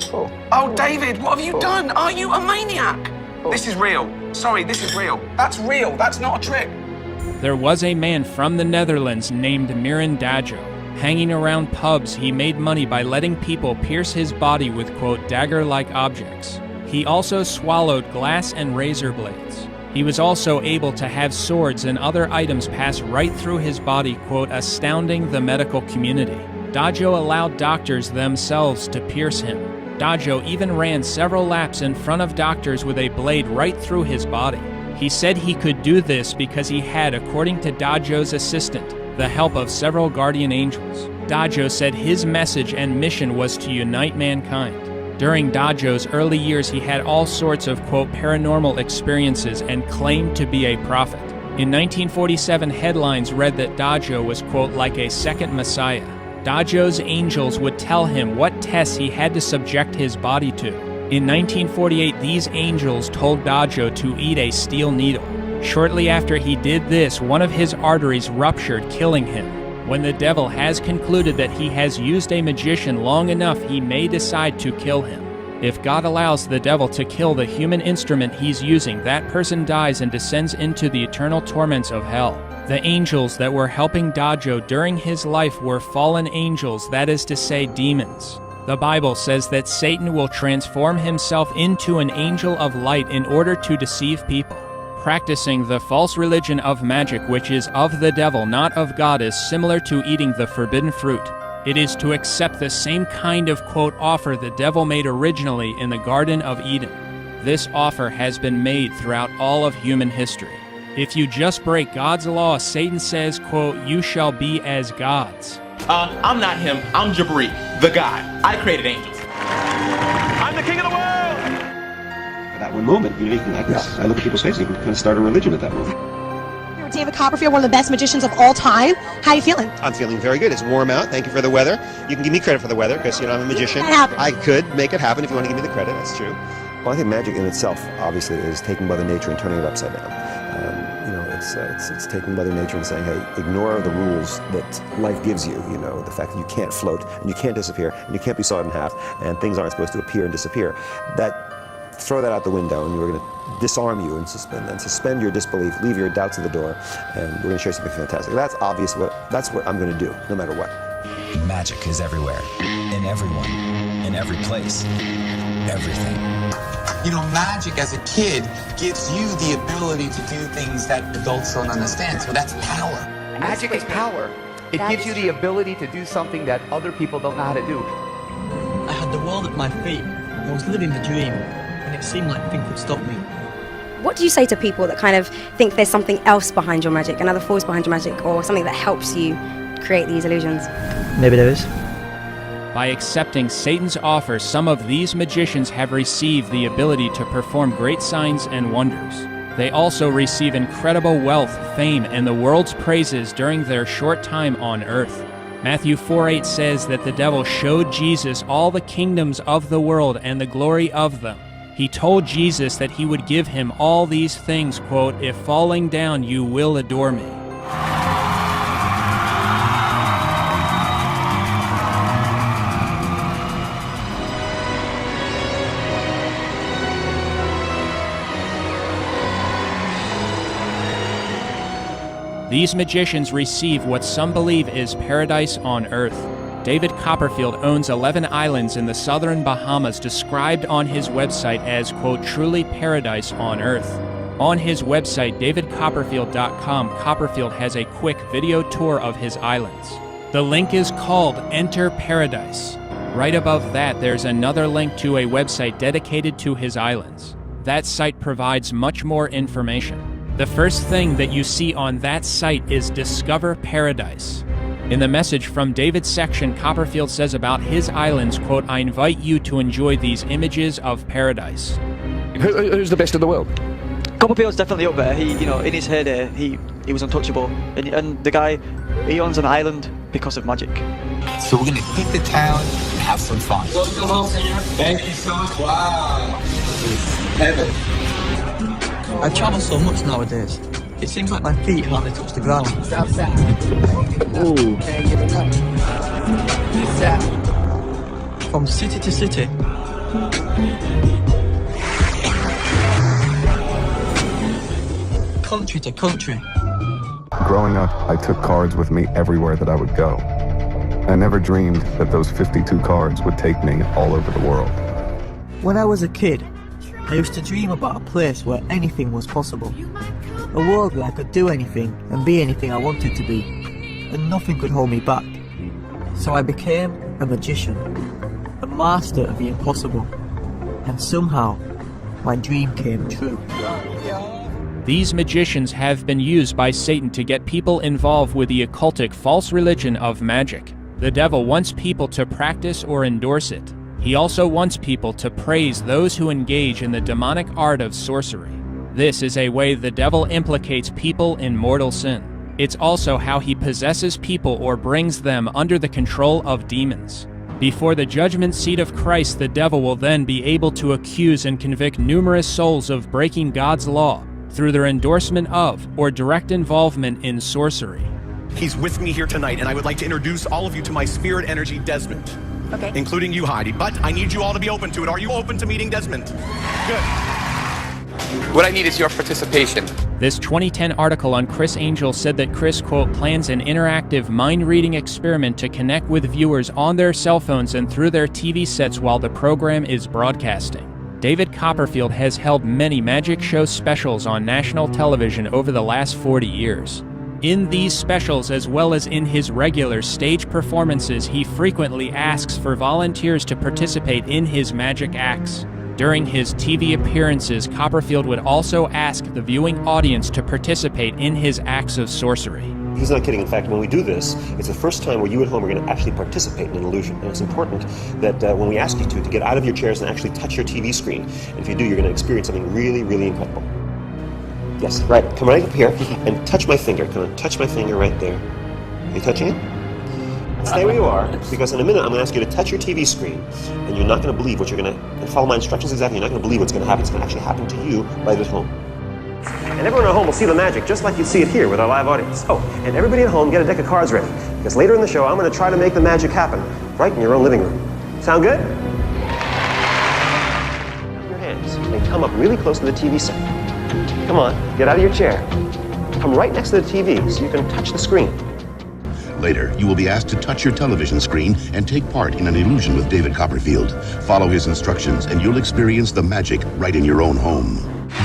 Speaker 12: Pull.
Speaker 21: Oh, David, what have you done? Are you a maniac? This is real. Sorry, this is real. That's real. That's not a trick.
Speaker 1: There was a man from the Netherlands named Miran Dajo. Hanging around pubs, he made money by letting people pierce his body with, quote, dagger-like objects. He also swallowed glass and razor blades. He was also able to have swords and other items pass right through his body, quote, astounding the medical community. Dajo allowed doctors themselves to pierce him. Dajo even ran several laps in front of doctors with a blade right through his body. He said he could do this because he had, according to Dajo's assistant, the help of several guardian angels. Dajo said his message and mission was to unite mankind. During Dajo's early years, he had all sorts of, quote, paranormal experiences and claimed to be a prophet. In 1947, headlines read that Dajo was, quote, like a second Messiah. Dajo's angels would tell him what tests he had to subject his body to. In 1948, these angels told Dajo to eat a steel needle. Shortly after he did this, one of his arteries ruptured, killing him. When the devil has concluded that he has used a magician long enough, he may decide to kill him. If God allows the devil to kill the human instrument he's using, that person dies and descends into the eternal torments of hell. The angels that were helping Dajo during his life were fallen angels, that is to say, demons. The Bible says that Satan will transform himself into an angel of light in order to deceive people. Practicing the false religion of magic, which is of the devil, not of God, is similar to eating the forbidden fruit. It is to accept the same kind of, quote, offer the devil made originally in the Garden of Eden. This offer has been made throughout all of human history. If you just break God's law, Satan says, quote, you shall be as gods.
Speaker 13: I'm not him. I'm Jabri, the guy. I created angels. I'm the king of the world!
Speaker 22: At that one moment, you know, I look at people's faces, you can kind of start a religion at that moment.
Speaker 25: You're David Copperfield, one of the best magicians of all time. How are you feeling?
Speaker 26: I'm feeling very good. It's warm out. Thank you for the weather. You can give me credit for the weather because, you know, I'm a magician. I could make it happen if you want to give me the credit. That's true.
Speaker 27: Well, I think magic in itself, obviously, is taking Mother Nature and turning it upside down. You know, it's taking Mother Nature and saying, hey, ignore the rules that life gives you. You know, the fact that you can't float and you can't disappear and you can't be sawed in half and things aren't supposed to appear and disappear. That throw that out the window, and we're going to disarm you and suspend your disbelief, leave your doubts at the door, and we're going to show you something fantastic. That's obvious. That's what I'm going to do, no matter what.
Speaker 3: Magic is everywhere, in everyone, in every place, everything.
Speaker 6: You know, magic as a kid gives you the ability to do things that adults don't understand. So that's power.
Speaker 24: Magic is power. It gives you the ability to do something that other people don't know how to do.
Speaker 8: I had the world at my feet. I was living the dream, and it seemed like nothing could stop me.
Speaker 10: What do you say to people that kind of think there's something else behind your magic, another force behind your magic, or something that helps you create these illusions?
Speaker 11: Maybe there is.
Speaker 1: By accepting Satan's offer, some of these magicians have received the ability to perform great signs and wonders. They also receive incredible wealth, fame, and the world's praises during their short time on earth. Matthew 4:8 says that the devil showed Jesus all the kingdoms of the world and the glory of them. He told Jesus that he would give him all these things, quote, "If falling down you will adore me." These magicians receive what some believe is paradise on earth. David Copperfield owns 11 islands in the southern Bahamas, described on his website as, quote, "truly paradise on earth." On his website, davidcopperfield.com, Copperfield has a quick video tour of his islands. The link is called Enter Paradise. Right above that, there's another link to a website dedicated to his islands. That site provides much more information. The first thing that you see on that site is Discover Paradise. In the message from David's section, Copperfield says about his islands, quote, "I invite you to enjoy these images of paradise."
Speaker 14: Who's the best in the world?
Speaker 16: Copperfield's definitely up there. He, you know, in his heyday, he was untouchable. And the guy, he owns an island because of magic.
Speaker 6: So we're gonna hit the town and have some fun. Thank you so much. Wow. Heaven.
Speaker 8: I travel so much nowadays. It seems like my feet hardly touch the ground. Ooh. From city to city. Country to country.
Speaker 12: Growing up, I took cards with me everywhere that I would go. I never dreamed that those 52 cards would take me all over the world.
Speaker 8: When I was a kid, I used to dream about a place where anything was possible. A world where I could do anything and be anything I wanted to be, and nothing could hold me back. So I became a magician, a master of the impossible, and somehow my dream came true.
Speaker 1: These magicians have been used by Satan to get people involved with the occultic false religion of magic. The devil wants people to practice or endorse it. He also wants people to praise those who engage in the demonic art of sorcery. This is a way the devil implicates people in mortal sin. It's also how he possesses people or brings them under the control of demons. Before the judgment seat of Christ, the devil will then be able to accuse and convict numerous souls of breaking God's law through their endorsement of or direct involvement in sorcery.
Speaker 20: He's with me here tonight, and I would like to introduce all of you to my spirit energy, Desmond.
Speaker 10: Okay.
Speaker 20: Including you, Heidi. But I need you all to be open to it. Are you open to meeting Desmond? Good.
Speaker 24: What I need is your participation.
Speaker 1: This 2010 article on Chris Angel said that Chris, quote, plans an interactive mind-reading experiment to connect with viewers on their cell phones and through their TV sets while the program is broadcasting. David Copperfield has held many magic show specials on national television over the last 40 years. In these specials, as well as in his regular stage performances, he frequently asks for volunteers to participate in his magic acts. During his TV appearances, Copperfield would also ask the viewing audience to participate in his acts of sorcery.
Speaker 7: He's not kidding. In fact, when we do this, it's the first time where you at home are going to actually participate in an illusion. And it's important that when we ask you to get out of your chairs and actually touch your TV screen. And if you do, you're going to experience something really, really incredible. Yes, right. Come right up here and touch my finger. Come on, touch my finger right there. Are you touching it? Stay where you are, because in a minute I'm going to ask you to touch your TV screen, and you're not going to believe what you're going to, follow my instructions exactly, you're not going to believe what's going to happen. It's going to actually happen to you right at home. And everyone at home will see the magic just like you see it here with our live audience. Oh, and everybody at home get a deck of cards ready, because later in the show I'm going to try to make the magic happen right in your own living room. Sound good? Your hands.
Speaker 27: come up really close to the TV set. Come on, get out of your chair. Come right next to the TV so you can touch the screen.
Speaker 2: Later, you will be asked to touch your television screen and take part in an illusion with David Copperfield. Follow his instructions and you'll experience the magic right in your own home.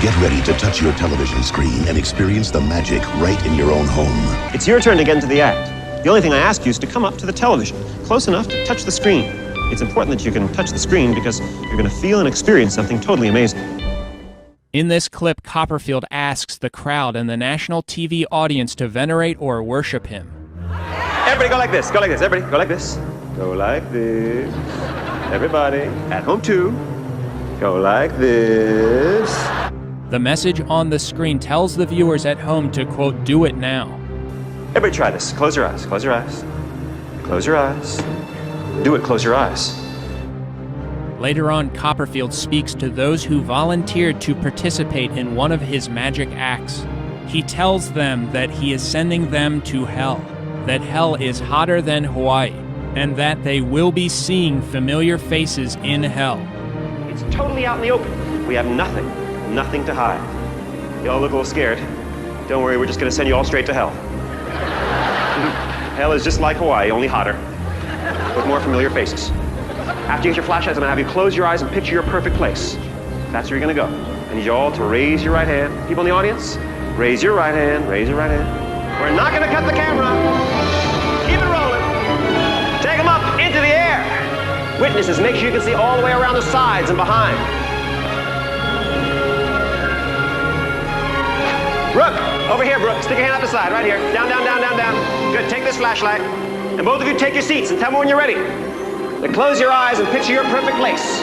Speaker 2: Get ready to touch your television screen and experience the magic right in your own home.
Speaker 27: It's your turn to get into the act. The only thing I ask you is to come up to the television, close enough to touch the screen. It's important that you can touch the screen because you're going to feel and experience something totally amazing.
Speaker 1: In this clip, Copperfield asks the crowd and the national TV audience to venerate or worship him.
Speaker 27: Everybody go like this, go like this, everybody go like this. Go like this. Everybody, at home too, go like this.
Speaker 1: The message on the screen tells the viewers at home to, quote, do it now.
Speaker 27: Everybody try this. Close your eyes, close your eyes. Close your eyes. Do it, close your eyes.
Speaker 1: Later on, Copperfield speaks to those who volunteered to participate in one of his magic acts. He tells them that he is sending them to hell, that hell is hotter than Hawaii, and that they will be seeing familiar faces in hell.
Speaker 27: It's totally out in the open. We have nothing to hide. You all look a little scared. Don't worry, we're just going to send you all straight to hell. Hell is just like Hawaii, only hotter, with more familiar faces. After you get your flashlights, I'm going to have you close your eyes and picture your perfect place. That's where you're going to go. I need you all to raise your right hand. People in the audience, raise your right hand, raise your right hand. We're not going to cut the camera. Keep it rolling. Take them up into the air. Witnesses, make sure you can see all the way around the sides and behind. Brooke, over here, Brooke. Stick your hand up the side, right here. Down, down, down, down, down. Good, take this flashlight. And both of you take your seats and tell me when you're ready. Then close your eyes and picture your perfect place.